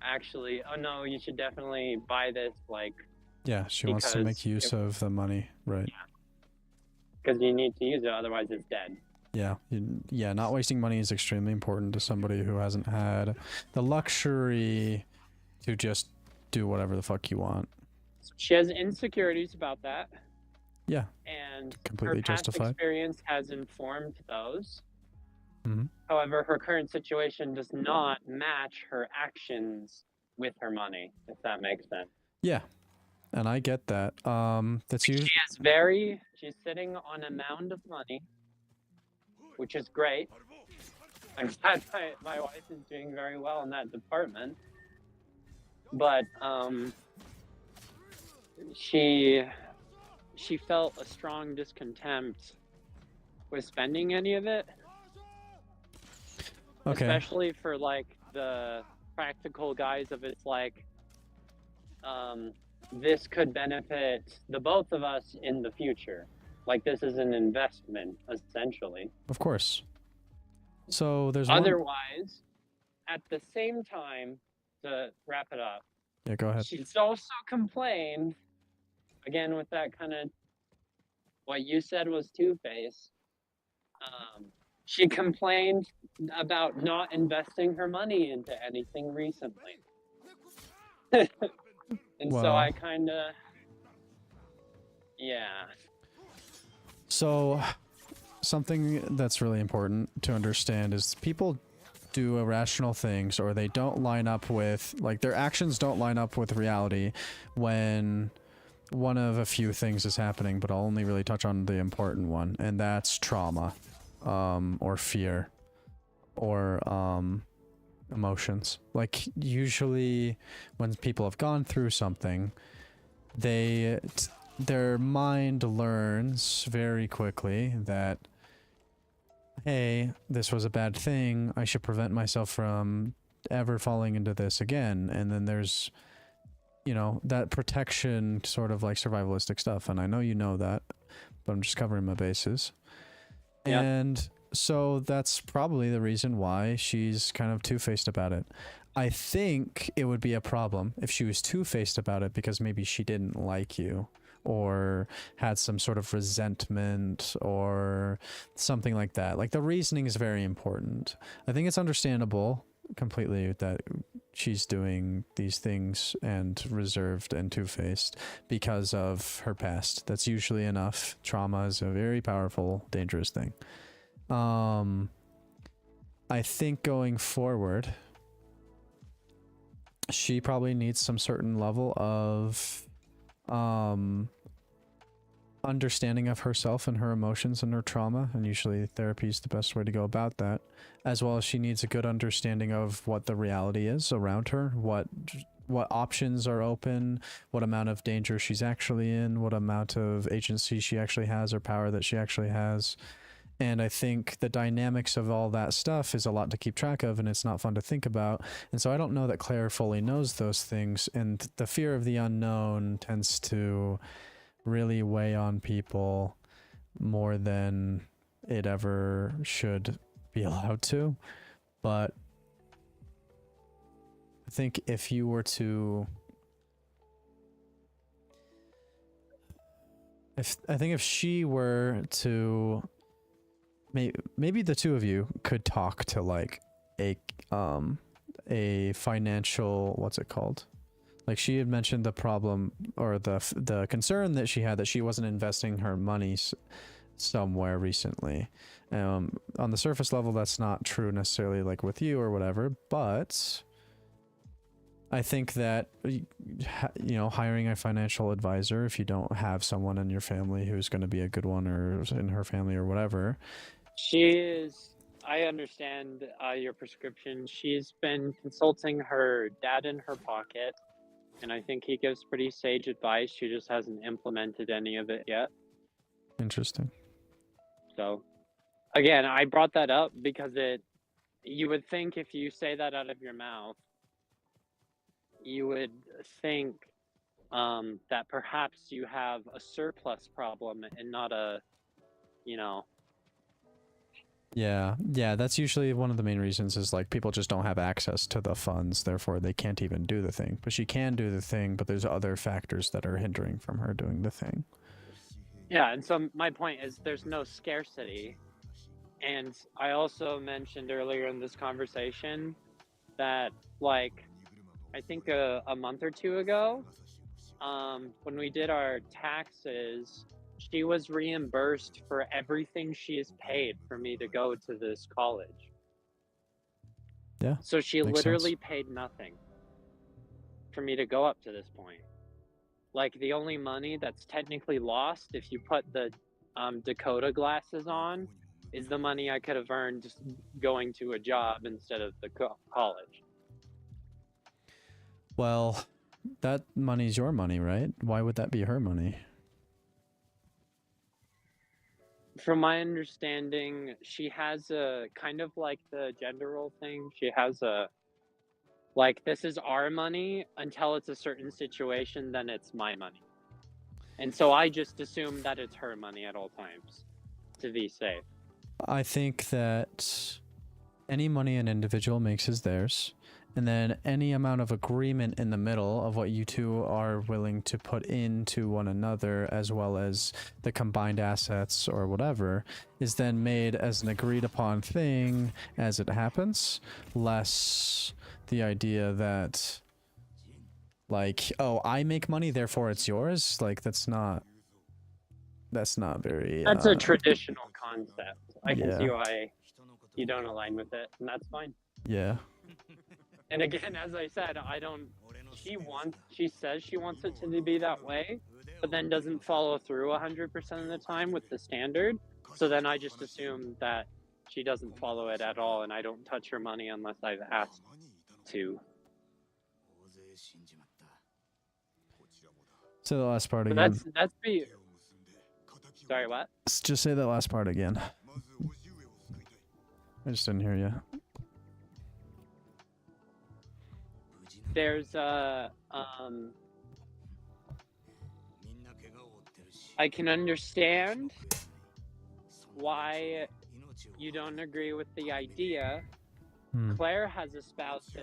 actually, oh no, you should definitely buy this, like, Yeah, she wants to make use of the money, right? Yeah. Because you need to use it, otherwise it's dead. Yeah, yeah, not wasting money is extremely important to somebody who hasn't had the luxury to just do whatever the fuck you want. She has insecurities about that. Yeah, and completely her past justified. experience has informed those. Mm-hmm. However, her current situation does not match her actions with her money, if that makes sense. Yeah, and I get that. That's usually she's sitting on a mound of money, which is great. I'm glad my wife is doing very well in that department. But she felt a strong discontent with spending any of it. Okay. Especially for like the practical guise of it's like, this could benefit the both of us in the future. Like this is an investment, essentially. Of course. So there's otherwise, at the same time, to wrap it up. Yeah, go ahead. She's also complained, again with that kind of, what you said was two-face. She complained about not investing her money into anything recently. And so I kind of, yeah. So something that's really important to understand is people do irrational things, or they don't line up with, like, their actions don't line up with reality when one of a few things is happening, but I'll only really touch on the important one, and that's trauma, or fear, or emotions. Like, usually when people have gone through something, their mind learns very quickly that, hey, this was a bad thing, I should prevent myself from ever falling into this again. And then there's, you know, that protection, sort of like survivalistic stuff, and I know you know that, but I'm just covering my bases. Yeah. And so that's probably the reason why she's kind of two-faced about it. I think it would be a problem if she was two-faced about it because maybe she didn't like you, or had some sort of resentment or something like that. Like, the reasoning is very important. I think it's understandable completely that she's doing these things and reserved and two-faced because of her past. That's usually enough. Trauma is a very powerful, dangerous thing. I think going forward, she probably needs some certain level of understanding of herself and her emotions and her trauma, and usually therapy is the best way to go about that, as well as she needs a good understanding of what the reality is around her, what options are open, what amount of danger she's actually in, what amount of agency she actually has, or power that she actually has. And I think the dynamics of all that stuff is a lot to keep track of, and it's not fun to think about. And so I don't know that Claire fully knows those things, and the fear of the unknown tends to really weigh on people more than it ever should be allowed to. But I think if you were to, if she were to, maybe the two of you could talk to like a a financial, what's it called? Like she had mentioned the problem or the concern that she had that she wasn't investing her money somewhere recently. On the surface level, that's not true necessarily like with you or whatever, but I think that, you know, hiring a financial advisor, if you don't have someone in your family who's going to be a good one or in her family or whatever. I understand your prescription. She's been consulting her dad in her pocket, and I think he gives pretty sage advice. She just hasn't implemented any of it yet. Interesting. So, again, I brought that up because you would think if you say that out of your mouth, you would think that perhaps you have a surplus problem and not a, you know. Yeah, that's usually one of the main reasons is like people just don't have access to the funds, therefore they can't even do the thing. But she can do the thing, but there's other factors that are hindering from her doing the thing. Yeah, and so my point is there's no scarcity. And I also mentioned earlier in this conversation that, like, I think a month or two ago, when we did our taxes, she was reimbursed for everything she has paid for me to go to this college. Yeah. So she literally sense. paid nothing for me to go up to this point. Like, the only money that's technically lost if you put the Dakota glasses on is the money I could have earned just going to a job instead of the college. Well, that money's your money, right? Why would that be her money? From my understanding, she has a kind of like the gender role thing. She has a, like, this is our money until it's a certain situation, then it's my money. And so I just assume that it's her money at all times to be safe. I think that any money an individual makes is theirs. And then any amount of agreement in the middle of what you two are willing to put into one another, as well as the combined assets or whatever, is then made as an agreed upon thing as it happens, less the idea that, like, oh, I make money, therefore it's yours. Like, that's not very... That's a traditional concept. I can yeah. see why you don't align with it, and that's fine. Yeah. And again, as I said, she says she wants it to be that way, but then doesn't follow through 100% of the time with the standard. So then I just assume that she doesn't follow it at all, and I don't touch her money unless I've asked to. Say the last part again. That's sorry, what? Just say that last part again. I just didn't hear you. There's I can understand why you don't agree with the idea. Claire has espoused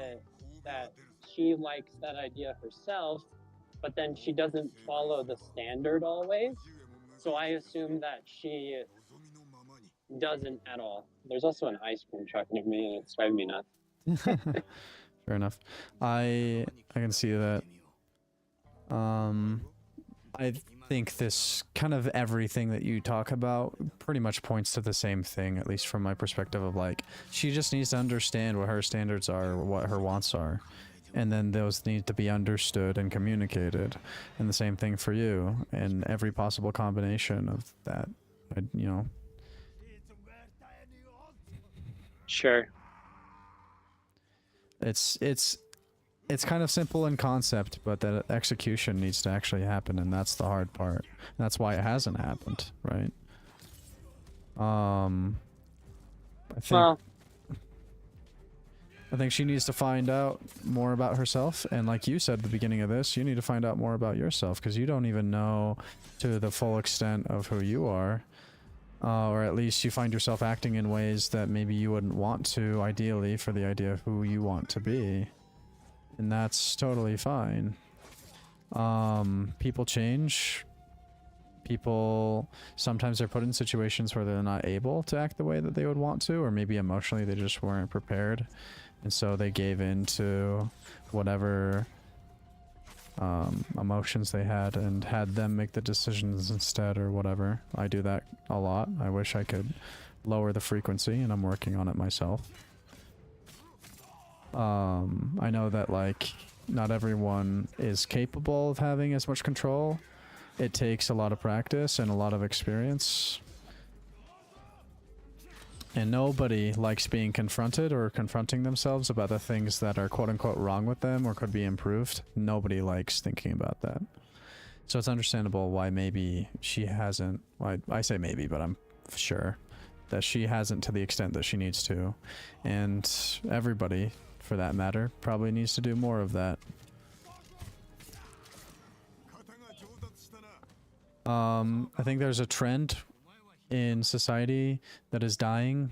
that she likes that idea herself, but then she doesn't follow the standard always. So I assume that she doesn't at all. There's also an ice cream truck near me, and it's driving me nuts. Fair enough. I can see that. I think this kind of everything that you talk about pretty much points to the same thing, at least from my perspective of like, she just needs to understand what her standards are, what her wants are. And then those need to be understood and communicated. And the same thing for you, and every possible combination of that, you know. Sure. It's kind of simple in concept, but the execution needs to actually happen, and that's the hard part. That's why it hasn't happened, right? I think she needs to find out more about herself, and like you said at the beginning of this, you need to find out more about yourself, because you don't even know to the full extent of who you are. Or at least you find yourself acting in ways that maybe you wouldn't want to, ideally, for the idea of who you want to be. And that's totally fine. People change. People, sometimes they're put in situations where they're not able to act the way that they would want to, or maybe emotionally they just weren't prepared. and so they gave in to whatever emotions they had and had them make the decisions instead or whatever. I do that a lot. I wish I could lower the frequency, and I'm working on it myself. I know that like not everyone is capable of having as much control. It takes a lot of practice and a lot of experience. And nobody likes being confronted or confronting themselves about the things that are quote-unquote wrong with them or could be improved. Nobody likes thinking about that. So it's understandable why maybe she hasn't... Well, I say maybe, but I'm sure that she hasn't to the extent that she needs to. And everybody, for that matter, probably needs to do more of that. I think there's a trend in society that is dying,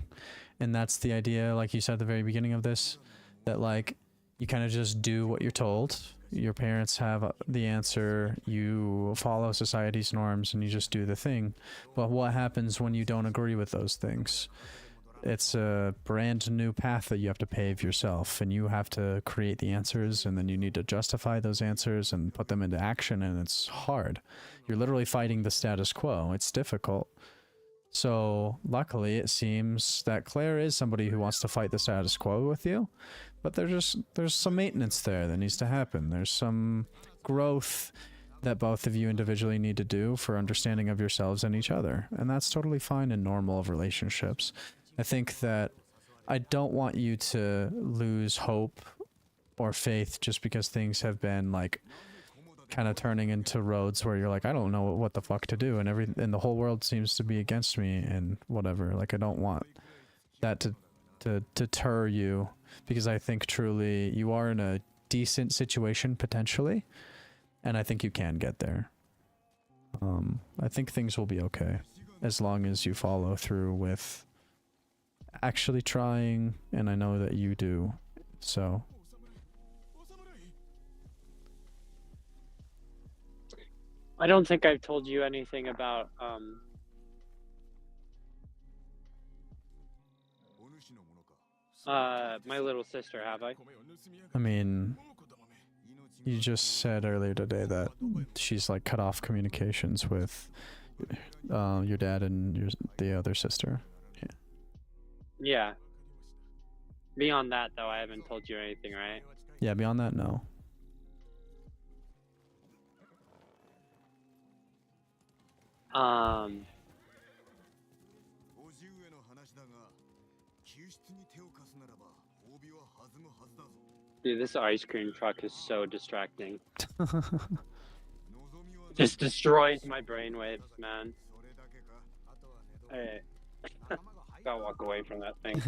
and that's the idea, like you said at the very beginning of this, that like you kind of just do what you're told. Your parents have the answer, you follow society's norms, and you just do the thing. But what happens when you don't agree with those things? It's a brand new path that you have to pave yourself, and you have to create the answers, and then you need to justify those answers and put them into action, and it's hard. You're literally fighting the status quo. It's difficult. So luckily it seems that Claire is somebody who wants to fight the status quo with you, but there's some maintenance there that needs to happen. There's some growth that both of you individually need to do for understanding of yourselves and each other, and that's totally fine and normal of relationships. I think that I don't want you to lose hope or faith just because things have been like kind of turning into roads where you're like, I don't know what the fuck to do, and the whole world seems to be against me and whatever. Like, I don't want that to deter you, because I think truly you are in a decent situation potentially, and I think you can get there. I think things will be okay as long as you follow through with actually trying, and I know that you do, so. I don't think I've told you anything about my little sister, have I? I mean, you just said earlier today that she's like cut off communications with your dad and the other sister. Yeah. Beyond that, though, I haven't told you anything, right? Yeah, beyond that, no. Dude, this ice cream truck is so distracting. Just destroys my brainwaves, man. Hey, gotta walk away from that thing.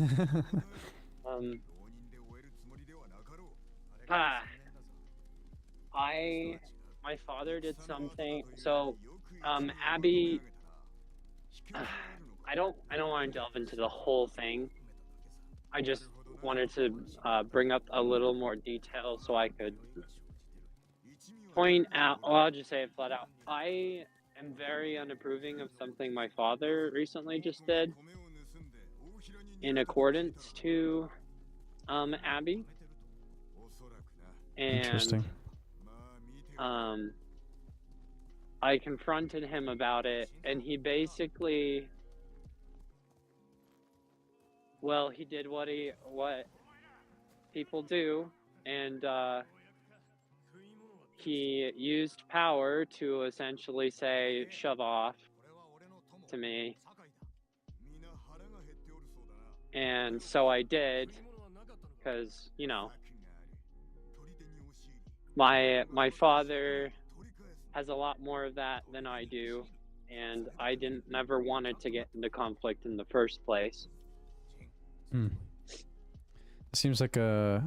My father did something. So, Abby, I don't want to delve into the whole thing. I just wanted to bring up a little more detail so I could point out, well, I'll just say it flat out. I am very unapproving of something my father recently just did in accordance to Abby. And interesting. I confronted him about it, and he basically, well, he did what people do, and he used power to essentially say, shove off to me. And so I did, because, you know, my father has a lot more of that than I do, and I never wanted to get into conflict in the first place. It seems like a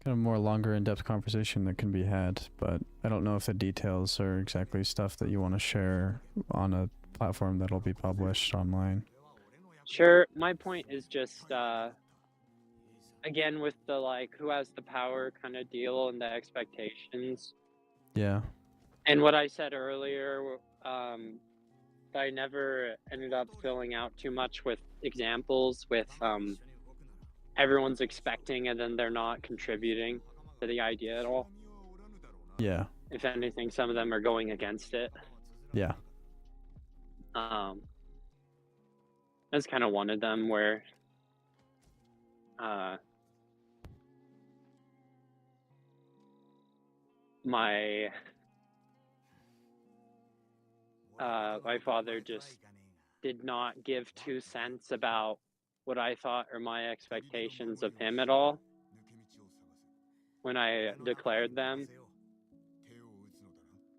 kind of more longer in-depth conversation that can be had, but I don't know if the details are exactly stuff that you want to share on a platform that'll be published online. Sure, my point is just, again, with the, like, who has the power kind of deal and the expectations. Yeah. And what I said earlier, I never ended up filling out too much with examples with everyone's expecting and then they're not contributing to the idea at all. Yeah. If anything, some of them are going against it. Yeah. That's kind of one of them where my my father just did not give 2 cents about what I thought or my expectations of him at all when I declared them,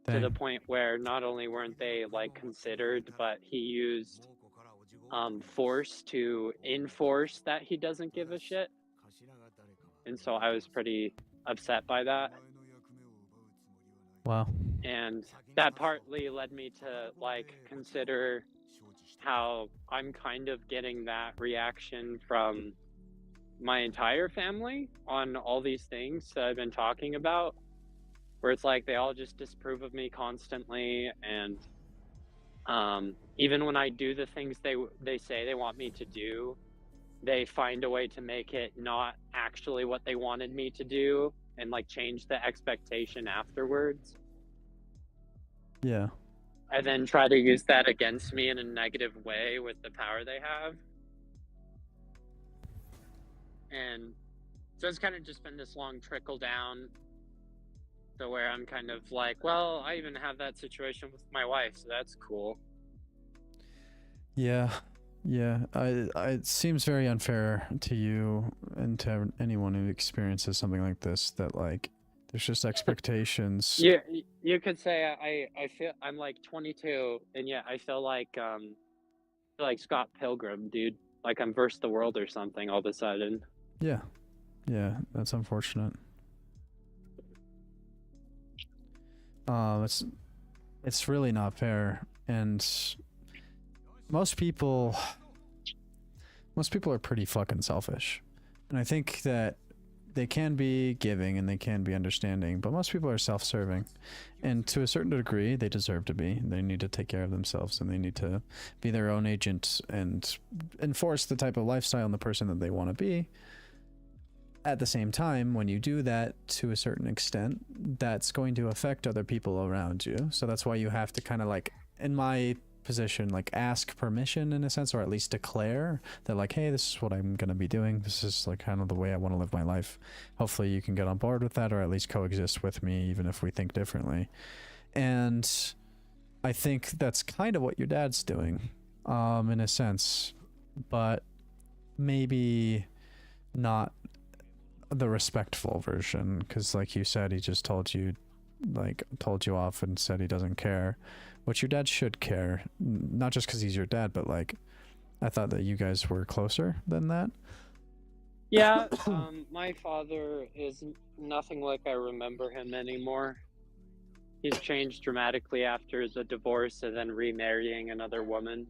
to the Dang. point where not only weren't they like considered, but he used force to enforce that he doesn't give a shit. And so I was pretty upset by that. Wow. And that partly led me to like consider how I'm kind of getting that reaction from my entire family on all these things that I've been talking about, where it's like they all just disapprove of me constantly, and even when I do the things they say they want me to do, they find a way to make it not actually what they wanted me to do, and like change the expectation afterwards. Yeah. I then try to use that against me in a negative way with the power they have. And so it's kind of just been this long trickle down to where I'm kind of like, well, I even have that situation with my wife, so that's cool. Yeah. Yeah. It seems very unfair to you and to anyone who experiences something like this, that like there's just expectations. Yeah, you could say I feel I'm like 22, and yet I feel like Scott Pilgrim, dude. Like I'm versed the world or something all of a sudden. Yeah. Yeah, that's unfortunate. It's really not fair, and most people are pretty fucking selfish. And I think that they can be giving and they can be understanding, but most people are self-serving. And to a certain degree, they deserve to be. They need to take care of themselves, and they need to be their own agent and enforce the type of lifestyle and the person that they want to be. At the same time, when you do that to a certain extent, that's going to affect other people around you. So that's why you have to kind of like, in my position, like ask permission in a sense, or at least declare that like, hey, this is what I'm going to be doing. This is like kind of the way I want to live my life. Hopefully you can get on board with that, or at least coexist with me, even if we think differently. And I think that's kind of what your dad's doing, in a sense, but maybe not the respectful version, because like you said, he just told you off and said he doesn't care, which your dad should care, not just because he's your dad, but like I thought that you guys were closer than that. Yeah, my father is nothing like I remember him anymore. He's changed dramatically after the divorce and then remarrying another woman,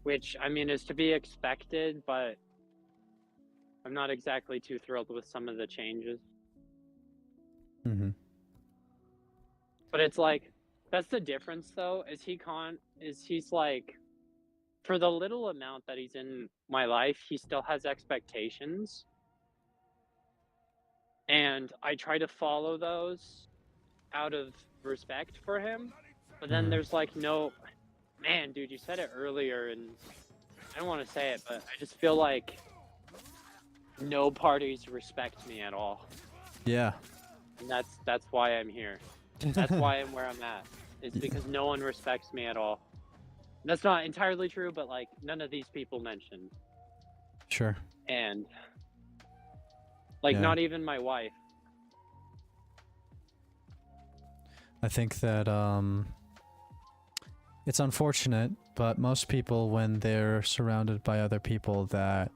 which I mean is to be expected, but I'm not exactly too thrilled with some of the changes. Mm-hmm. But it's like, that's the difference though, is he's like, for the little amount that he's in my life, he still has expectations. And I try to follow those out of respect for him. But then there's like no, man, dude, you said it earlier and I don't want to say it, but I just feel like no parties respect me at all. Yeah. And that's why I'm here. That's why I'm where I'm at. It's because no one respects me at all. That's not entirely true, but like none of these people mentioned. Sure. And like not even my wife. I think that it's unfortunate, but most people, when they're surrounded by other people that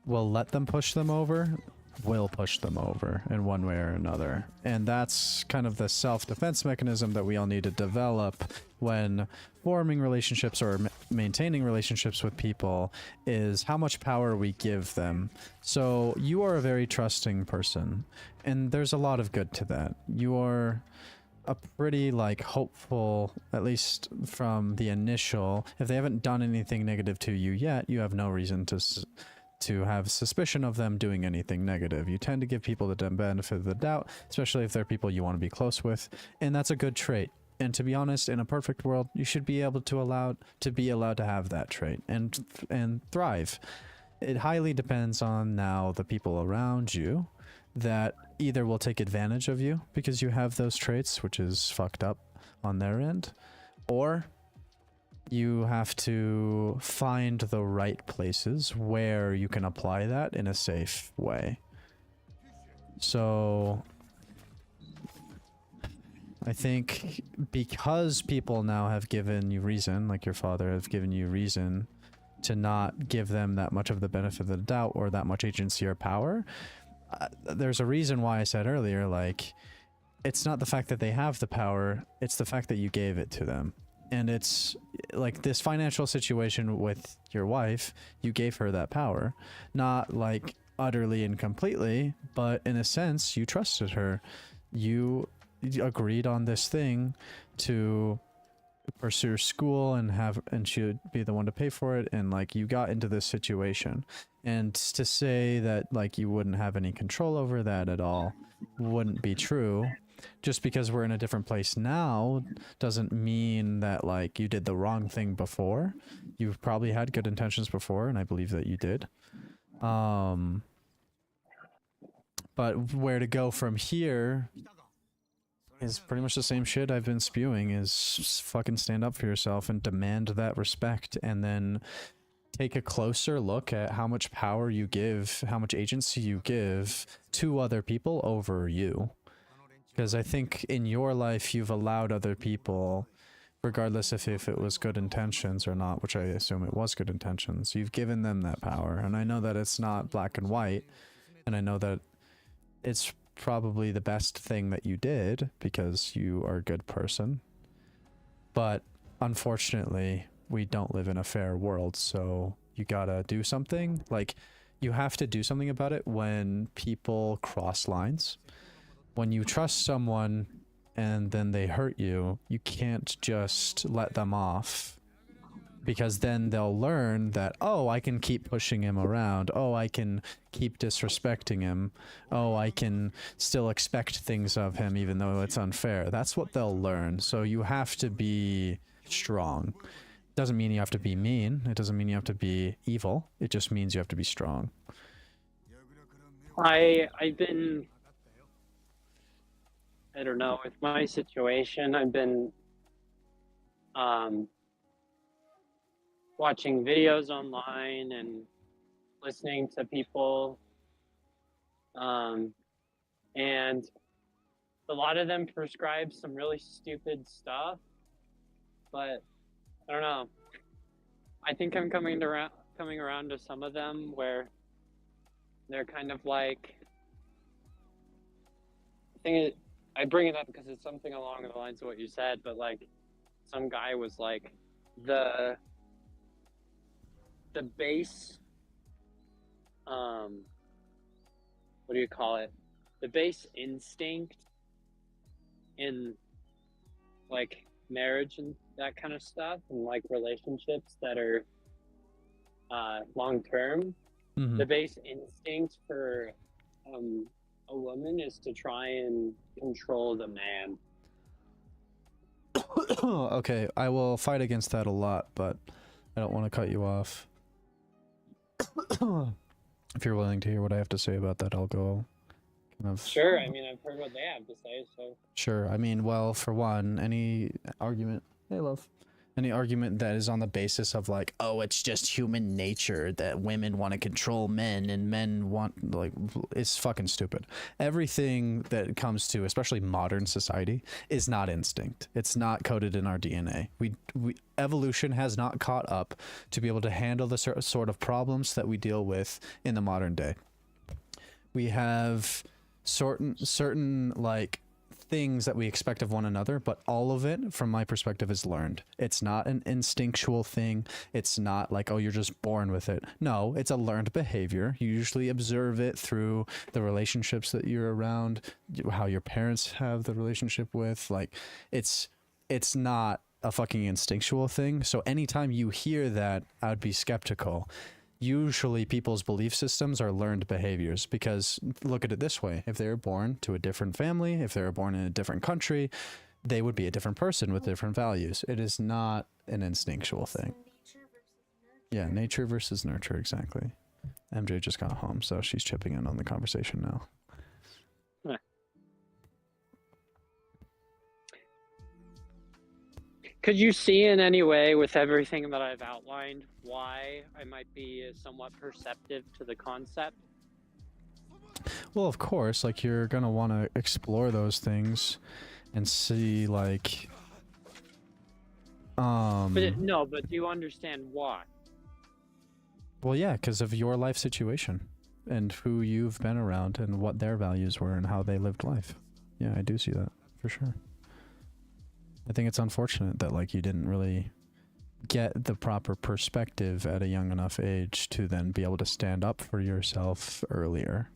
will let them push them over, will push them over in one way or another. And that's kind of the self-defense mechanism that we all need to develop when forming relationships or maintaining relationships with people, is how much power we give them. So you are a very trusting person, and there's a lot of good to that. You are a pretty like hopeful, at least from the initial, if they haven't done anything negative to you yet, you have no reason to have suspicion of them doing anything negative. You tend to give people the benefit of the doubt, especially if they're people you want to be close with, and that's a good trait. And to be honest, in a perfect world, you should be able to be allowed to have that trait and thrive. It highly depends on now the people around you that either will take advantage of you because you have those traits, which is fucked up on their end, or you have to find the right places where you can apply that in a safe way. So I think because people now have given you reason, like your father have given you reason to not give them that much of the benefit of the doubt or that much agency or power, there's a reason why I said earlier, like, it's not the fact that they have the power, it's the fact that you gave it to them. And it's like this financial situation with your wife, you gave her that power, not like utterly and completely, but in a sense you trusted her. You agreed on this thing to pursue school and she would be the one to pay for it, and like you got into this situation, and to say that like you wouldn't have any control over that at all wouldn't be true. Just because we're in a different place now doesn't mean that like you did the wrong thing before. You've probably had good intentions before, and I believe that you did. But where to go from here is pretty much the same shit I've been spewing, is fucking stand up for yourself and demand that respect, and then take a closer look at how much power you give, how much agency you give to other people over you. Because I think in your life you've allowed other people, regardless if it was good intentions or not, which I assume it was good intentions, you've given them that power. And I know that it's not black and white, and I know that it's probably the best thing that you did because you are a good person, but unfortunately we don't live in a fair world, so you gotta do something. Like, you have to do something about it when people cross lines. When you trust someone and then they hurt you, you can't just let them off, because then they'll learn that, oh, I can keep pushing him around. Oh, I can keep disrespecting him. Oh, I can still expect things of him even though it's unfair. That's what they'll learn. So you have to be strong. Doesn't mean you have to be mean. It doesn't mean you have to be evil. It just means you have to be strong. I've been, I don't know, with my situation, I've been watching videos online and listening to people, and a lot of them prescribe some really stupid stuff, but I don't know. I think I'm coming around to some of them where they're kind of like, I bring it up because it's something along the lines of what you said, but like some guy was like, the base, what do you call it? The base instinct in like marriage and that kind of stuff, and like relationships that are long term. Mm-hmm. The base instinct for a woman is to try and control the man. Okay, I will fight against that a lot, but I don't want to cut you off. If you're willing to hear what I have to say about that, I'll go kind of... Sure, I mean, I've heard what they have to say, so... Sure, I mean, well, for one, any argument... Hey, love. Any argument that is on the basis of like, oh, it's just human nature that women want to control men and men want, like, it's fucking stupid. Everything that comes to, especially modern society, is not instinct. It's not coded in our DNA. Evolution has not caught up to be able to handle the sort of problems that we deal with in the modern day. We have certain like things that we expect of one another, but all of it, from my perspective, is learned. It's not an instinctual thing. It's not like, oh, you're just born with it. No, it's a learned behavior. You usually observe it through the relationships that you're around, how your parents have the relationship with. Like, it's not a fucking instinctual thing. So anytime you hear that, I'd be skeptical. Usually people's belief systems are learned behaviors, because look at it this way: if they were born to a different family, if they were born in a different country, they would be a different person with different values. It is not an instinctual thing. Yeah, nature versus nurture, exactly. MJ just got home, so she's chipping in on the conversation now. Could you see in any way, with everything that I've outlined, why I might be somewhat perceptive to the concept? Well, of course, like, you're gonna want to explore those things and see, like, But do you understand why? well, yeah, because of your life situation and who you've been around and what their values were and how they lived life. Yeah, I do see that for sure. I think it's unfortunate that, like, you didn't really get the proper perspective at a young enough age to then be able to stand up for yourself earlier.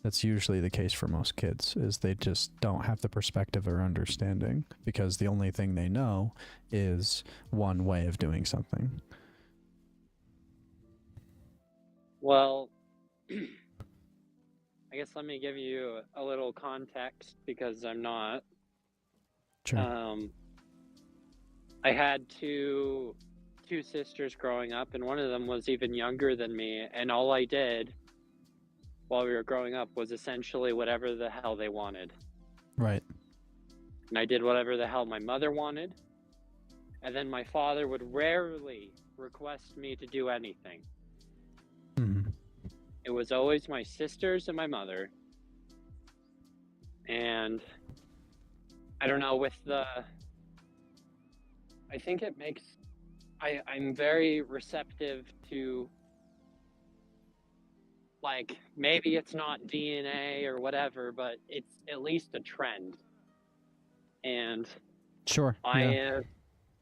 That's usually the case for most kids, is they just don't have the perspective or understanding, because the only thing they know is one way of doing something. Well, I guess let me give you a little context, because I'm not. Sure. I had two sisters growing up, and one of them was even younger than me, and all I did while we were growing up was essentially whatever the hell they wanted. Right. And I did whatever the hell my mother wanted, and then my father would rarely request me to do anything. Mm-hmm. It was always my sisters and my mother. And I don't know, I think it makes, I'm very receptive to, like, maybe it's not DNA or whatever, but it's at least a trend. And Sure. Yeah.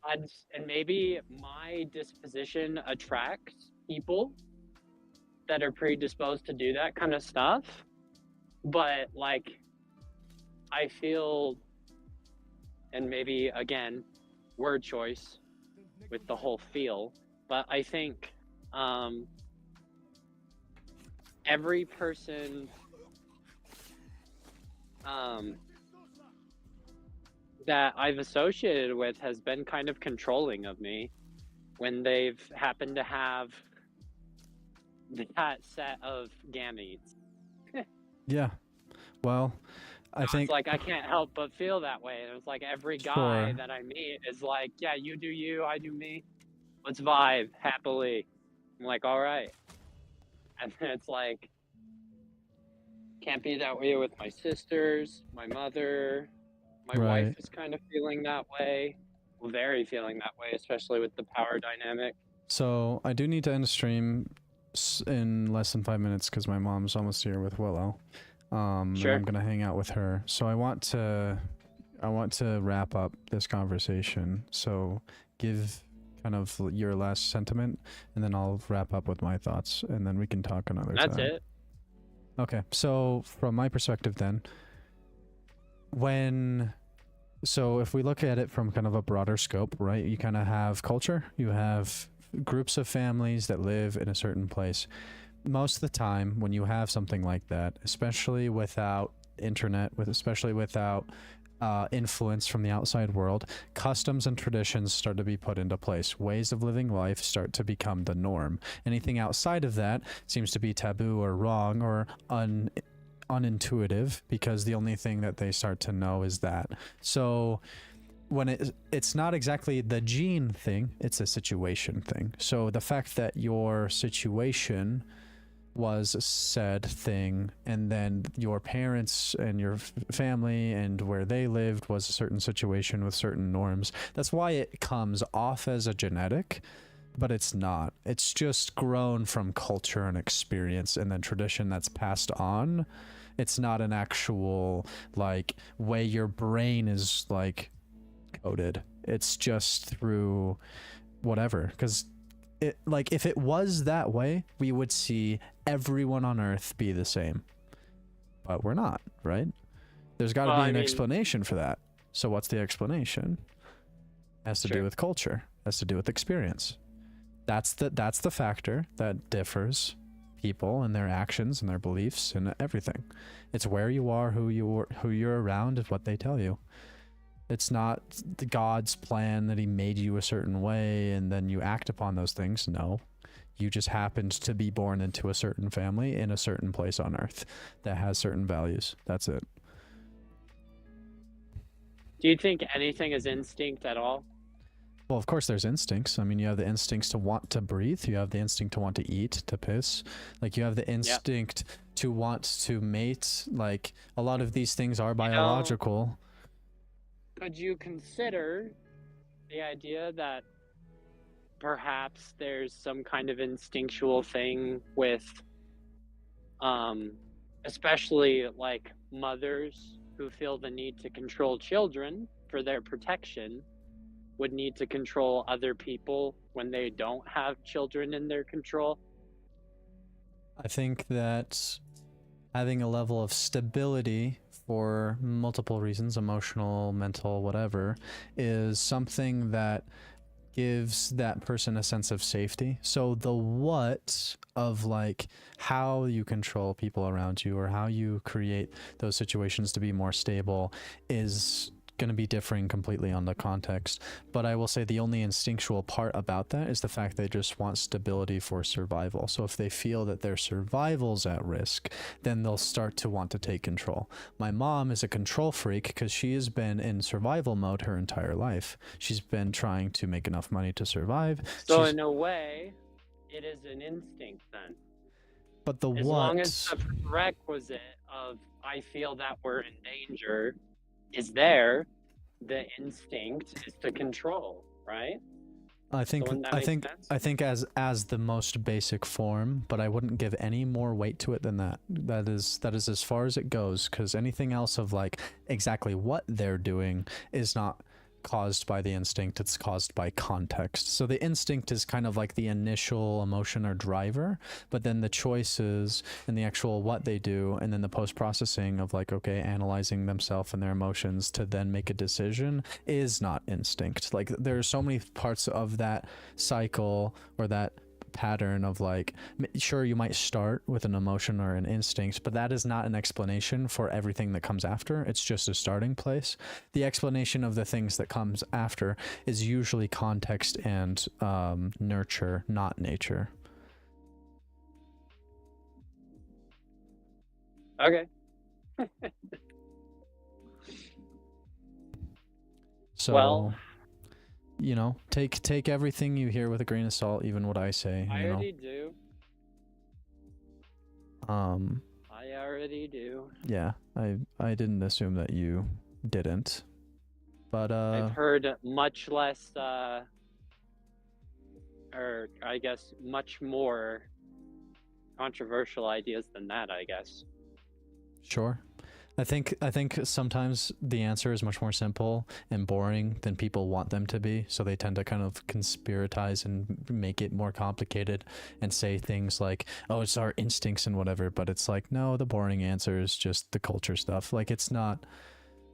and maybe my disposition attracts people that are predisposed to do that kind of stuff. But, like, I feel, and maybe, again, word choice with the whole feel, but I think every person that I've associated with has been kind of controlling of me when they've happened to have that set of gametes. Yeah. Well, I think it's like I can't help but feel that way. And it's like every guy that I meet is like, yeah, you do you, I do me. Let's vibe happily. I'm like, all right. And then it's like, can't be that way with my sisters, my mother. My wife is kind of feeling that way. Very feeling that way, especially with the power dynamic. So I do need to end the stream in less than 5 minutes because my mom's almost here with Willow. Sure. And I'm gonna hang out with her. So I want to wrap up this conversation. So give kind of your last sentiment, and then I'll wrap up with my thoughts, and then we can talk another time. That's it. Okay. So from my perspective, then, so if we look at it from kind of a broader scope, right? You kind of have culture. You have groups of families that live in a certain place. Most of the time when you have something like that, especially without internet, especially without influence from the outside world, customs and traditions start to be put into place. Ways of living life start to become the norm. Anything outside of that seems to be taboo or wrong or unintuitive, because the only thing that they start to know is that. So when it's not exactly the gene thing, it's a situation thing. So the fact that your situation was a said thing, and then your parents and your family and where they lived was a certain situation with certain norms, that's why it comes off as a genetic, but it's not. It's just grown from culture and experience and then tradition that's passed on. It's not an actual like way your brain is like coded. It's just through whatever, because it, like, if it was that way, we would see everyone on Earth be the same, but we're not, right? There's got to be an explanation for that. So what's the explanation? Has to do with culture, has to do with experience. That's the factor that differs people and their actions and their beliefs and everything. It's where you are, who you're around, is what they tell you. It's not God's plan that he made you a certain way and then you act upon those things. No, you just happened to be born into a certain family in a certain place on Earth that has certain values. That's it. Do you think anything is instinct at all? Well, of course there's instincts. I mean, you have the instincts to want to breathe. You have the instinct to want to eat, to piss. Like, you have the instinct to want to mate. Like, a lot of these things are biological. Could you consider the idea that perhaps there's some kind of instinctual thing with, especially like mothers who feel the need to control children for their protection, would need to control other people when they don't have children in their control? I think that having a level of stability for multiple reasons, emotional, mental, whatever, is something that gives that person a sense of safety. So the what of like how you control people around you or how you create those situations to be more stable is going to be differing completely on the context. But I will say the only instinctual part about that is the fact they just want stability for survival. So if they feel that their survival's at risk, then they'll start to want to take control. My mom is a control freak because she has been in survival mode her entire life. She's been trying to make enough money to survive. So in a way, it is an instinct then. But the as long as the prerequisite of I feel that we're in danger is there, the instinct is to control, right? I think So I think as the most basic form, but I wouldn't give any more weight to it than that. That is as far as it goes, because anything else of like exactly what they're doing is not caused by the instinct, it's caused by context. So the instinct is kind of like the initial emotion or driver, but then the choices and the actual what they do, and then the post-processing of like, okay, analyzing themselves and their emotions to then make a decision is not instinct. Like, there's so many parts of that cycle or that pattern of like, sure, you might start with an emotion or an instinct, but that is not an explanation for everything that comes after. It's just a starting place. The explanation of the things that comes after is usually context and nurture, not nature. Okay. So, well, you know, take everything you hear with a grain of salt, even what I say. I already do. I already do. Yeah, I didn't assume that you didn't, but I've heard much less, or I guess much more controversial ideas than that, I guess. Sure. I think sometimes the answer is much more simple and boring than people want them to be, so they tend to kind of conspiratize and make it more complicated and say things like, oh, it's our instincts and whatever, but it's like, no, the boring answer is just the culture stuff. Like, it's not,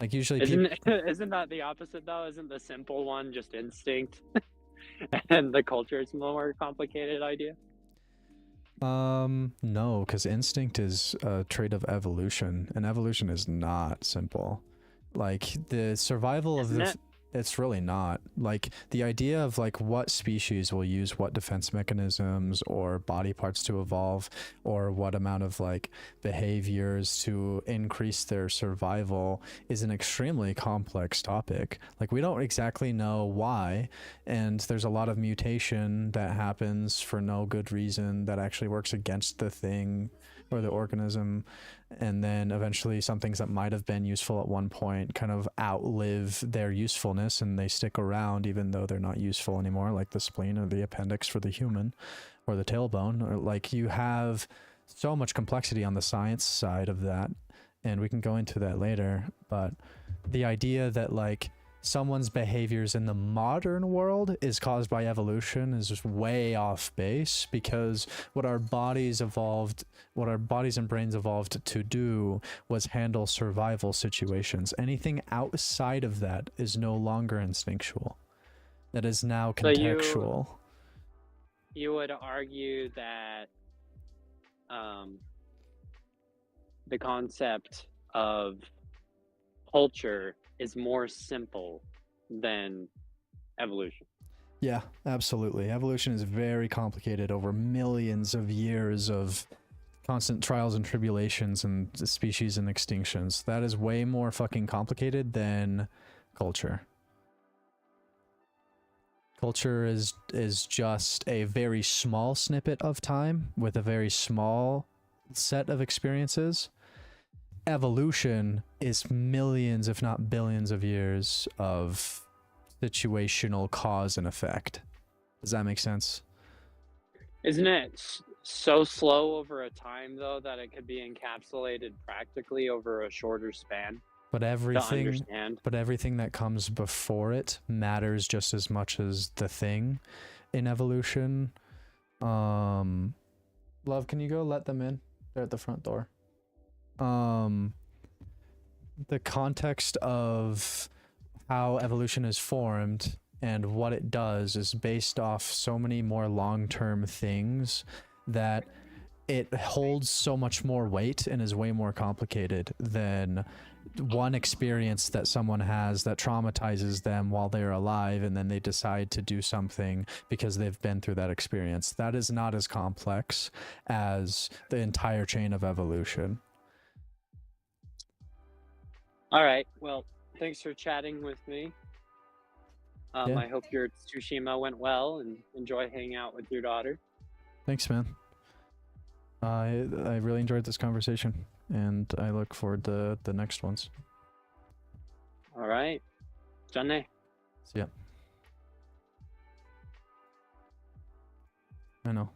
like, usually isn't that the opposite though? Isn't the simple one just instinct and the culture is more complicated idea? No, because instinct is a trait of evolution, and evolution is not simple. Like, the survival of the... It's really not. Like, the idea of like what species will use what defense mechanisms or body parts to evolve, or what amount of like behaviors to increase their survival is an extremely complex topic. Like, we don't exactly know why, and there's a lot of mutation that happens for no good reason that actually works against the thing or the organism, and then eventually some things that might have been useful at one point kind of outlive their usefulness and they stick around even though they're not useful anymore, like the spleen or the appendix for the human, or the tailbone. Or like, you have so much complexity on the science side of that, and we can go into that later, but the idea that like someone's behaviors in the modern world is caused by evolution is just way off base, because what our bodies and brains evolved to do was handle survival situations. Anything outside of that is no longer instinctual. That is now So contextual. you would argue that the concept of culture is more simple than evolution. Yeah, absolutely. Evolution is very complicated over millions of years of constant trials and tribulations and species and extinctions. That is way more fucking complicated than culture. Culture is just a very small snippet of time with a very small set of experiences. Evolution is millions, if not billions of years of situational cause and effect. Does that make sense? Isn't it so slow over a time, though, that it could be encapsulated practically over a shorter span But to everything understand? but everything that comes before it matters just as much as the thing in evolution. Love, can you go let them in? They're at the front door. The context of how evolution is formed and what it does is based off so many more long-term things that it holds so much more weight and is way more complicated than one experience that someone has that traumatizes them while they're alive and then they decide to do something because they've been through that experience. That is not as complex as the entire chain of evolution. All right. Well, thanks for chatting with me. Yeah. I hope your Tsushima went well and enjoy hanging out with your daughter. Thanks, man. I really enjoyed this conversation, and I look forward to the next ones. All right. Janne. See ya. I know.